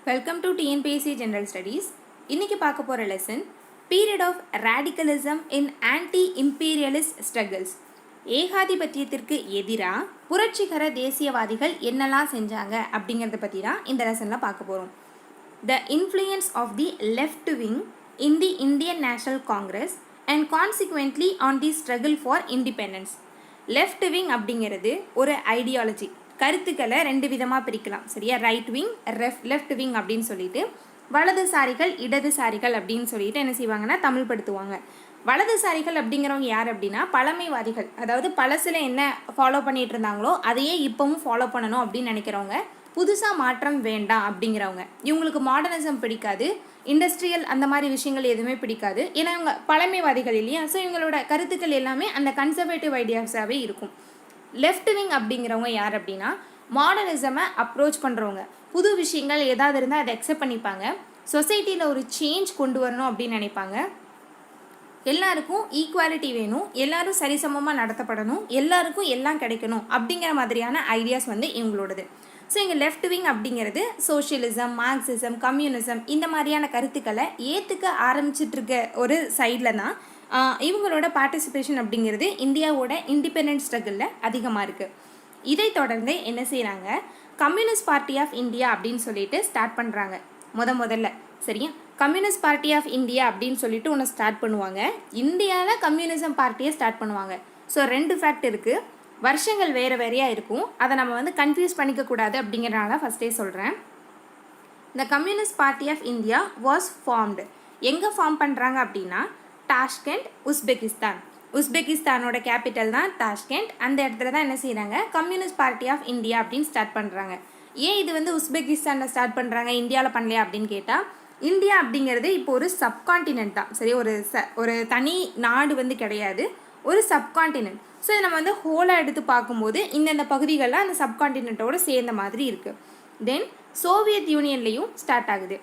Welcome to TNPSC general studies. இன்றைக்கி பார்க்க போகிற lesson period of radicalism in anti imperialist struggles. ஏகாதிபத்தியத்திற்கு எதிராக புரட்சிகர தேசியவாதிகள் என்னெல்லாம் செஞ்சாங்க அப்படிங்கிறத பற்றி தான் இந்த லெசனில் பார்க்க போகிறோம். The influence of the left wing in the Indian National Congress and consequently on the struggle for independence. Left wing அப்படிங்கிறது ஒரு ஐடியாலஜி, கருத்துக்களை ரெண்டு விதமாக பிரிக்கலாம், சரியா? ரைட் விங், லெஃப்ட் விங் அப்படின்னு சொல்லிட்டு, வலதுசாரிகள் இடதுசாரிகள் அப்படின்னு சொல்லிட்டு என்ன செய்வாங்கன்னா தமிழ்படுத்துவாங்க. வலதுசாரிகள் அப்படிங்கிறவங்க யார் அப்படின்னா பழமைவாதிகள், அதாவது பழசில் என்ன ஃபாலோ பண்ணிட்டு இருந்தாங்களோ அதையே இப்பவும் ஃபாலோ பண்ணணும் அப்படின்னு நினைக்கிறவங்க, புதுசாக மாற்றம் வேண்டாம் அப்படிங்கிறவங்க. இவங்களுக்கு மாடர்னிசம் பிடிக்காது, இண்டஸ்ட்ரியல் அந்த மாதிரி விஷயங்கள் எதுவுமே பிடிக்காது, ஏன்னா இவங்க பழமைவாதிகள் இல்லையா. ஸோ இவங்களோட கருத்துக்கள் எல்லாமே அந்த கன்சர்வேட்டிவ் ஐடியாஸாகவே இருக்கும். லெஃப்ட் விங் அப்படிங்கிறவங்க யார் அப்படின்னா மாடர்னிசமை அப்ரோச் பண்ணுறவங்க, புது விஷயங்கள் ஏதாவது இருந்தால் அதை அக்செப்ட் பண்ணிப்பாங்க, சொசைட்டியில் ஒரு சேஞ்ச் கொண்டு வரணும் அப்படின்னு நினைப்பாங்க, எல்லாருக்கும் ஈக்குவாலிட்டி வேணும், எல்லாரும் சரிசமமாக நடத்தப்படணும், எல்லாருக்கும் எல்லாம் கிடைக்கணும் அப்படிங்கிற மாதிரியான ஐடியாஸ் வந்து இவங்களோடது. ஸோ இங்கே லெஃப்ட் விங் அப்படிங்கிறது சோஷியலிசம், மார்க்சிசம், கம்யூனிசம் இந்த மாதிரியான கருத்துக்களை ஏற்றுக்க ஆரம்பிச்சிட்ருக்க ஒரு சைடில் தான் இவங்களோட பார்ட்டிசிபேஷன் அப்படிங்கிறது இந்தியாவோட இண்டிபெண்டன்ஸ் ஸ்ட்ரகிளில் அதிகமாக இருக்குது. இதை தொடர்ந்து என்ன செய்கிறாங்க, கம்யூனிஸ்ட் பார்ட்டி ஆஃப் இந்தியா அப்படின்னு சொல்லிட்டு ஸ்டார்ட் பண்ணுறாங்க. முதல்ல சரியா, கம்யூனிஸ்ட் பார்ட்டி ஆஃப் இந்தியா அப்படின்னு சொல்லிட்டு ஒன்று ஸ்டார்ட் பண்ணுவாங்க. இந்தியாவில் கம்யூனிசம் பார்ட்டியை ஸ்டார்ட் பண்ணுவாங்க. ஸோ ரெண்டு ஃபேக்ட் இருக்குது, வருஷங்கள் வேறு வேறையாக இருக்கும், அதை நம்ம வந்து கன்ஃபியூஸ் பண்ணிக்கக்கூடாது அப்படிங்கிறனால ஃபஸ்ட்டே சொல்கிறேன். இந்த communist party of India was formed. எங்கே ஃபார்ம் பண்ணுறாங்க அப்படின்னா டாஷ்கண்ட், உஸ்பெகிஸ்தான். உஸ்பெகிஸ்தானோட கேபிட்டல் தான் டாஷ்கண்ட். அந்த இடத்துல தான் என்ன செய்கிறாங்க, கம்யூனிஸ்ட் பார்ட்டி ஆஃப் இந்தியா அப்படின்னு ஸ்டார்ட் பண்ணுறாங்க. ஏன் இது வந்து உஸ்பெகிஸ்தானில் ஸ்டார்ட் பண்ணுறாங்க, இந்தியாவில் பண்ணலையா அப்படின்னு கேட்டால், இந்தியா அப்படிங்கிறது இப்போ ஒரு சப்கான்டினென்ட் தான், சரி, ஒரு தனி நாடு வந்து கிடையாது, ஒரு சப்கான்டினென்ட். ஸோ இதை நம்ம வந்து ஹோலாக எடுத்து பார்க்கும்போது இந்தந்த பகுதிகளில் அந்த சப்கான்டினென்ட்டோடு சேர்ந்த மாதிரி இருக்குது. தென் சோவியத் யூனியன்லேயும் ஸ்டார்ட் ஆகுது.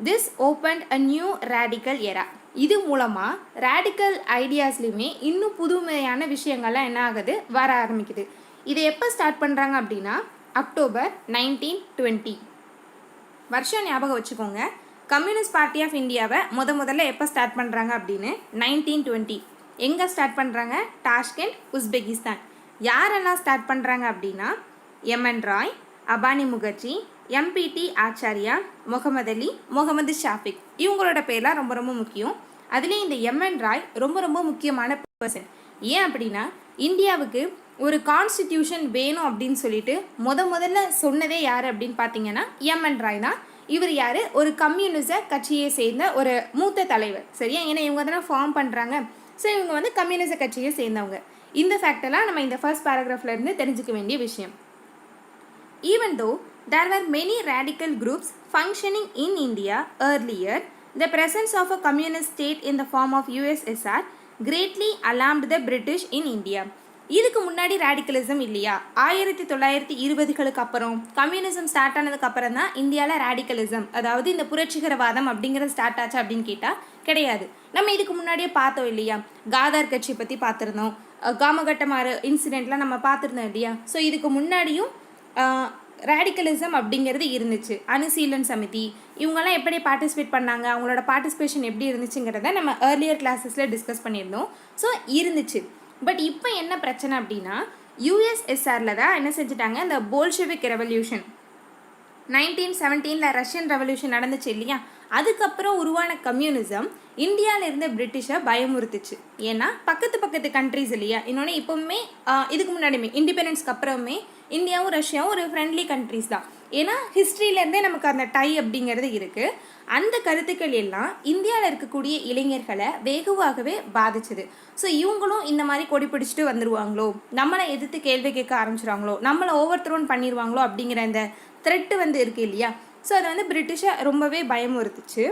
This opened a new radical era. இது மூலமாக ரேடிக்கல் ஐடியாஸ்லையுமே இன்னும் புதுமையான விஷயங்கள்லாம் என்ன ஆகுது, வர ஆரம்பிக்குது. இதை எப்போ ஸ்டார்ட் பண்ணுறாங்க அப்படின்னா அக்டோபர் 1920. வருஷம் ஞாபகம் வச்சுக்கோங்க. கம்யூனிஸ்ட் பார்ட்டி ஆஃப் இந்தியாவை முதல்ல எப்போ ஸ்டார்ட் பண்ணுறாங்க அப்படின்னு 1920. எங்கே ஸ்டார்ட் பண்ணுறாங்க, டாஷ்கண்ட், உஸ்பெகிஸ்தான். யாரெல்லாம் ஸ்டார்ட் பண்ணுறாங்க அப்படின்னா எம்என் ராய், அபானி முகர்ஜி, எம்பிடி ஆச்சாரியா, முகமது அலி, முகமது ஷாஃபிக், இவங்களோட பேர்லாம் ரொம்ப ரொம்ப முக்கியம். அதுலேயும் இந்த எம்என் ராய் ரொம்ப முக்கியமான பர்சன். ஏன் அப்படின்னா இந்தியாவுக்கு ஒரு கான்ஸ்டிடியூஷன் வேணும் அப்படின்னு சொல்லிட்டு முதல்ல சொன்னதே யார் அப்படின்னு பார்த்தீங்கன்னா எம்என் ராய் தான். இவர் யார், ஒரு கம்யூனிச கட்சியை சேர்ந்த ஒரு மூத்த தலைவர், சரியா? ஏன்னா இவங்க தானே ஃபார்ம் பண்ணுறாங்க. ஸோ இவங்க வந்து கம்யூனிச கட்சியை சேர்ந்தவங்க. இந்த ஃபேக்டெல்லாம் நம்ம இந்த ஃபர்ஸ்ட் பேராகிராஃப்லேருந்து தெரிஞ்சுக்க வேண்டிய விஷயம். Even though there were many radical groups functioning in India earlier, the presence of a communist state in the form of USSR greatly alarmed the British in India. இதுக்கு முன்னாடி ரேடிக்கலிசம் இல்லையா? 1920களுக்கு அப்புறம் கம்யூனிசம் ஸ்டார்ட் ஆனதுக்கு அப்புறம் தான் இந்தியாவில் ரேடிக்கலிசம், அதாவது இந்த புரட்சிகரவாதம் அப்படிங்கிறது ஸ்டார்ட் ஆச்சு அப்படின்னு கேட்டால் கிடையாது. நம்ம இதுக்கு முன்னாடியே பார்த்தோம் இல்லையா, காதார் கட்சி பற்றி பார்த்துருந்தோம், காமகட்டமாறு இன்சிடெண்ட்லாம் நம்ம பார்த்துருந்தோம் இல்லையா. ஸோ இதுக்கு முன்னாடியும் ரேடிக்கலிசம் அப்படிங்கிறது இருந்துச்சு. அனுசீலன் சமிதி இவங்கெல்லாம் எப்படி பார்ட்டிசிபேட் பண்ணாங்க, அவங்களோட பார்ட்டிசிபேஷன் எப்படி இருந்துச்சுங்கிறத நம்ம ஏர்லியர் கிளாஸஸில் டிஸ்கஸ் பண்ணியிருந்தோம். ஸோ இருந்துச்சு. பட் இப்போ என்ன பிரச்சனை அப்படின்னா யூஎஸ்எஸ்ஆரில் தான் என்ன செஞ்சுட்டாங்க, இந்த போல்ஷெவிக் ரெவல்யூஷன் 1917 ரஷ்யன் ரெவல்யூஷன் நடந்துச்சு இல்லையா, அதுக்கப்புறம் உருவான கம்யூனிசம் இந்தியாவில் இருந்த பிரிட்டிஷை பயமுறுத்துச்சு. ஏன்னா பக்கத்து கண்ட்ரிஸ் இல்லையா. இன்னொன்று இப்போவுமே இதுக்கு முன்னாடியுமே இண்டிபெண்டன்ஸ்க்கு அப்புறமே இந்தியாவும் ரஷ்யாவும் ஒரு ஃப்ரெண்ட்லி கண்ட்ரிஸ் தான். ஏன்னா ஹிஸ்ட்ரியிலேருந்தே நமக்கு அந்த டை அப்படிங்கிறது இருக்குது. அந்த கருத்துக்கள் எல்லாம் இந்தியாவில் இருக்கக்கூடிய இளைஞர்களை வெகுவாகவே பாதிச்சுது. ஸோ இவங்களும் இந்த மாதிரி கொடி பிடிச்சிட்டு வந்துடுவாங்களோ, நம்மளை எதிர்த்து கேள்வி கேட்க ஆரம்பிச்சிடுவாங்களோ, நம்மளை ஓவர் த்ரோன் பண்ணிடுவாங்களோ அப்படிங்கிற அந்த த்ரெட்டு வந்து இருக்குது இல்லையா. ஸோ அதை வந்து பிரிட்டிஷை ரொம்பவே பயமுறுத்துச்சு.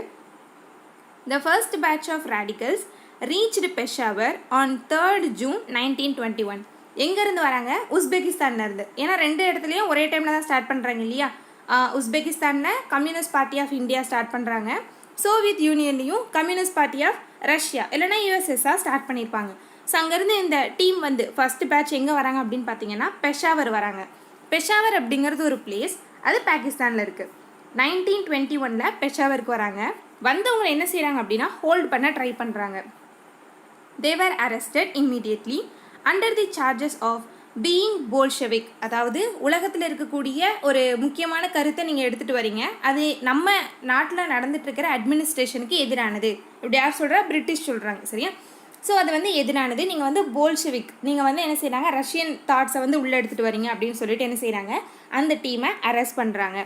The first batch of radicals reached Peshawar on 3rd June 1921. எங்கேருந்து வராங்க, உஸ்பெகிஸ்தான்லேருந்து. ஏன்னா ரெண்டு இடத்துலையும் ஒரே டைமில் தான் ஸ்டார்ட் பண்ணுறாங்க இல்லையா. உஸ்பெகிஸ்தானில் Communist party of India start பண்ணுறாங்க, சோவியத் யூனியன்லேயும் கம்யூனிஸ்ட் பார்ட்டி ஆஃப் ரஷ்யா இல்லைனா யூஎஸ்எஸ்ஆர் ஸ்டார்ட் பண்ணியிருப்பாங்க. ஸோ அங்கேருந்து இந்த டீம் வந்து ஃபஸ்ட்டு பேட்ச் எங்கே வராங்க அப்படின்னு பார்த்தீங்கன்னா பெஷாவர் வராங்க. பெஷாவர் அப்படிங்கிறது ஒரு பிளேஸ், அது பாகிஸ்தானில் இருக்குது. 1921 பெஷாவருக்கு வராங்க. வந்தவங்க என்ன செய்கிறாங்க அப்படின்னா ஹோல்ட் பண்ண ட்ரை பண்ணுறாங்க. They were arrested immediately under the charges of being Bolshevik. அதாவது உலகத்தில் இருக்கக்கூடிய ஒரு முக்கியமான கருத்தை நீங்கள் எடுத்துகிட்டு வரீங்க, அது நம்ம நாட்டில் நடந்துட்டு இருக்கிற அட்மினிஸ்ட்ரேஷனுக்கு எதிரானது. இப்படி யார் சொல்கிறா? பிரிட்டிஷ் சொல்கிறாங்க. சரியா? ஸோ அது வந்து எதிரானது. நீங்கள் வந்து போல்ஷெவிக், நீங்கள் வந்து என்ன செய்கிறாங்க, ரஷ்யன் தாட்ஸை வந்து உள்ளே எடுத்துகிட்டு வரீங்க அப்படின்னு சொல்லிட்டு என்ன செய்கிறாங்க, அந்த டீமை அரெஸ்ட் பண்ணுறாங்க.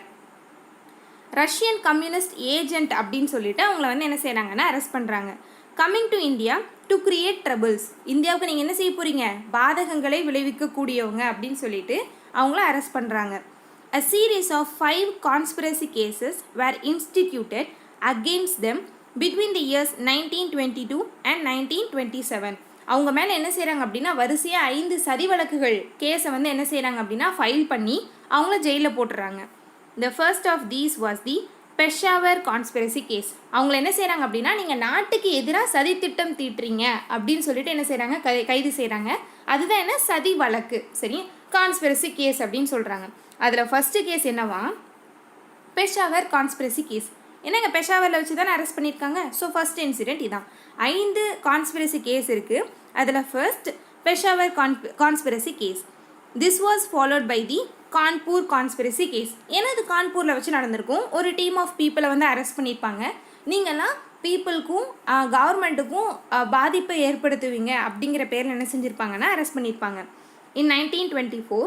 ரஷ்யன் கம்யூனிஸ்ட் ஏஜென்ட் அப்படின்னு சொல்லிட்டு அவங்கள வந்து என்ன செய்கிறாங்கன்னா அரெஸ்ட் பண்ணுறாங்க. Coming to India to create troubles. இந்தியாவுக்கு நீங்கள் என்ன செய்ய போகிறீங்க, பாதகங்களை விளைவிக்கக்கூடியவங்க அப்படின்னு சொல்லிட்டு அவங்கள அரெஸ்ட் பண்ணுறாங்க. A series of 5 conspiracy cases were instituted against them between the years 1922 and 1927. அவங்க மேலே என்ன செய்கிறாங்க அப்படின்னா வரிசையாக 5 சதி வழக்குகள் கேஸை வந்து என்ன செய்கிறாங்க அப்படின்னா ஃபைல் பண்ணி அவங்கள ஜெயிலில் போட்டுறாங்க. The first of these was the Peshawar conspiracy case. அவங்கள என்ன செய்கிறாங்க அப்படின்னா நீங்கள் நாட்டுக்கு எதிராக சதி திட்டம் தீட்டுறீங்க அப்படின்னு சொல்லிட்டு என்ன செய்கிறாங்க, கைது செய்கிறாங்க. அதுதான் என்ன, சதி வழக்கு. சரி, கான்ஸ்பிரசி கேஸ் அப்படின்னு சொல்கிறாங்க. அதில் ஃபஸ்ட்டு கேஸ் என்னவா, பெஷாவர் கான்ஸ்பிரசி கேஸ். என்னங்க பெஷாவரில் வச்சு தானே அரெஸ்ட் பண்ணியிருக்காங்க. ஸோ ஃபஸ்ட் இன்சிடென்ட் இதான். 5 கான்ஸ்பிரசி கேஸ் இருக்குது. அதில் first Peshawar conspiracy case. This was followed by the Kanpur conspiracy case. ஏன்னா இது கான்பூரில் வச்சு நடந்திருக்கும். ஒரு டீம் ஆஃப் பீப்புளை வந்து அரெஸ்ட் பண்ணியிருப்பாங்க. நீங்கள்லாம் பீப்புளுக்கும் கவர்மெண்ட்டுக்கும் பாதிப்பை ஏற்படுத்துவீங்க அப்படிங்கிற பேரில் என்ன செஞ்சுருப்பாங்கன்னா அரெஸ்ட் பண்ணியிருப்பாங்க. In 1924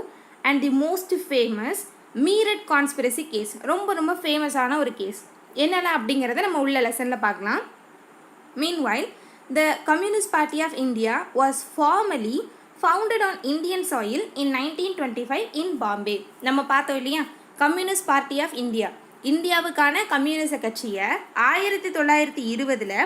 and the most famous Meerut conspiracy case. ரொம்ப ரொம்ப ஃபேமஸான ஒரு கேஸ். என்னென்ன அப்படிங்கிறத நம்ம உள்ள லெசனில் பார்க்கலாம். Meanwhile the communist party of India was formally founded on Indian soil in 1925 in Bombay. நம்ம பார்த்தோம் இல்லையா, கம்யூனிஸ்ட் பார்ட்டி ஆஃப் இந்தியா, இந்தியாவுக்கான கம்யூனிஸ்ட் கட்சியை 1920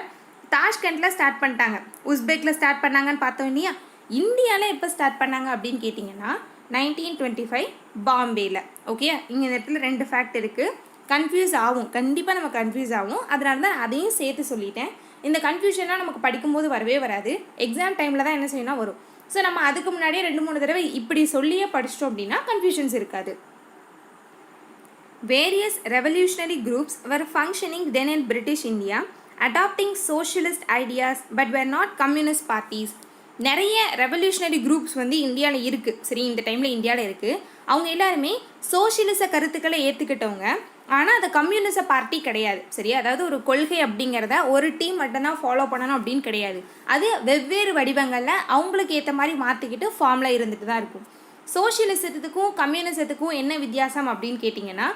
தாஷ்கண்டில் ஸ்டார்ட் பண்ணிட்டாங்க. உஸ்பெக்கில் ஸ்டார்ட் பண்ணாங்கன்னு பார்த்தோம் இல்லையா. இந்தியாவில் எப்போ ஸ்டார்ட் பண்ணாங்க அப்படின்னு கேட்டிங்கன்னா 1925 பாம்பேயில். ஓகே, இங்கே இந்த இடத்துல 2 ஃபேக்ட் இருக்குது. கன்ஃபியூஸ் ஆகும், கண்டிப்பாக நம்ம கன்ஃபியூஸ் ஆகும். அதனால தான் அதையும் சேர்த்து சொல்லிட்டேன். இந்த கன்ஃபியூஷன்லாம் நமக்கு படிக்கும்போது வரவே வராது, எக்ஸாம் டைமில் தான் என்ன செய்யணும் வரும். ஸோ நம்ம அதுக்கு முன்னாடியே 2-3 தடவை இப்படி சொல்லியே படிச்சிட்டோம் அப்படின்னா கன்ஃபியூஷன்ஸ் இருக்காது. Various revolutionary groups were functioning then in British India adopting socialist ideas but were not communist parties. நிறைய ரெவல்யூஷனரி குரூப்ஸ் வந்து இந்தியாவில் இருக்குது. சரி, இந்த டைமில் இந்தியாவில் இருக்குது. அவங்க எல்லாருமே சோஷியலிச கருத்துக்களை ஏற்றுக்கிட்டவங்க, ஆனால் அது கம்யூனிச பார்ட்டி கிடையாது. சரியா, அதாவது ஒரு கொள்கை அப்படிங்கிறத ஒரு டீம் மட்டும்தான் ஃபாலோ பண்ணணும் அப்படின்னு கிடையாது. அது வெவ்வேறு வடிவங்களில் அவங்களுக்கு ஏற்ற மாதிரி மாற்றிக்கிட்டு ஃபார்மில் இருந்துட்டு தான் இருக்கும். சோஷியலிசத்துக்கும் கம்யூனிசத்துக்கும் என்ன வித்தியாசம் அப்படின்னு கேட்டிங்கன்னா,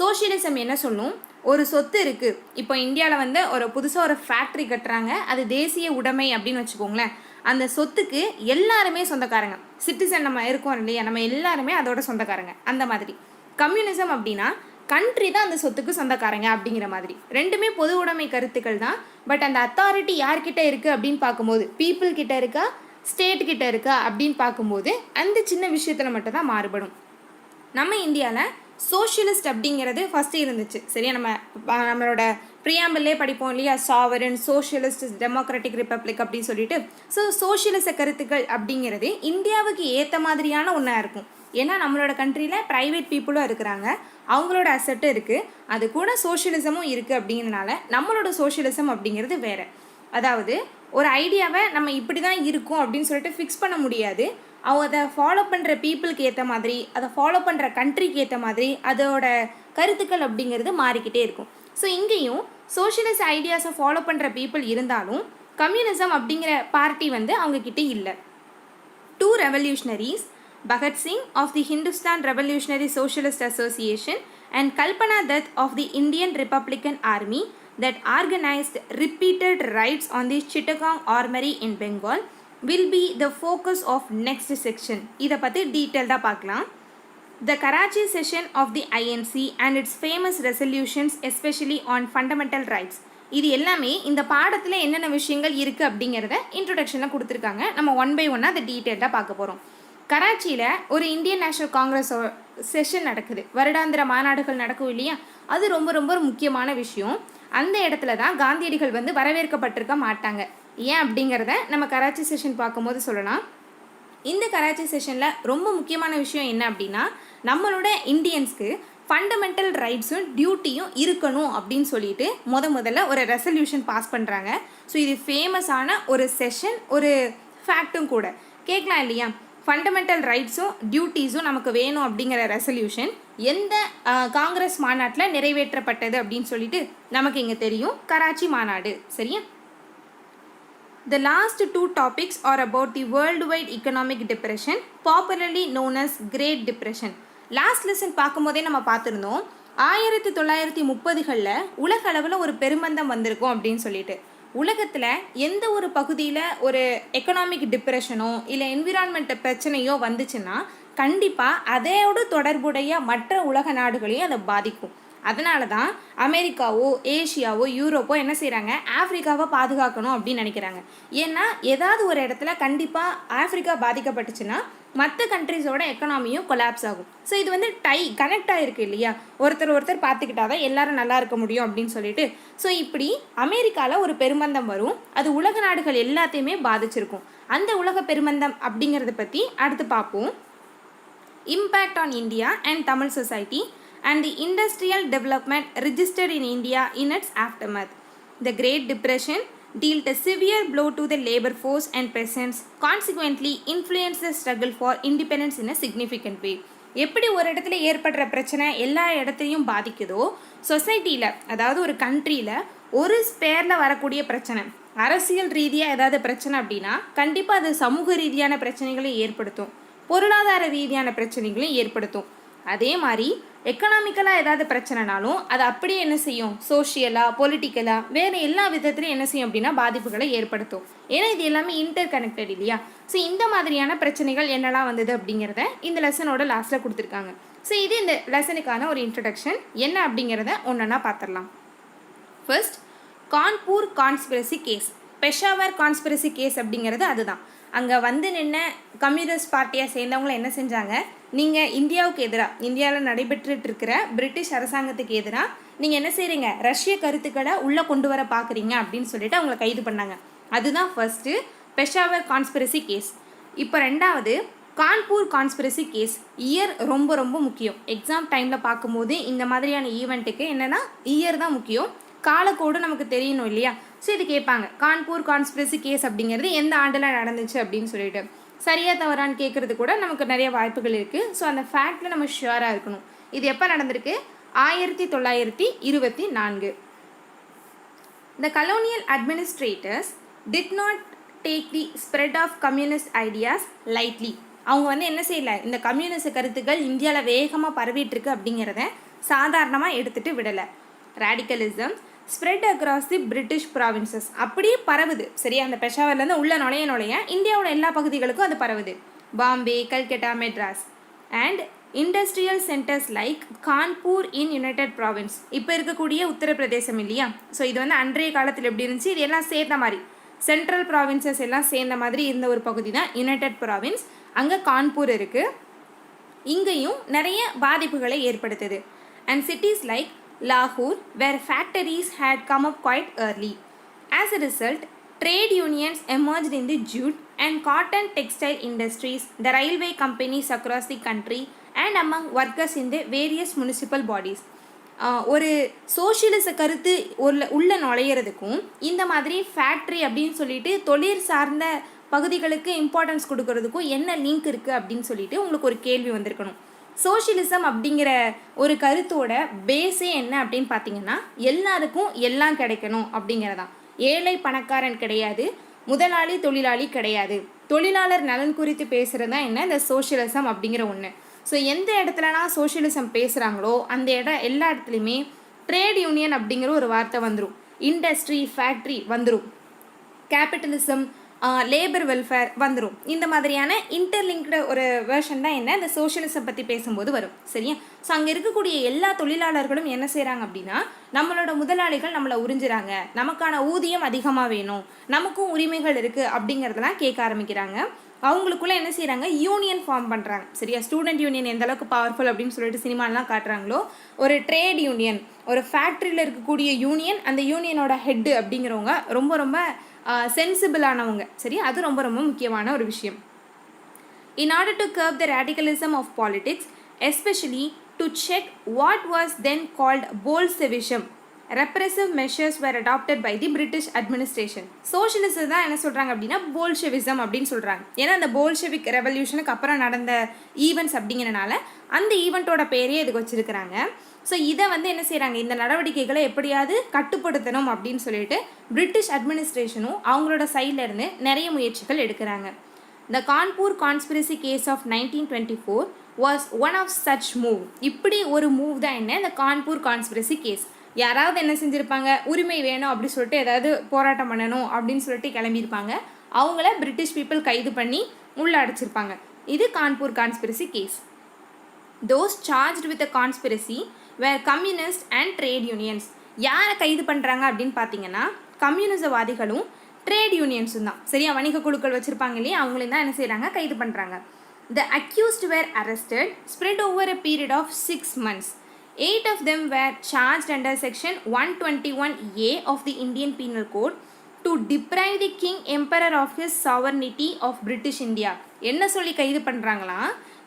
சோஷியலிசம் என்ன சொல்லும், ஒரு சொத்து இருக்குது. இப்போ இந்தியாவில் வந்து ஒரு புதுசாக ஒரு ஃபேக்ட்ரி கட்டுறாங்க, அது தேசிய உடைமை அப்படின்னு வச்சுக்கோங்களேன். அந்த சொத்துக்கு எல்லாருமே சொந்தக்காரங்க. சிட்டிசன் நம்ம இருக்கோம் இல்லையா, நம்ம எல்லாருமே அதோட சொந்தக்காரங்க. அந்த மாதிரி கம்யூனிசம் அப்படின்னா கண்ட்ரி தான் அந்த சொத்துக்கு சொந்தக்காரங்க அப்படிங்கிற மாதிரி. ரெண்டுமே பொது உடைமை கருத்துக்கள் தான். பட் அந்த அத்தாரிட்டி யார்கிட்ட இருக்குது அப்படின்னு பார்க்கும்போது, பீப்புள் கிட்ட இருக்கா, ஸ்டேட் கிட்ட இருக்கா அப்படின்னு பார்க்கும்போது அந்த சின்ன விஷயத்தில் மட்டும் தான் மாறுபடும். நம்ம இந்தியாவில் சோஷியலிஸ்ட் அப்படிங்கிறது ஃபஸ்ட்டு இருந்துச்சு. சரியா, நம்மளோட ப்ரியாம்பிள்லே படிப்போம் இல்லையா, சாவரன், சோஷியலிஸ்ட், டெமோக்ராட்டிக் ரிப்பப்ளிக் அப்படின்னு சொல்லிட்டு. ஸோ சோஷியலிச கருத்துக்கள் அப்படிங்கிறது இந்தியாவுக்கு ஏற்ற மாதிரியான ஒன்றா இருக்கும். ஏன்னா நம்மளோட கண்ட்ரியில் ப்ரைவேட் பீப்புளும் இருக்கிறாங்க, அவங்களோட அசட்டும் இருக்குது, அது கூட சோஷியலிசமும் இருக்குது. அப்படிங்கிறதுனால நம்மளோட சோஷியலிசம் அப்படிங்கிறது வேறு. அதாவது ஒரு ஐடியாவை நம்ம இப்படி தான் இருக்கும் அப்படின்னு சொல்லிட்டு ஃபிக்ஸ் பண்ண முடியாது. அவங்க அதை ஃபாலோ பண்ணுற பீப்புளுக்கு ஏற்ற மாதிரி, அதை ஃபாலோ பண்ணுற கண்ட்ரிக்கு ஏற்ற மாதிரி அதோட கருத்துக்கள் அப்படிங்கிறது மாறிக்கிட்டே இருக்கும். ஸோ இங்கேயும் சோஷியலிஸ்ட் ஐடியாஸை ஃபாலோ பண்ணுற பீப்புள் இருந்தாலும் கம்யூனிசம் அப்படிங்கிற பார்ட்டி வந்து அவங்கக்கிட்ட இல்லை. 2 revolutionaries, Bhagat Singh of the Hindustan Revolutionary Socialist Association and Kalpana Dutt of the Indian Republican Army that organized repeated raids on the Chittagong Armory in Bengal will be the focus of next section. இதை பற்றி டீட்டெயில்டாக பார்க்கலாம். The Karachi session of the INC and its famous resolutions especially on fundamental rights. இது எல்லாமே இந்த பாடத்தில் என்னென்ன விஷயங்கள் இருக்குது அப்படிங்கிறத இன்ட்ரொடக்ஷனில் கொடுத்துருக்காங்க. நம்ம 1 by 1 அதை டீட்டெயில்டாக பார்க்க போகிறோம். கராச்சியில் ஒரு இந்தியன் நேஷனல் காங்கிரஸ் செஷன் நடக்குது, வருடாந்திர மாநாடுகள் நடக்கும் இல்லையா, அது ரொம்ப ரொம்ப முக்கியமான விஷயம். அந்த இடத்துல தான் காந்தியடிகள் வந்து வரவேற்கப்பட்டிருக்க மாட்டாங்க. ஏன் அப்படிங்கிறத நம்ம கராச்சி செஷன் பார்க்கும்போது சொல்லலாம். இந்த கராச்சி செஷனில் ரொம்ப முக்கியமான விஷயம் என்ன அப்படின்னா, நம்மளோட இந்தியன்ஸ்க்கு ஃபண்டமெண்டல் ரைட்ஸும் டியூட்டியும் இருக்கணும் அப்படின்னு சொல்லிட்டு முதல்ல ஒரு ரெசல்யூஷன் பாஸ் பண்ணுறாங்க. ஸோ இது ஃபேமஸான ஒரு செஷன், ஒரு ஃபேக்ட்டும் கூட. கேட்கலாம் இல்லையா, ஃபண்டமெண்டல் ரைட்ஸும் டியூட்டிஸும் நமக்கு வேணும் அப்படிங்கிற ரெசல்யூஷன் எந்த காங்கிரஸ் மாநாட்டில் நிறைவேற்றப்பட்டது அப்படின்னு சொல்லிட்டு நமக்கு இங்கே தெரியும், கராச்சி மாநாடு. சரியா? The last two topics are about the worldwide economic depression, popularly known as Great Depression. Last lesson பார்க்கும்போதே நம்ம பார்த்துருந்தோம், 1930களில் உலக அளவில் ஒரு பெருமந்தம் வந்திருக்கும் அப்படின்னு சொல்லிட்டு. உலகத்தில் எந்த ஒரு பகுதியில் ஒரு எக்கனாமிக் டிப்ரெஷனோ இல்லை என்விரான்மெண்ட் பிரச்சனையோ வந்துச்சுன்னா கண்டிப்பாக அதையோடு தொடர்புடைய மற்ற உலக நாடுகளையும் அதை பாதிக்கும். அதனால தான் அமெரிக்காவோ ஏஷியாவோ யூரோப்போ என்ன செய்கிறாங்க, ஆஃப்ரிக்காவை பாதுகாக்கணும் அப்படின்னு நினைக்கிறாங்க. ஏன்னா ஏதாவது ஒரு இடத்துல கண்டிப்பாக ஆஃப்ரிக்கா பாதிக்கப்பட்டுச்சுன்னா மற்ற கண்ட்ரிஸோட எக்கனாமியும் கொலாப்ஸ் ஆகும். ஸோ இது வந்து கனெக்ட் ஆகிருக்கு இல்லையா, ஒருத்தர் பார்த்துக்கிட்டா தான் எல்லாரும் நல்லா இருக்க முடியும் அப்படின்னு சொல்லிட்டு. ஸோ இப்படி அமெரிக்காவில் ஒரு பெருமந்தம் வரும், அது உலக நாடுகள் எல்லாத்தையுமே பாதிச்சிருக்கும். அந்த உலக பெருமந்தம் அப்படிங்கிறத பற்றி அடுத்து பார்ப்போம். Impact on India and Tamil society and the industrial development registered in India in its aftermath. The Great Depression dealt a severe blow to the labor force and peasants, consequently influenced the struggle for independence in a significant way. எப்படி ஒரு இடத்துல ஏற்படுற பிரச்சனை எல்லா இடத்தையும் பாதிக்குதோ, சொசைட்டியில் அதாவது ஒரு கண்ட்ரியில் ஒரு ஸ்பேரில் வரக்கூடிய பிரச்சனை, அரசியல் ரீதியாக ஏதாவது பிரச்சனை அப்படின்னா கண்டிப்பாக அது சமூக ரீதியான பிரச்சனைகளையும் ஏற்படுத்தும், பொருளாதார ரீதியான பிரச்சனைகளையும் ஏற்படுத்தும். அதே மாதிரி எக்கனாமிக்கலாக ஏதாவது பிரச்சனைனாலும் அது அப்படியே என்ன செய்யும், சோஷியலாக பொலிட்டிக்கலாக வேறு எல்லா விதத்துலையும் என்ன செய்யும் அப்படின்னா பாதிப்புகளை ஏற்படுத்தும். ஏன்னா இது எல்லாமே இன்டர் கனெக்டட் இல்லையா. ஸோ இந்த மாதிரியான பிரச்சனைகள் என்னெல்லாம் வந்தது அப்படிங்கிறத இந்த லெசனோட லாஸ்ட்டில் கொடுத்துருக்காங்க. ஸோ இது இந்த லெசனுக்கான ஒரு இன்ட்ரடக்ஷன். என்ன அப்படிங்கிறத ஒன்றா பார்த்துடலாம். First, Kanpur conspiracy case. Peshawar conspiracy case அப்படிங்கிறது அதுதான். அங்கே வந்து நின்ன கம்யூனிஸ்ட் பார்ட்டியை சேர்ந்தவங்களை என்ன செஞ்சாங்க, நீங்கள் இந்தியாவுக்கு எதிராக, இந்தியாவில் நடைபெற்றுட்டு இருக்கிற பிரிட்டிஷ் அரசாங்கத்துக்கு எதிராக நீங்கள் என்ன செய்கிறீங்க, ரஷ்ய கருத்துக்களை உள்ளே கொண்டு வர பார்க்குறீங்க அப்படின்னு சொல்லிட்டு அவங்களை கைது பண்ணாங்க. அதுதான் ஃபர்ஸ்ட்டு பெஷாவர் கான்ஸ்பிரசி கேஸ். இப்போ ரெண்டாவது கான்பூர் கான்ஸ்பிரசி கேஸ். இயர் ரொம்ப ரொம்ப முக்கியம். எக்ஸாம் டைமில் பார்க்கும்போது இந்த மாதிரியான ஈவெண்ட்டுக்கு என்னென்னா இயர் தான் முக்கியம், காலக்கோடு நமக்கு தெரியணும் இல்லையா. ஸோ இது கேட்பாங்க, கான்பூர் கான்ஸ்பிரசி கேஸ் அப்படிங்கிறது எந்த ஆண்டில் நடந்துச்சு அப்படின்னு சொல்லிட்டு. சரியாக தவறான்னு கேட்குறது கூட நமக்கு நிறைய வாய்ப்புகள் இருக்குது. ஸோ அந்த ஃபேக்டில் நம்ம ஷுவராக இருக்கணும். இது எப்போ நடந்திருக்கு, 1924. The colonial administrators did not take the spread of communist ideas lightly. அவங்க வந்து என்ன செய்யலை, இந்த கம்யூனிஸ்ட் கருத்துக்கள் இந்தியாவில் வேகமாக பரவிட்டுருக்கு அப்படிங்கிறத சாதாரணமாக எடுத்துகிட்டு விடலை. Radicalism spread across the British provinces. அப்படியே பரவுது. சரியா, அந்த பெஷாவர்லேருந்து உள்ள நுழைய இந்தியாவோட எல்லா பகுதிகளுக்கும் அது பரவுது. Bombay, Calcutta, Madras and industrial centres like Kanpur in United province. இப்போ இருக்கக்கூடிய உத்தரப்பிரதேசம் இல்லையா. ஸோ இது வந்து அன்றைய காலத்தில் எப்படி இருந்துச்சு, இது எல்லாம் சேர்ந்த மாதிரி சென்ட்ரல் ப்ராவின்சஸ் எல்லாம் சேர்ந்த மாதிரி இருந்த ஒரு பகுதி தான் யுனைடெட் ப்ராவின்ஸ். அங்கே கான்பூர் இருக்குது. இங்கேயும் நிறைய பாதிப்புகளை ஏற்படுத்துது. And cities like Lahore, where factories had come up quite early. As a result, trade unions emerged in the jute and cotton textile industries, the railway companies across the country, and among workers in the various municipal bodies. ஒரு சோஷியலிச கருத்து உள்ள நுழையிறதுக்கும் இந்த மாதிரி factory அப்படின்னு சொல்லிட்டு தொழில் சார்ந்த பகுதிகளுக்கு இம்பார்ட்டன்ஸ் கொடுக்கறதுக்கும் என்ன லிங்க் இருக்குது அப்படின்னு சொல்லிட்டு உங்களுக்கு ஒரு கேள்வி வந்திருக்கணும். சோஷியலிசம் அப்படிங்கிற ஒரு கருத்தோட பேஸே என்ன அப்படின்னு பார்த்தீங்கன்னா, எல்லாருக்கும் எல்லாம் கிடைக்கணும் அப்படிங்கிறதான். ஏழை பணக்காரன் கிடையாது, முதலாளி தொழிலாளி கிடையாது, தொழிலாளர் நலன் குறித்து பேசுகிறது தான் என்ன இந்த சோஷியலிசம் அப்படிங்கிற ஒன்று. ஸோ எந்த இடத்துலலாம் சோஷியலிசம் பேசுகிறாங்களோ அந்த எல்லா இடத்துலையுமே ட்ரேட் யூனியன் அப்படிங்கிற ஒரு வார்த்தை வந்துடும், இண்டஸ்ட்ரி ஃபேக்ட்ரி வந்துடும், கேபிட்டலிசம் லேபர் வெல்ஃபேர் வந்துடும். இந்த மாதிரியான இன்டர்லிங்க்டு ஒரு வேர்ஷன் தான் என்ன இந்த சோஷியலிசம் பற்றி பேசும்போது வரும். சரியா. ஸோ அங்கே இருக்கக்கூடிய எல்லா தொழிலாளர்களும் என்ன செய்கிறாங்க அப்படின்னா, நம்மளோட முதலாளிகள் நம்மளை உறிஞ்சுறாங்க, நமக்கான ஊதியம் அதிகமாக வேணும், நமக்கும் உரிமைகள் இருக்குது அப்படிங்கிறதெல்லாம் கேட்க ஆரம்பிக்கிறாங்க. அவங்களுக்குள்ளே என்ன செய்கிறாங்க, யூனியன் ஃபார்ம் பண்ணுறாங்க. சரியா. ஸ்டூடெண்ட் யூனியன் எந்த அளவுக்கு பவர்ஃபுல் அப்படின்னு சொல்லிட்டு சினிமாலாம் காட்டுறாங்களோ, ஒரு ட்ரேட் யூனியன், ஒரு ஃபேக்ட்ரியில் இருக்கக்கூடிய யூனியன், அந்த யூனியனோட ஹெட்டு அப்படிங்கிறவங்க ரொம்ப ரொம்ப சென்சிபிளானவங்க. சரி, அது ரொம்ப ரொம்ப முக்கியமான ஒரு விஷயம். In order to curb the radicalism of politics, especially to check what was then called Bolshevism. Repressive measures were adopted by the British administration. Socialism தான் என்ன சொல்கிறாங்க அப்படின்னா போல்ஷெவிசம் அப்படின்னு சொல்கிறாங்க. ஏன்னா அந்த போல்ஷெவிக் ரெவல்யூஷனுக்கு அப்புறம் நடந்த ஈவெண்ட்ஸ் அப்படிங்கிறனால அந்த ஈவெண்ட்டோட பேரே இதுக்கு வச்சுருக்கிறாங்க. ஸோ இதை வந்து என்ன செய்கிறாங்க, இந்த நடவடிக்கைகளை எப்படியாவது கட்டுப்படுத்தணும் அப்படின்னு சொல்லிட்டு பிரிட்டிஷ் அட்மினிஸ்ட்ரேஷனும் அவங்களோட சைட்லேருந்து நிறைய முயற்சிகள் எடுக்கிறாங்க. The Kanpur conspiracy case of 1924 was one of such move. இப்படி ஒரு மூவ் தான் என்ன இந்த கான்பூர் கான்ஸ்பிரசி கேஸ். யாராவது என்ன செஞ்சுருப்பாங்க, உரிமை வேணும் அப்படி சொல்லிட்டு ஏதாவது போராட்டம் பண்ணணும் அப்படின்னு சொல்லிட்டு கிளம்பியிருப்பாங்க. அவங்கள பிரிட்டிஷ் பீப்புள் கைது பண்ணி உள்ள அடைச்சிருப்பாங்க. இது Kanpur conspiracy case. Those charged with the conspiracy were communist and trade unions. யாரை கைது பண்ணுறாங்க அப்படின்னு பார்த்தீங்கன்னா கம்யூனிசவாதிகளும் ட்ரேட் யூனியன்ஸும் தான். சரியா, வணிக குழுக்கள் வச்சுருப்பாங்க இல்லையா, அவங்களையும் தான் என்ன செய்கிறாங்க, கைது பண்ணுறாங்க. The accused were arrested, spread over a period of 6 months. 8 of them were charged under section 121A of the Indian Penal Code to deprive the King Emperor of his sovereignty of British India. என்ன சொல்லி கைது பண்ணுறாங்களா,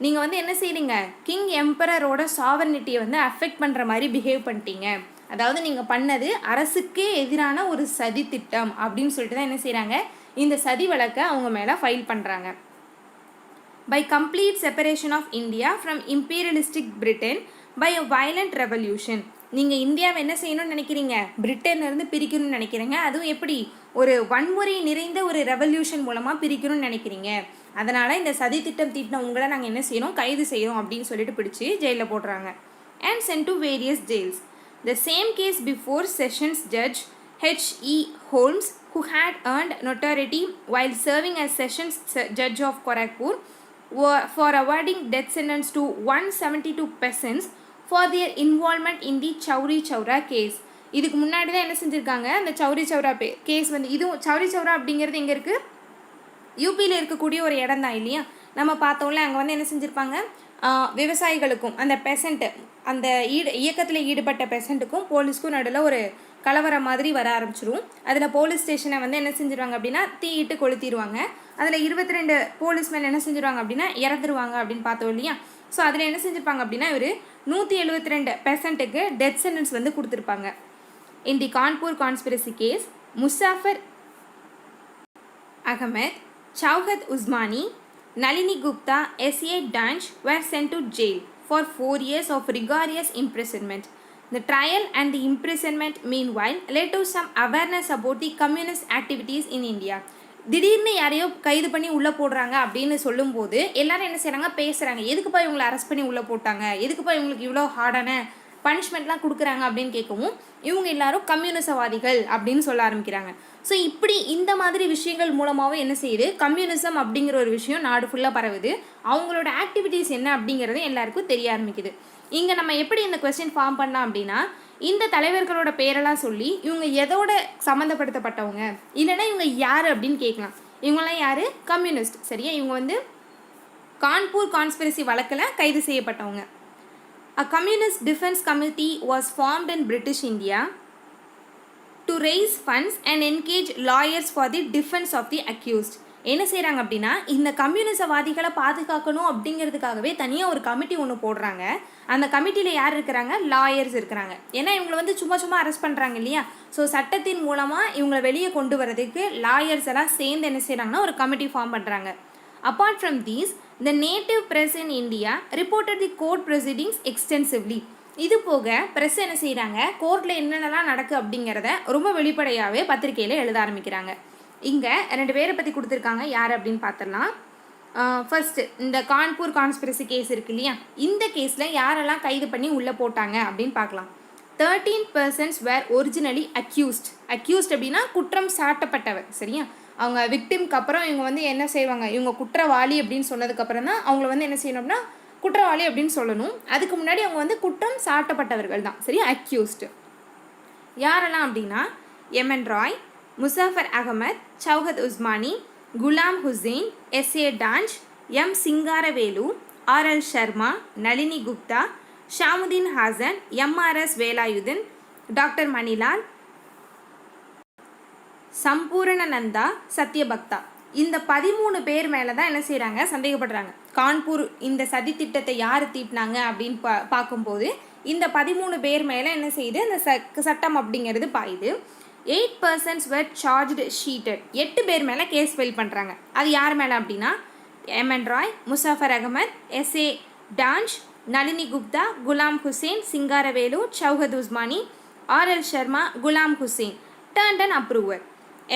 நீங்கள் வந்து என்ன செய்றீங்க, king எம்பரரோட சாவர்னிட்டியை வந்து affect பண்ணுற மாதிரி பிஹேவ் பண்ணிட்டீங்க. அதாவது நீங்கள் பண்ணது அரசுக்கே எதிரான ஒரு சதி திட்டம் அப்படின்னு சொல்லிட்டு தான் என்ன செய்கிறாங்க, இந்த சதி வழக்கை அவங்க மேலே ஃபைல் பண்ணுறாங்க. By complete separation of India from imperialistic Britain by a violent revolution. நீங்கள் இந்தியாவை என்ன செய்யணும்னு நினைக்கிறீங்க, பிரிட்டன்லேருந்து பிரிக்கணும்னு நினைக்கிறீங்க. அதுவும் எப்படி, ஒரு வன்முறை நிறைந்த ஒரு ரெவல்யூஷன் மூலமாக பிரிக்கணும்னு நினைக்கிறீங்க. அதனால் இந்த சதி திட்டம் தீட்டின உங்களை நாங்கள் என்ன செய்யணும், கைது செய்யணும் அப்படின்னு சொல்லிட்டு பிடிச்சி ஜெயிலில் போடுறாங்க. And sent to various jails. The same case before Sessions Judge H.E. Holmes, who had earned notoriety while serving as Sessions Judge of Gorakhpur for awarding death sentence to 172 peasants for their involvement in the Chowri Chowra case. இதுக்கு முன்னாடி தான் என்ன செஞ்சுருக்காங்க, அந்த சௌரி Saura case வந்து, இதுவும் சௌரி சௌரா அப்படிங்கிறது எங்கே இருக்குது, யூபியில் இருக்கக்கூடிய ஒரு இடம் தான் இல்லையா. நம்ம பார்த்தோம்ல, அங்கே வந்து என்ன செஞ்சுருப்பாங்க, விவசாயிகளுக்கும் அந்த பெசண்ட்டு, அந்த இயக்கத்தில் ஈடுபட்ட பெசண்ட்டுக்கும் போலீஸ்க்கும் நடுவில் ஒரு கலவரம் மாதிரி வர ஆரம்பிச்சிடும். அதில் போலீஸ் ஸ்டேஷனை வந்து என்ன செஞ்சிருவாங்க அப்படின்னா தீயிட்டு கொளுத்திடுவாங்க. அதில் 22 போலீஸ்மேன் என்ன செஞ்சிருவாங்க அப்படின்னா இறந்துருவாங்க அப்படின்னு பார்த்தோம் இல்லையா. ஸோ அதில் என்ன செஞ்சுருப்பாங்க அப்படின்னா இவர் 172 பெசண்ட்டுக்கு டெத் சென்டென்ஸ் வந்து கொடுத்துருப்பாங்க. In the Kanpur conspiracy case, Muzaffar Ahmad, Shaukat Usmani, Nalini Gupta, S.A. Danch were sent to jail for 4 years of rigorous imprisonment. The trial and the imprisonment meanwhile led to some awareness about the communist activities in India. திடீர்னு யாரையோ கைது பண்ணி உள்ளே போடுறாங்க அப்படின்னு சொல்லும்போது எல்லாரும் என்ன செய்கிறாங்க, பேசுகிறாங்க. எதுக்குப்பா இவங்களை அரெஸ்ட் பண்ணி உள்ளே போட்டாங்க, எதுக்குப்பா இவங்களுக்கு இவ்வளோ ஹார்டான பனிஷ்மெண்ட்லாம் கொடுக்குறாங்க அப்படின்னு கேட்கவும் இவங்க எல்லாரும் கம்யூனிசவாதிகள் அப்படின்னு சொல்ல ஆரம்பிக்கிறாங்க. ஸோ இப்படி இந்த மாதிரி விஷயங்கள் மூலமாகவும் என்ன செய்யுது, கம்யூனிசம் அப்படிங்கிற ஒரு விஷயம் நாடு ஃபுல்லாக பரவுது. அவங்களோட ஆக்டிவிட்டீஸ் என்ன அப்படிங்கிறது எல்லாருக்கும் தெரிய ஆரம்பிக்குது. இங்கே நம்ம எப்படி இந்த கொஸ்டின் ஃபார்ம் பண்ணலாம் அப்படின்னா, இந்த தலைவர்களோட பேரெல்லாம் சொல்லி இவங்க எதோட சம்மந்தப்படுத்தப்பட்டவங்க, இல்லைன்னா இவங்க யார் அப்படின்னு கேட்கலாம். இவங்களாம் யார், கம்யூனிஸ்ட். சரியா, இவங்க வந்து கான்பூர் கான்ஸ்பிரசி வழக்கில் கைது செய்யப்பட்டவங்க. A communist defense committee was formed in British India to raise funds and engage lawyers for the defense of the accused. என்ன செய்கிறாங்க அப்படின்னா, இந்த கம்யூனிசவாதிகளை பாதுகாக்கணும் அப்படிங்கிறதுக்காகவே தனியாக ஒரு கமிட்டி ஒன்று போடுறாங்க. அந்த கமிட்டியில் யார் இருக்கிறாங்க, லாயர்ஸ் இருக்கிறாங்க. ஏன்னா இவங்களை வந்து சும்மா அரெஸ்ட் பண்ணுறாங்க இல்லையா. ஸோ சட்டத்தின் மூலமாக இவங்களை வெளியே கொண்டு வரதுக்கு லாயர்ஸ் எல்லாம் சேர்ந்து என்ன செய்கிறாங்கன்னா ஒரு கமிட்டி ஃபார்ம் பண்ணுறாங்க. Apart from these, the native press in India reported the court proceedings extensively. இது போக ப்ரெஸ் என்ன செய்கிறாங்க, கோர்ட்டில் என்னென்னலாம் நடக்குது அப்படிங்கிறத ரொம்ப வெளிப்படையாகவே பத்திரிகையில் எழுத ஆரம்பிக்கிறாங்க. இங்கே 2 பேரை பற்றி கொடுத்துருக்காங்க. யார் அப்படின்னு பார்த்துடலாம். ஃபர்ஸ்ட்டு இந்த கான்பூர் கான்ஸ்பிரசி கேஸ் இருக்கு இல்லையா, இந்த கேஸில் யாரெல்லாம் கைது பண்ணி உள்ளே போட்டாங்க அப்படின்னு பார்க்கலாம். 13 persons were originally accused. Accused அப்படின்னா குற்றம் சாட்டப்பட்டவர். சரியா, அவங்க விக்டிம்க்கு அப்புறம் இவங்க வந்து என்ன செய்வாங்க, இவங்க குற்றவாளி அப்படின்னு சொன்னதுக்கப்புறம் தான் அவங்கள வந்து என்ன செய்யணும்னா குற்றவாளி அப்படின்னு சொல்லணும். அதுக்கு முன்னாடி அவங்க வந்து குற்றம் சாட்டப்பட்டவர்கள் தான். சரியா, அக்யூஸ்டு யாரெல்லாம் அப்படின்னா M N Roy, Muzaffar Ahmad, Shaukat Usmani, Ghulam Hussain, S.A. Dange, M Singaravelu, R.L. Sharma, Nalini Gupta, Shamsuddin Hasan, M.R.S. Velayudhan, doctor Manilal, Sampurnanand, Satyabhakta. இந்த 13 பேர் மேலே தான் என்ன செய்கிறாங்க, சந்தேகப்படுறாங்க. கான்பூர் இந்த சதி திட்டத்தை யார் தீட்டினாங்க அப்படின்னு பார்க்கும்போது இந்த 13 பேர் மேலே என்ன செய்யுது, இந்த சட்டம் அப்படிங்கிறது பாயுது. 8 persons were charged cheated. 8 பேர் மேலே கேஸ் ஃபைல் பண்ணுறாங்க. அது யார் மேலே அப்படின்னா M N Roy, Muzaffar Ahmad, S A Dange, Nalini Gupta, Ghulam Hussain, Singaravelu, Shaukat Usmani, R L. Sharma, Ghulam Hussain turned an approver.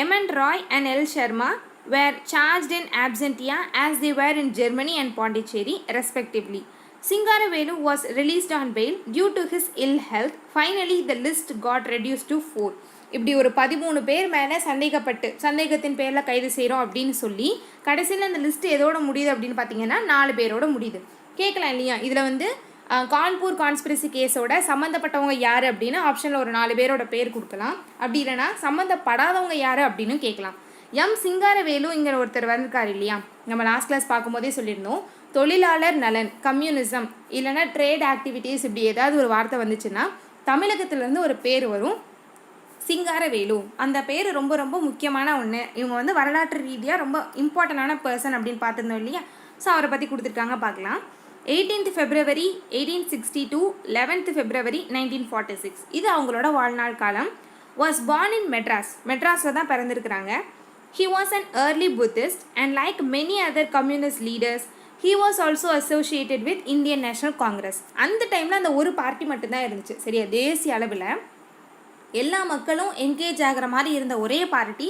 M N Roy and L. Sharma were charged in absentia as they were in Germany and Pondicherry respectively. Singaravelu was released on bail due to his ill health. Finally, the list got reduced to 4. இப்படி ஒரு 13 பேர் மேலே சந்தேகத்தின் பேரில் கைது செய்கிறோம் அப்படின்னு சொல்லி கடைசியில் அந்த லிஸ்ட்டு எதோட முடியுது அப்படின்னு பார்த்தீங்கன்னா 4 பேரோட முடியுது. கேட்கலாம் இல்லையா, இதில் வந்து கான்பூர் கான்ஸ்பிரசி கேஸோட சம்மந்தப்பட்டவங்க யார் அப்படின்னு ஆப்ஷனில் ஒரு 4 பேரோட பேர் கொடுக்கலாம். அப்படி இல்லைனா சம்மந்தப்படாதவங்க யார் அப்படின்னு கேட்கலாம். எம் சிங்காரவேலுங்கிற ஒருத்தர் வந்திருக்கார் இல்லையா, நம்ம லாஸ்ட் கிளாஸ் பார்க்கும்போதே சொல்லியிருந்தோம். தொழிலாளர் நலன், கம்யூனிசம் இல்லைனா ட்ரேட் ஆக்டிவிட்டீஸ் இப்படி ஏதாவது ஒரு வார்த்தை வந்துச்சுன்னா தமிழகத்துலேருந்து ஒரு பேர் வரும், சிங்காரவேலு. அந்த பேர் ரொம்ப ரொம்ப முக்கியமான ஒன்று. இவங்க வந்து வரலாற்று ரீதியாக ரொம்ப இம்பார்ட்டண்டான பர்சன் அப்படின்னு பார்த்துருந்தோம் இல்லையா. ஸோ அவரை பற்றி கொடுத்துருக்காங்க, பார்க்கலாம். 18th February 1862, 11th February 1946 இது அவங்களோட வாழ்நாள் காலம். was born in மெட்ராஸில் தான் பிறந்திருக்கிறாங்க. he was an early Buddhist and like many other communist leaders he was also associated with Indian National Congress. அந்த டைமில் அந்த ஒரு பார்ட்டி மட்டும்தான் இருந்துச்சு, சரியா. தேசிய அளவில் எல்லா மக்களும் என்கேஜ் ஆகிற மாதிரி இருந்த ஒரே பார்ட்டி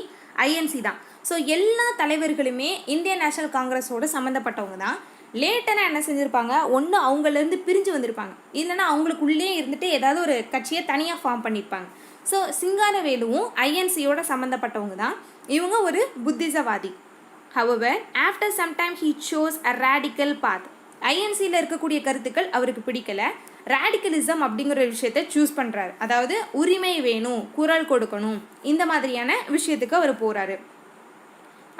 ஐஎன்சி தான். ஸோ எல்லா தலைவர்களுமே இந்தியன் நேஷனல் காங்கிரஸோடு சம்மந்தப்பட்டவங்க தான். லேட்டனாக என்ன செஞ்சுருப்பாங்க, ஒன்று அவங்கலேருந்து பிரிஞ்சு வந்திருப்பாங்க, இல்லைனா அவங்களுக்குள்ளே இருந்துட்டு ஏதாவது ஒரு கட்சியை தனியாக ஃபார்ம் பண்ணியிருப்பாங்க. ஸோ சிங்காரவேலுவும் ஐஎன்சியோட சம்மந்தப்பட்டவங்க தான். இவங்க ஒரு புத்திசவாதி. However, after some time he chose a radical path. ஐஎன்சியில் இருக்கக்கூடிய கருத்துக்கள் அவருக்கு பிடிக்கல. ரேடிக்கலிசம் அப்படிங்கிற ஒரு விஷயத்தை சூஸ் பண்ணுறாரு. அதாவது உரிமை வேணும், குரல் கொடுக்கணும், இந்த மாதிரியான விஷயத்துக்கு அவர் போகிறாரு.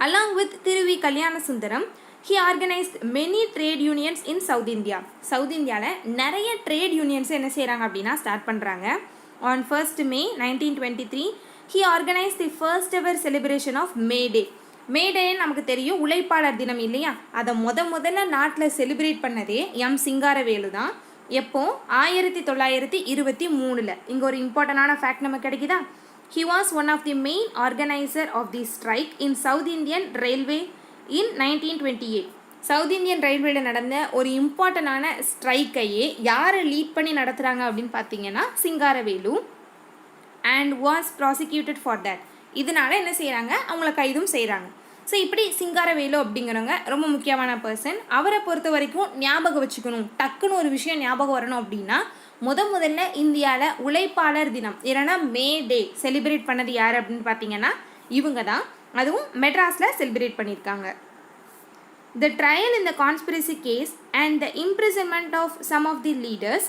Along with திருவி Kalyana Sundaram, he organized many trade unions in South India. South இந்தியாவில் நிறைய ட்ரேட் யூனியன்ஸ் என்ன செய்கிறாங்க அப்படின்னா ஸ்டார்ட் பண்ணுறாங்க. On 1st May 1923, he organized the first ever celebration of May Day. மே டேன்னு நமக்கு தெரியும், உழைப்பாளர் தினம் இல்லையா. அதை முதல்ல நாட்டில் செலிப்ரேட் பண்ணதே எம் சிங்காரவேலு தான். எப்போ, 1923. இங்கே ஒரு இம்பார்ட்டண்டான ஃபேக்ட் நமக்கு கிடைக்குதா. he was one of the main organizer of the strike in South Indian Railway in 1928. South Indian ரயில்வேல நடந்த ஒரு இம்பார்ட்டண்டான ஸ்ட்ரைக்கையே யாரை லீட் பண்ணி நடத்துகிறாங்க அப்படின்னு பார்த்தீங்கன்னா Singaravelu. And was prosecuted for that. இதனால என்ன செய்கிறாங்க, அவங்கள கைதும் செய்கிறாங்க. ஸோ இப்படி சிங்காரவேலு அப்படிங்கிறவங்க ரொம்ப முக்கியமான பர்சன். அவரை பொறுத்த வரைக்கும் ஞாபகம் வச்சுக்கணும், டக்குன்னு ஒரு விஷயம் ஞாபகம் வரணும் அப்படின்னா முதல்ல இந்தியாவில் உழைப்பாளர் தினம் இல்லைனா மே டே செலிப்ரேட் பண்ணது யார் அப்படின்னு பார்த்தீங்கன்னா இவங்க தான். அதுவும் மெட்ராஸில் செலிப்ரேட் பண்ணியிருக்காங்க. The trial in the conspiracy case and the imprisonment of some of the leaders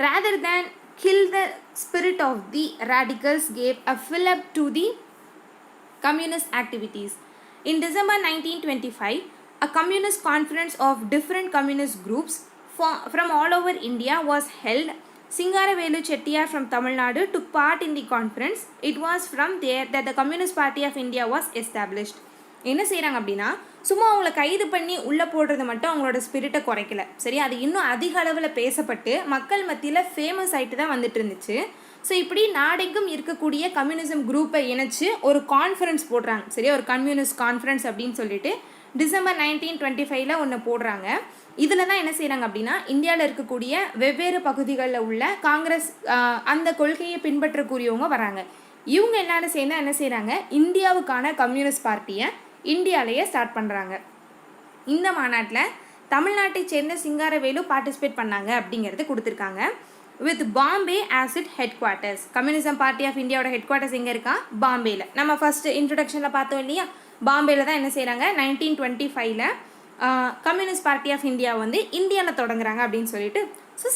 rather than kill the spirit of the radicals gave a fillip to the communist activities. In December 1925, a communist conference of different communist groups from all over India was held. Singaravelu Chettiar from Tamil Nadu took part in the conference. It was from there that the Communist Party of India was established. என்ன செய்கிறாங்க அப்படின்னா, சும்மா அவங்கள கைது பண்ணி உள்ளே போடுறது மட்டும் அவங்களோட ஸ்பிரிட்டை குறைக்கல, சரி. அது இன்னும் அதிக அளவில் பேசப்பட்டு மக்கள் மத்தியில் ஃபேமஸ் ஆகிட்டு தான் வந்துட்டு இருந்துச்சு. ஸோ இப்படி நாடெங்கும் இருக்கக்கூடிய கம்யூனிசம் குரூப்பை இணைச்சு ஒரு கான்ஃபரன்ஸ் போடுறாங்க, சரி. ஒரு கம்யூனிஸ்ட் கான்ஃபரன்ஸ் அப்படின்னு சொல்லிட்டு டிசம்பர் 1925 ஒன்று போடுறாங்க. இதில் தான் என்ன செய்கிறாங்க அப்படின்னா, இந்தியாவில் இருக்கக்கூடிய வெவ்வேறு பகுதிகளில் உள்ள காங்கிரஸ் அந்த கொள்கையை பின்பற்றக்கூடியவங்க வராங்க. இவங்க எல்லாரும் சேர்ந்து என்ன செய்கிறாங்க, இந்தியாவுக்கான கம்யூனிஸ்ட் பார்ட்டியை இந்தியாவிலேயே ஸ்டார்ட் பண்ணுறாங்க. இந்த மாநாட்டில் தமிழ்நாட்டை சேர்ந்த சிங்காரவேலு பார்ட்டிசிபேட் பண்ணாங்க அப்படிங்கிறது கொடுத்துருக்காங்க. With Bombay as it headquarters. Communism party of இந்தியாவோட ஹெட் குவார்ட்டர்ஸ் எங்கே இருக்கா, பாம்பேயில். நம்ம ஃபஸ்ட்டு இன்ட்ரொடக்ஷனில் பார்த்தோம் இல்லையா, பாம்பேயில் தான் என்ன செய்கிறாங்க 1925 கம்யூனிஸ்ட் பார்ட்டி ஆஃப் இந்தியா வந்து இந்தியாவில் தொடங்குறாங்க அப்படின்னு சொல்லிட்டு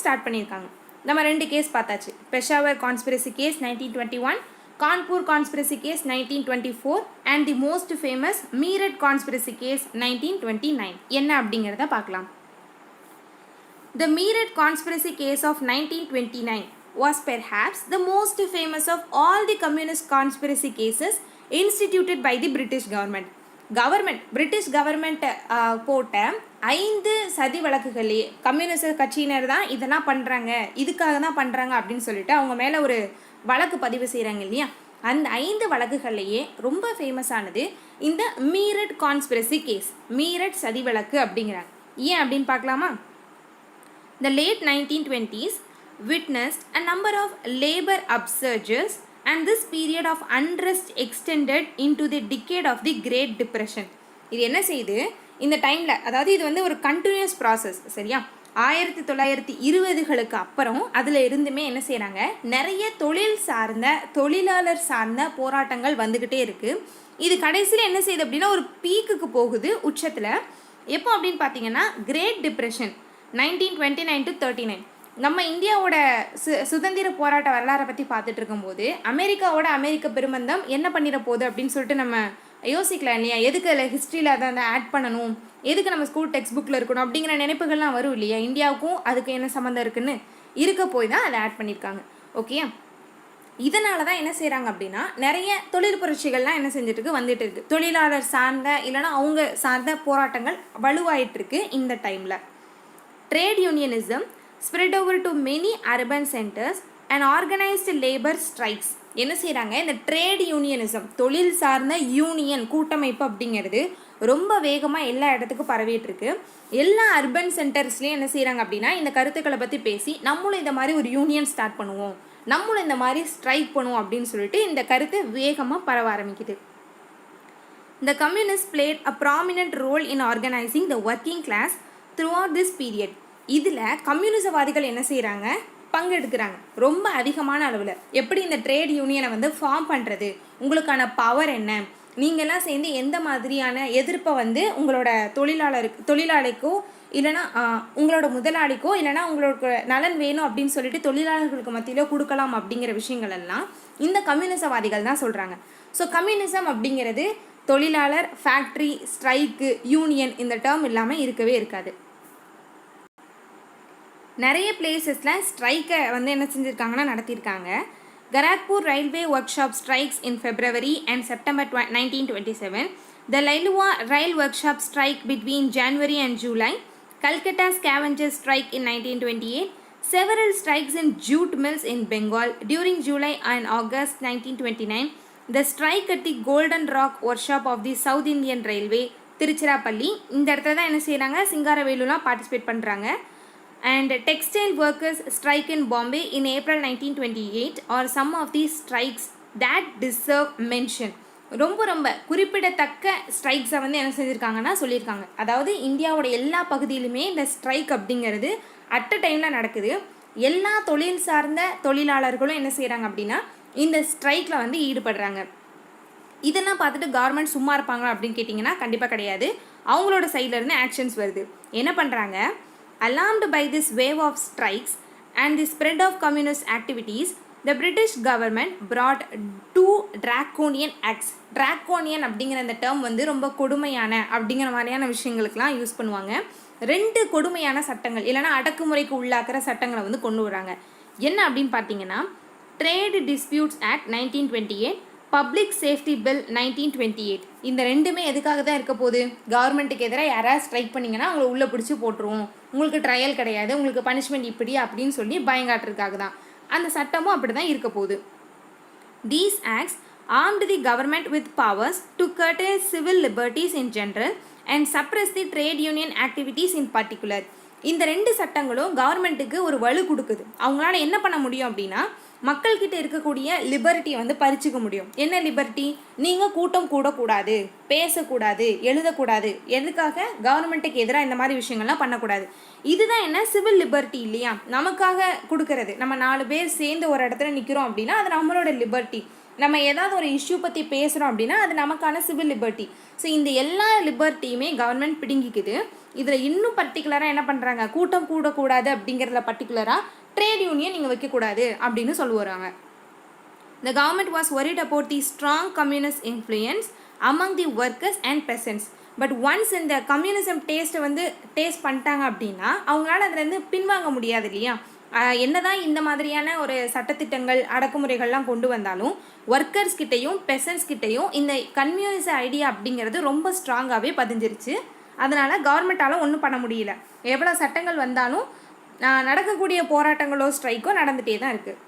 ஸ்டார்ட் பண்ணியிருக்காங்க. நம்ம 2 கேஸ் பார்த்தாச்சு. Peshawar conspiracy case 1921, Kanpur conspiracy case 1924 and the most famous Meerut conspiracy case 1929. என்ன அப்படிங்கிறத பார்க்கலாம். The Meerut conspiracy case of 1929 was perhaps the most famous of all the communist conspiracy cases instituted by the British government. Government British government போட்ட 5 சதி வழக்குகளே communist கட்சியினர் தான் இதெல்லாம் பண்ணுறாங்க, இதுக்காக தான் பண்ணுறாங்க அப்படின்னு சொல்லிட்டு அவங்க மேலே ஒரு வழக்கு பதிவு செய்கிறாங்க இல்லையா. அந்த 5 வழக்குகள்லையே ரொம்ப ஃபேமஸானது இந்த மீரட் கான்ஸ்பிரசி கேஸ், மீரட் சதி வழக்கு அப்படிங்கிறாங்க. ஏன் அப்படின்னு பார்க்கலாமா. The late 1920s witnessed a number of labor upsurges and this period of unrest extended into the decade of the Great Depression. இது என்ன செய்யுது இந்த டைமில், அதாவது இது வந்து ஒரு கண்டினியூஸ் ப்ராசஸ் சரியா. 1920களுக்கு அப்புறம் அதில் இருந்துமே என்ன செய்கிறாங்க, நிறைய தொழிலாளர் சார்ந்த போராட்டங்கள் வந்துக்கிட்டே இருக்குது. இது கடைசியில் என்ன செய்யுது அப்படின்னா ஒரு பீக்குக்கு போகுது உச்சத்தில். எப்போ அப்படின்னு பார்த்தீங்கன்னா கிரேட் டிப்ரெஷன் 1929 to 39. நம்ம இந்தியாவோட சுதந்திர போராட்ட வரலாறை பற்றி பார்த்துட்டு இருக்கும்போது அமெரிக்க பெருமந்தம் என்ன பண்ணிட போகுது அப்படின்னு சொல்லிட்டு நம்ம யோசிக்கலாம் இல்லையா. எதுக்கு அதில் ஹிஸ்ட்ரியில் அதை ஆட் பண்ணணும், எதுக்கு நம்ம ஸ்கூல் டெக்ஸ்ட் புக்கில் இருக்கணும் அப்படிங்கிற நினைப்புகள்லாம் வரும் இல்லையா. இந்தியாவுக்கும் அதுக்கு என்ன சம்மந்தம் இருக்குன்னு இருக்க போய் தான் அதை ஆட் பண்ணியிருக்காங்க. ஓகே, இதனால தான் என்ன செய்கிறாங்க அப்படின்னா நிறைய தொழில் புரட்சிகள்லாம் என்ன செஞ்சுட்டு வந்துட்டு இருக்கு. தொழிலாளர் சார்ந்த இல்லைனா அவங்க சார்ந்த போராட்டங்கள் வலுவாயிட்டு இந்த டைமில். Trade unionism spread over to many urban centers and organized labor strikes. என்ன செய்கிறாங்க, இந்த ட்ரேட் யூனியனிசம் தொழில் சார்ந்த யூனியன் கூட்டமைப்பு அப்படிங்கிறது ரொம்ப வேகமாக எல்லா இடத்துக்கும் பரவிட்டு இருக்கு. எல்லா அர்பன் சென்டர்ஸ்லேயும் என்ன செய்கிறாங்க அப்படின்னா இந்த கருத்துக்களை பற்றி பேசி நம்மளும் இந்த மாதிரி ஒரு யூனியன் ஸ்டார்ட் பண்ணுவோம், நம்மளும் இந்த மாதிரி ஸ்ட்ரைக் பண்ணுவோம் அப்படின்னு சொல்லிட்டு இந்த கருத்து வேகமாக பரவ ஆரம்பிக்குது. The communists played a prominent role in organizing the working class throughout this period. இதில் கம்யூனிசவாதிகள் என்ன செய்கிறாங்க, பங்கெடுக்கிறாங்க ரொம்ப அதிகமான அளவில். எப்படி இந்த ட்ரேட் யூனியனை வந்து ஃபார்ம் பண்ணுறது, உங்களுக்கான பவர் என்ன, நீங்கள்லாம் சேர்ந்து எந்த மாதிரியான எதிர்ப்பை வந்து உங்களோட தொழிலாளிக்கோ இல்லைனா உங்களோட முதலாளிக்கோ இல்லைனா உங்களுக்கு நலன் வேணும் அப்படின்னு சொல்லிட்டு தொழிலாளர்களுக்கு மத்தியிலோ கொடுக்கலாம் அப்படிங்கிற விஷயங்கள் எல்லாம் இந்த கம்யூனிசவாதிகள் தான் சொல்கிறாங்க. ஸோ கம்யூனிசம் அப்படிங்கிறது தொழிலாளர், ஃபேக்ட்ரி, ஸ்ட்ரைக்கு, யூனியன் இந்த டேர்ம் இல்லாமல் இருக்கவே இருக்காது. நிறைய பிளேசஸில் ஸ்ட்ரைக்கை வந்து என்ன செஞ்சுருக்காங்கன்னா நடத்தியிருக்காங்க. Kharagpur railway work shop strikes in February and September 1927. The Lailua Rail Workshop strike between January and July. Calcutta Scavenger strike in 1928. Several strikes in jute mills in Bengal during July and August 1929. The strike at the Golden Rock Workshop of the South Indian Railway, Tiruchirappalli. இந்த இடத்துல தான் என்ன செய்கிறாங்க, சிங்காரவேலுலாம் participate பண்ணுறாங்க. And textile workers strike in Bombay in April 1928 are some of these strikes that deserve mention. ரொம்ப குறிப்பிடத்தக்க ஸ்ட்ரைக்ஸை வந்து என்ன செஞ்சுருக்காங்கன்னா சொல்லியிருக்காங்க. அதாவது இந்தியாவோட எல்லா பகுதியிலுமே இந்த ஸ்ட்ரைக் அப்படிங்கிறது அட் அ டைமில் நடக்குது. எல்லா தொழில் சார்ந்த தொழிலாளர்களும் என்ன செய்கிறாங்க அப்படின்னா இந்த ஸ்ட்ரைக்கில் வந்து ஈடுபடுறாங்க. இதெல்லாம் பார்த்துட்டு கவர்மெண்ட் சும்மா இருப்பாங்க அப்படின்னு கேட்டிங்கன்னா கண்டிப்பாக கிடையாது. அவங்களோட சைட்லேருந்து ஆக்ஷன்ஸ் வருது. என்ன பண்ணுறாங்க, alarmed by this wave of strikes and the spread of communist activities, the British government brought 2 draconian acts. draconian அப்படிங்கிற அந்த டேர்ம் வந்து ரொம்ப கொடுமையான அப்படிங்கிற மாதிரியான விஷயங்களுக்கெல்லாம் யூஸ் பண்ணுவாங்க. 2 கொடுமையான சட்டங்கள் இல்லைனா அடக்குமுறைக்கு உள்ளாக்குற சட்டங்களை வந்து கொண்டு வராங்க. என்ன அப்படின்னு பார்த்தீங்கன்னா trade disputes act 1928, public safety bill 1928. இந்த ரெண்டுமே எதுக்காக தான் இருக்க போகுது, கவர்மெண்ட்டுக்கு எதிராக யாராவது ஸ்ட்ரைக் பண்ணிங்கன்னா அவங்களை உள்ளே பிடிச்சி போட்டுருவோம், உங்களுக்கு ட்ரையல் கிடையாது, உங்களுக்கு பனிஷ்மெண்ட் இப்படி அப்படின்னு சொல்லி பயங்காட்டுறதுக்காக தான். அந்த சட்டமும் அப்படி தான் இருக்க போகுது. These acts armed the government with powers to curtail civil liberties in general and suppress the trade union activities in particular. இந்த 2 சட்டங்களும் கவர்மெண்ட்டுக்கு ஒரு வலு கொடுக்குது. அவங்களால என்ன பண்ண முடியும் அப்படின்னா மக்கள்கிட்ட இருக்கக்கூடிய லிபர்ட்டியை வந்து பறிச்சுக்க முடியும். என்ன லிபர்ட்டி, நீங்கள் கூட்டம் கூடக்கூடாது, பேசக்கூடாது, எழுதக்கூடாது, எதுக்காக கவர்மெண்ட்டுக்கு எதிராக இந்த மாதிரி விஷயங்கள்லாம் பண்ணக்கூடாது. இதுதான் என்ன சிவில் லிபர்ட்டி இல்லையா, நமக்காக கொடுக்கறது. நம்ம 4 பேர் சேர்ந்து ஒரு இடத்துல நிற்கிறோம் அப்படின்னா அது நம்மளோட லிபர்ட்டி. நம்ம ஏதாவது ஒரு இஷ்யூ பற்றி பேசுகிறோம் அப்படின்னா அது நமக்கான சிவில் லிபர்ட்டி. ஸோ இந்த எல்லா லிபர்ட்டியுமே கவர்மெண்ட் பிடுங்கிக்குது. இதில் இன்னும் பர்டிகுலராக என்ன பண்ணுறாங்க, கூட்டம் கூடக்கூடாது அப்படிங்கிறதுல பர்டிகுலராக ட்ரேட் யூனியன் நீங்கள் வைக்கக்கூடாது அப்படின்னு சொல்லுவாங்க. The government was worried about the strong communist influence among the workers and peasants. But once இந்த கம்யூனிசம் டேஸ்ட்டை வந்து டேஸ்ட் பண்ணிட்டாங்க அப்படின்னா அவங்களால அதுலேருந்து பின்வாங்க முடியாது இல்லையா. என்னதான் இந்த மாதிரியான ஒரு சட்டத்திட்டங்கள் அடக்குமுறைகள்லாம் கொண்டு வந்தாலும் ஒர்க்கர்ஸ் கிட்டையும் பெசன்ஸ் கிட்டையும் இந்த கம்யூனிச ஐடியா அப்படிங்கிறது ரொம்ப ஸ்ட்ராங்காகவே பதிஞ்சிருச்சு. அதனால் கவர்மெண்ட்டால் ஒன்றும் பண்ண முடியல. எவ்வளோ சட்டங்கள் வந்தாலும் நடக்கக்கூடிய போராட்டங்களோ ஸ்ட்ரைக்கோ நடந்துகிட்டே தான் இருக்குது.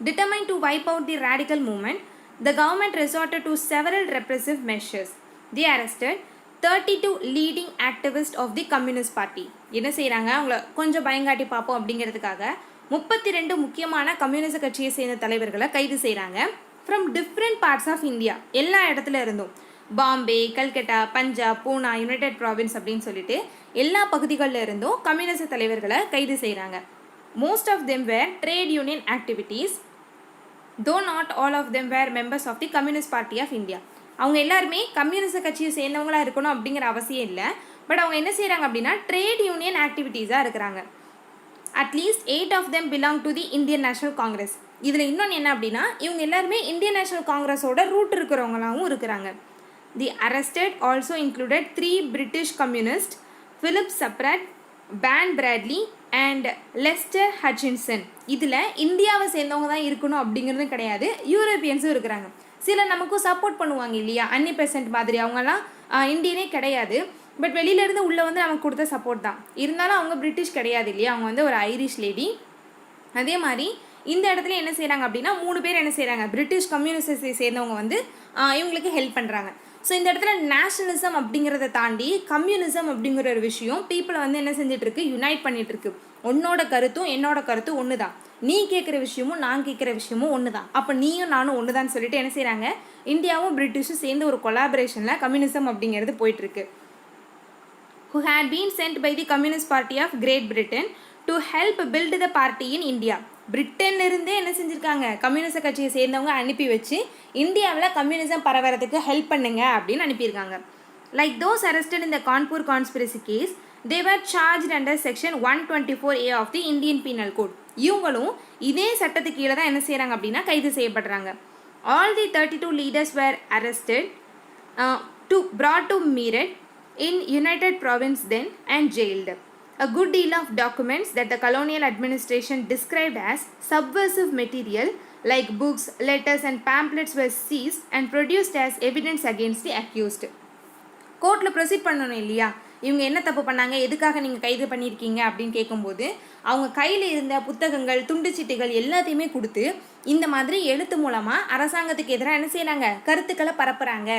Determined to wipe out the radical movement, the government resorted to several repressive measures. They arrested 32 leading activists of the Communist Party. என்ன செய்கிறாங்க, அவங்கள கொஞ்சம் பயங்காட்டி பார்ப்போம் அப்படிங்கிறதுக்காக 32 முக்கியமான கம்யூனிஸ்ட் கட்சியை சேர்ந்த தலைவர்களை கைது செய்கிறாங்க. From different parts of India, எல்லா இடத்துல இருந்தும், பாம்பே, கல்கட்டா, பஞ்சாப், பூனா, யுனைடெட் ப்ராவின்ஸ் அப்படின்னு சொல்லிட்டு எல்லா பகுதிகளில் இருந்தும் கம்யூனிஸ்ட் தலைவர்களை கைது செய்கிறாங்க. Most of them were trade union activities, though not all of them were members of the Communist Party of India. அவங்க எல்லாருமே கம்யூனிஸ்ட் கட்சியை சேர்ந்தவங்களாக இருக்கணும் அப்படிங்கிற அவசியம் இல்லை. பட் அவங்க என்ன செய்கிறாங்க அப்படின்னா ட்ரேட் யூனியன் ஆக்டிவிட்டீஸாக இருக்கிறாங்க. At least 8 of them belong to the Indian National Congress. இதில் இன்னொன்று என்ன அப்படின்னா இவங்க எல்லாருமே இந்தியன் நேஷனல் காங்கிரஸோட ரூட் இருக்கிறவங்களாகவும் இருக்கிறாங்க. The arrested also included 3 British communists, Philip Saprat, Ben Bradley and Lester Hutchinson. இதில் இந்தியாவை சேர்ந்தவங்க தான் இருக்கணும் அப்படிங்கிறதும் கிடையாது, யூரோப்பியன்ஸும் இருக்கிறாங்க. சில நமக்கும் சப்போர்ட் பண்ணுவாங்க இல்லையா, அன்னி பெசன்ட் மாதிரி, அவங்கெல்லாம் இந்தியனே கிடையாது, பட் வெளியிலேருந்து உள்ளே வந்து நமக்கு கொடுத்த சப்போர்ட் தான். இருந்தாலும் அவங்க பிரிட்டிஷ் கிடையாது இல்லையா, அவங்க வந்து ஒரு ஐரிஷ் லேடி. அதே மாதிரி இந்த இடத்துல என்ன செய்கிறாங்க அப்படின்னா 3 பேர் என்ன செய்கிறாங்க, பிரிட்டிஷ் கம்யூனிஸ்டை சேர்ந்தவங்க வந்து இவங்களுக்கு ஹெல்ப் பண்ணுறாங்க. ஸோ இந்த இடத்துல நேஷனலிசம் அப்படிங்கிறத தாண்டி கம்யூனிசம் அப்படிங்கிற ஒரு விஷயம் பீப்புளை வந்து என்ன செஞ்சிட்ருக்கு, யுனைட் பண்ணிகிட்ருக்கு. உன்னோட கருத்தும் என்னோட கருத்தும் ஒன்று தான், நீ கேட்குற விஷயமும் நான் கேட்குற விஷயமும் ஒன்று தான், அப்போ நீயும் நானும் ஒன்று தான் சொல்லிட்டு என்ன செய்கிறாங்க, இந்தியாவும் பிரிட்டிஷும் சேர்ந்து ஒரு கொலாபரேஷனில் கம்யூனிசம் அப்படிங்கிறது போயிட்டுருக்கு. who had been sent by the Communist Party of Great Britain to help build the party in India. பிரிட்டன்லேருந்தே என்ன செஞ்சுருக்காங்க, கம்யூனிஸ்ட் கட்சியை சேர்ந்தவங்க அனுப்பி வச்சு இந்தியாவில் கம்யூனிசம் பரவறதுக்கு ஹெல்ப் பண்ணுங்க அப்படின்னு அனுப்பியிருக்காங்க. Like those arrested in the Kanpur conspiracy case, they were charged under section 124A of the Indian Penal Code. இவங்களும் இதே சட்டத்துக்கு கீழே தான் என்ன செய்கிறாங்க அப்படின்னா கைது செய்யப்படுறாங்க. All the 32 leaders were arrested, brought to Meerut in United Province then and jailed. A good deal of documents that the colonial administration described as subversive material like books, letters and pamphlets were seized and produced as evidence against the accused. கோர்ட்டில் proceed பண்ணணும் இல்லையா, இவங்க என்ன தப்பு பண்ணாங்க, எதுக்காக நீங்கள் கைது பண்ணியிருக்கீங்க அப்படின்னு கேட்கும்போது அவங்க கையில் இருந்த புத்தகங்கள், துண்டுச்சீட்டுகள் எல்லாத்தையுமே கொடுத்து இந்த மாதிரி எழுத்து மூலமாக அரசாங்கத்துக்கு எதிராக என்ன செய்கிறாங்க, கருத்துக்களை பரப்புகிறாங்க,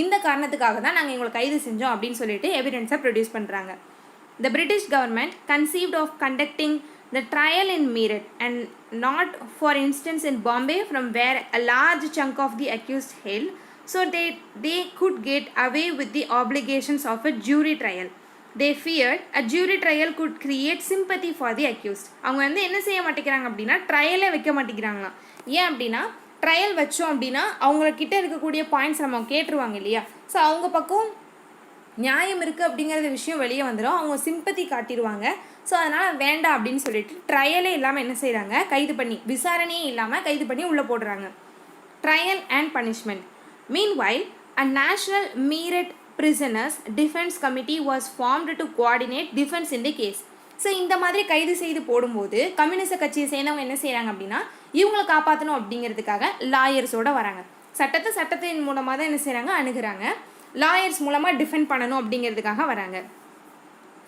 இந்த காரணத்துக்காக தான் நாங்கள் இவங்களை கைது செஞ்சோம் அப்படின்னு சொல்லிட்டு எவிடன்ஸை ப்ரொடியூஸ் பண்ணுறாங்க. The British government conceived of conducting the trial in Meerut and not, for instance, in Bombay, from where a large chunk of the accused hailed, so they could get away with the obligations of a jury trial. They feared a jury trial could create sympathy for the accused. அவங்க வந்து என்ன செய்ய மாட்டேங்கிறாங்க அப்படின்னா ட்ரையலே வைக்க மாட்டேங்கிறாங்களாம். ஏன் அப்படின்னா trial வச்சோம் அப்படின்னா அவங்கக்கிட்ட இருக்கக்கூடிய பாயிண்ட்ஸ் நம்ம கேட்டுருவாங்க இல்லையா, ஸோ அவங்க பக்கம் நியாயம் இருக்குது அப்படிங்கிற விஷயம் வெளியே வந்துடும், அவங்க சிம்பத்தி காட்டிடுவாங்க. ஸோ அதனால் வேண்டாம் அப்படின்னு சொல்லிட்டு ட்ரையலே இல்லாமல் என்ன செய்கிறாங்க, கைது பண்ணி, விசாரணையே இல்லாமல் கைது பண்ணி உள்ளே போடுறாங்க. Trial and punishment. Meanwhile, a national Meerut prisoners defense committee was formed to coordinate defense in the case. So இந்த மாதிரி கைது செய்து போடும்போது கம்யூனிஸ்ட் கட்சியை சேர்ந்தவங்க என்ன செய்கிறாங்க அப்படின்னா இவங்களை காப்பாற்றணும் அப்படிங்கிறதுக்காக லாயர்ஸோடு வராங்க. சட்டத்தின் மூலமாக தான் என்ன செய்கிறாங்க, அணுகிறாங்க. லாயர்ஸ் மூலமாக டிஃபெண்ட் பண்ணணும் அப்படிங்கிறதுக்காக வராங்க.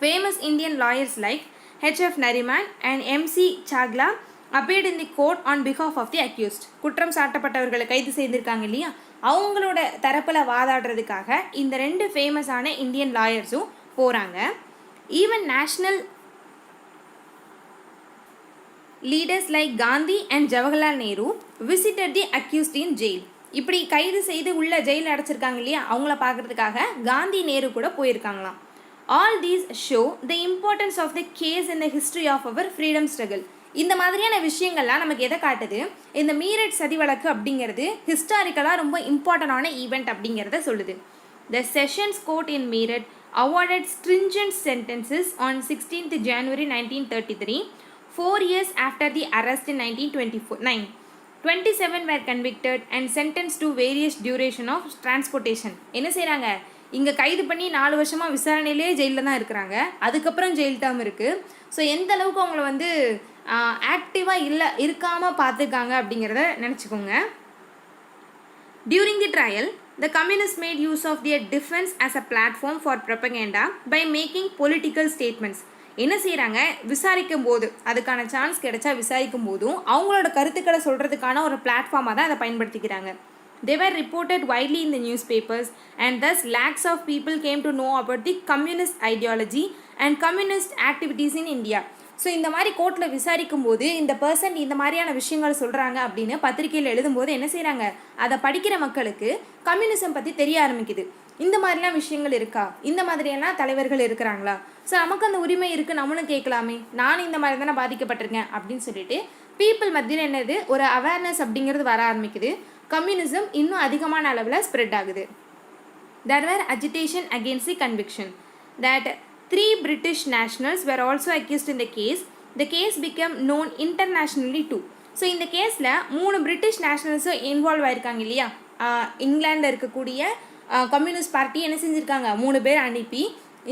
Famous Indian lawyers like H.F. Nariman and M.C. Chagla appeared in the court on behalf of the accused. குற்றம் சாட்டப்பட்டவர்களை கைது செய்திருக்காங்க இல்லையா, அவங்களோட தரப்பில் வாதாடுறதுக்காக இந்த 2 ஃபேமஸான இந்தியன் லாயர்ஸும் போகிறாங்க. Even national leaders like Gandhi and Jawaharlal Nehru visited the accused in jail. இப்படி கைது செய்து உள்ள ஜெயில் அடைச்சிருக்காங்க இல்லையா, அவங்கள பார்க்குறதுக்காக காந்தி, நேரு கூட போயிருக்காங்களாம். All these show the importance of the case in the history of our freedom struggle. இந்த மாதிரியான விஷயங்கள்லாம் நமக்கு எதை காட்டுது, இந்த மீரட் சதி வழக்கு அப்படிங்கிறது ஹிஸ்டாரிக்கலாக ரொம்ப இம்பார்ட்டண்டான ஈவெண்ட் அப்படிங்கிறத சொல்லுது. The sessions court in Meerut awarded stringent sentences on 16th January 1933, 4 years after the arrest in 1929. 27 were convicted and sentenced to various duration of transportation. என்ன செய்கிறாங்க, இங்கே கைது பண்ணி 4 வருஷமாக விசாரணையிலே ஜெயிலில் தான் இருக்கிறாங்க. அதுக்கப்புறம் ஜெயில் டேர்ம் இருக்குது. ஸோ எந்த அளவுக்கு அவங்கள வந்து ஆக்டிவாக இருக்காமல் பார்த்துருக்காங்க அப்படிங்கிறத நினச்சிக்கோங்க. During the trial, the communists made use of their defense as a platform for propaganda by making political statements. என்ன செய்கிறாங்க, விசாரிக்கும் போது அதுக்கான சான்ஸ் கிடைச்சா விசாரிக்கும் போதும் அவங்களோட கருத்துக்களை சொல்கிறதுக்கான ஒரு பிளாட்ஃபார்மாக தான் அதை பயன்படுத்திக்கிறாங்க. They were reported widely in the newspapers and thus lakhs of people came to know about the communist ideology and communist activities in India. So இந்த மாதிரி கோர்ட்டில் விசாரிக்கும் போது இந்த பர்சன் இந்த மாதிரியான விஷயங்கள் சொல்கிறாங்க அப்படின்னு பத்திரிகையில் எழுதும்போது என்ன செய்கிறாங்க, அதை படிக்கிற மக்களுக்கு கம்யூனிசம் பற்றி தெரிய ஆரம்பிக்குது. இந்த மாதிரிலாம் விஷயங்கள் இருக்கா, இந்த மாதிரியெல்லாம் தலைவர்கள் இருக்கிறாங்களா, ஸோ நமக்கு அந்த உரிமை இருக்குது, நம்மளும் கேட்கலாமே, நான் இந்த மாதிரி தானே பாதிக்கப்பட்டிருக்கேன் அப்படின்னு சொல்லிட்டு பீப்புள் மத்தியில் என்னது ஒரு அவேர்னஸ் அப்படிங்கிறது வர ஆரம்பிக்குது. கம்யூனிசம் இன்னும் அதிகமான அளவில் ஸ்ப்ரெட் ஆகுது. There were agitation against the conviction that 3 British nationals were also accused in the case. The case became known internationally too. So இந்த கேஸில் 3 பிரிட்டிஷ் நேஷனல்ஸும் இன்வால்வ் ஆயிருக்காங்க இல்லையா. இங்கிலாண்டில் இருக்கக்கூடிய கம்யூனிஸ்ட் பார்ட்டி என்ன செஞ்சுருக்காங்க, 3 பேர் அனுப்பி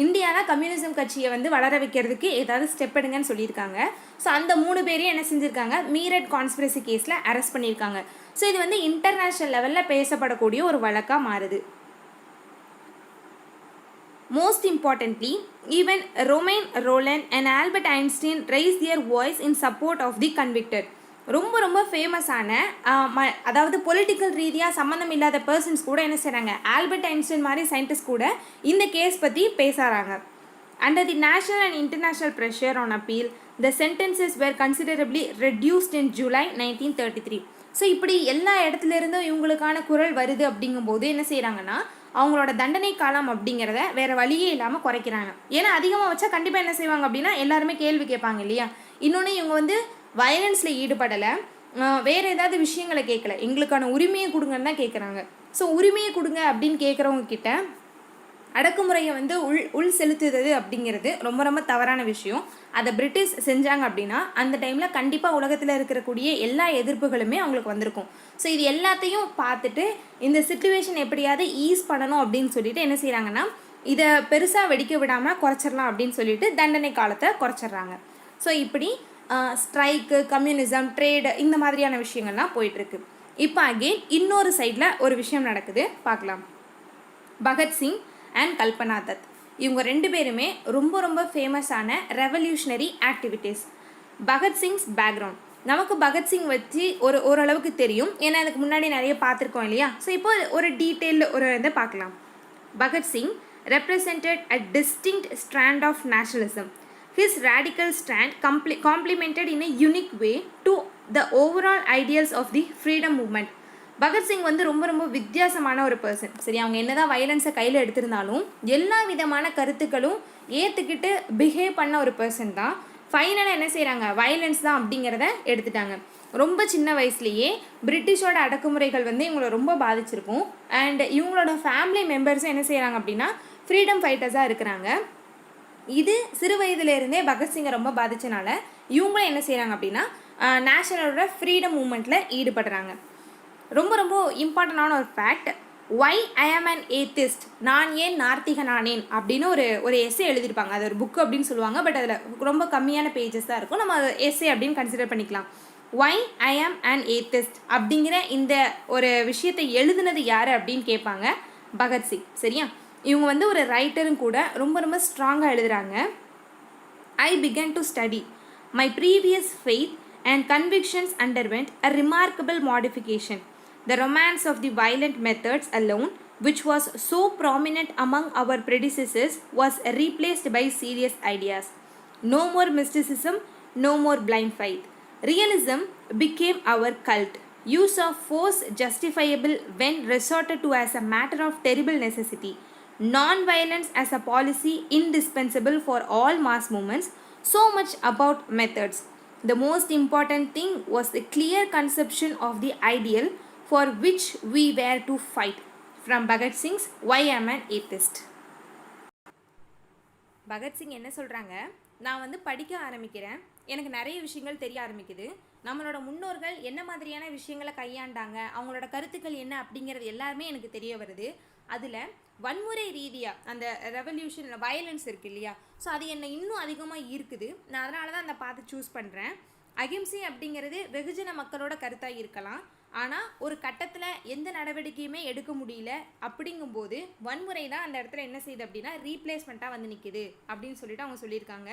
இந்தியாவில் கம்யூனிசம் கட்சியை வந்து வளர வைக்கிறதுக்கு ஏதாவது ஸ்டெப் எடுங்கன்னு சொல்லியிருக்காங்க. ஸோ அந்த 3 பேரையும் என்ன செஞ்சுருக்காங்க, மீரட் கான்ஸ்பிரசி கேஸில் அரெஸ்ட் பண்ணியிருக்காங்க. ஸோ இது வந்து இன்டர்நேஷ்னல் லெவலில் பேசப்படக்கூடிய ஒரு வழக்காக மாறுது. Most importantly, even Romain Rolland and Albert Einstein raised their voice in support of the convicted. ரொம்ப ஃபேமஸான அதாவது பொலிட்டிக்கல் ரீதியாக சம்மந்தம் இல்லாத பர்சன்ஸ் கூட என்ன செய்கிறாங்க, ஆல்பர்ட் ஐன்ஸ்டைன் மாதிரி சயின்டிஸ்ட் கூட இந்த கேஸ் பற்றி பேசுகிறாங்க. Under the national and international pressure on appeal, the sentences were considerably reduced in July 1933. So இப்படி எல்லா இடத்துலேருந்தும் இவங்களுக்கான குரல் வருது அப்படிங்கும்போது என்ன செய்கிறாங்கன்னா, அவங்களோட தண்டனை காலம் அப்படிங்கிறத வேறு வழியே இல்லாமல் குறைக்கிறாங்க. ஏன்னா அதிகமாக வச்சா கண்டிப்பாக என்ன செய்வாங்க அப்படின்னா எல்லாருமே கேள்வி கேட்பாங்க இல்லையா. இன்னொன்று இவங்க வந்து வயலன்ஸில் ஈடுபடலை, வேறு ஏதாவது விஷயங்களை கேட்கல, எங்களுக்கான உரிமையை கொடுங்கன்னு தான் கேட்குறாங்க. ஸோ உரிமையை கொடுங்க அப்படின்னு கேட்குறவங்க கிட்ட அடக்குமுறையை வந்து உள் செலுத்துறது அப்படிங்கிறது ரொம்ப தவறான விஷயம். அதை பிரிட்டிஷ் செஞ்சாங்க அப்படின்னா அந்த டைமில் கண்டிப்பாக உலகத்தில் இருக்கக்கூடிய எல்லா எதிர்ப்புகளுமே அவங்களுக்கு வந்திருக்கும். ஸோ இது எல்லாத்தையும் பார்த்துட்டு இந்த சிச்சுவேஷன் எப்படியாவது ஈஸ் பண்ணணும் அப்படின்னு சொல்லிட்டு என்ன செய்கிறாங்கன்னா, இதை பெருசாக வெடிக்க விடாமல் குறைச்சிடலாம் அப்படின்னு சொல்லிட்டு தண்டனை காலத்தை குறைச்சிட்றாங்க. ஸோ இப்படி ஸ்ட்ரைக்கு, கம்யூனிசம், ட்ரேடு இந்த மாதிரியான விஷயங்கள்லாம் போயிட்டுருக்கு. இப்போ அகெயின் இன்னொரு சைடில் ஒரு விஷயம் நடக்குது, பார்க்கலாம். பகத்சிங் அண்ட் கல்பனா தத் இவங்க 2 பேருமே ரொம்ப ஃபேமஸான ரெவல்யூஷனரி ஆக்டிவிட்டீஸ். பகத்சிங்ஸ் பேக்ரவுண்ட் நமக்கு பகத்சிங் வச்சு ஓரளவுக்கு தெரியும், ஏன்னா அதுக்கு முன்னாடி நிறைய பார்த்துருக்கோம் இல்லையா. ஸோ இப்போ ஒரு டீட்டெயில்டு ஒரு இதை பார்க்கலாம். Bhagat Singh represented a distinct strand of nationalism. His radical stand complemented in a unique way to the overall ideals of the freedom movement. Bhagat Singh வந்து ரொம்ப வித்தியாசமான ஒரு பர்சன். சரி, அவங்க என்னதான் வயலன்ஸை கையில் எடுத்திருந்தாலும் எல்லா விதமான கருத்துக்களும் ஏற்றுக்கிட்டு பிஹேவ் பண்ண ஒரு பர்சன் தான். ஃபைனலாக என்ன செய்கிறாங்க, வயலன்ஸ் தான் அப்படிங்கிறத எடுத்துட்டாங்க. ரொம்ப சின்ன வயசுலேயே பிரிட்டிஷோட அடக்குமுறைகள் வந்து இவங்களை ரொம்ப பாதிச்சிருக்கும். அண்ட் இவங்களோட ஃபேமிலி மெம்பர்ஸும் என்ன செய்கிறாங்க அப்படின்னா ஃப்ரீடம் ஃபைட்டர்ஸாக இருக்கிறாங்க. இது சிறு வயதுலேருந்தே பகத்சிங்கை ரொம்ப பாதிச்சனால இவங்களும் என்ன செய்கிறாங்க அப்படின்னா நேஷனலோட ஃப்ரீடம் மூமெண்ட்டில் ஈடுபடுறாங்க. ரொம்ப இம்பார்ட்டண்டான ஒரு ஃபேக்ட், ஒய் ஐ ஆம் அன் ஏத்திஸ்ட், நான் ஏன் நார்த்திகனானேன் அப்படின்னு ஒரு எஸ்ஸே எழுதியிருப்பாங்க. அது ஒரு புக்கு அப்படின்னு சொல்லுவாங்க, பட் அதில் ரொம்ப கம்மியான பேஜஸ் தான் இருக்கும். நம்ம எஸ்ஸே அப்படின்னு கன்சிடர் பண்ணிக்கலாம். ஒய் ஐ ஆம் அன் ஏத்திஸ்ட் அப்படிங்கிற இந்த ஒரு விஷயத்தை எழுதுனது யார் அப்படின்னு கேட்பாங்க, பகத்சிங். சரியா, இவங்க வந்து ஒரு ரைட்டரும் கூட, ரொம்ப ஸ்ட்ராங்காக எழுதுகிறாங்க. I began to study my previous faith and convictions underwent a remarkable modification. The romance of the violent methods alone, which was so prominent among our predecessors, was replaced by serious ideas. No more mysticism, no more blind faith. Realism became our cult. Use of force justifiable when resorted to as a matter of terrible necessity. Non-violence as a policy indispensable for all mass movements. So much about methods. The most important thing was the clear conception of the ideal for which we were to fight. From Bhagat Singh's Why I Am an Atheist. Bhagat Singh என்ன சொல்கிறாங்க, நான் வந்து படிக்க ஆரம்பிக்கிறேன், எனக்கு நிறைய விஷயங்கள் தெரிய ஆரம்பிக்குது, நம்மளோட முன்னோர்கள் என்ன மாதிரியான விஷயங்களை கையாண்டாங்க, அவங்களோட கருத்துக்கள் என்ன அப்படிங்கிறது எல்லாருமே எனக்கு தெரிய வருது. அதில் வன்முறை ரீதியாக அந்த ரெவல்யூஷன் வயலன்ஸ் இருக்குது இல்லையா, ஸோ அது என்னை இன்னும் அதிகமாக இருக்குது. நான் அதனால தான் அந்த பார்த்து சூஸ் பண்ணுறேன். அகிம்சை அப்படிங்கிறது வெகுஜன மக்களோட கருத்தாக இருக்கலாம், ஆனால் ஒரு கட்டத்தில் எந்த நடவடிக்கையுமே எடுக்க முடியல. அப்படிங்கும்போது வன்முறை தான் அந்த இடத்துல என்ன செய்யுது அப்படின்னா ரீப்ளேஸ்மெண்ட்டாக வந்து நிற்கிது அப்படின்னு சொல்லிட்டு அவங்க சொல்லியிருக்காங்க.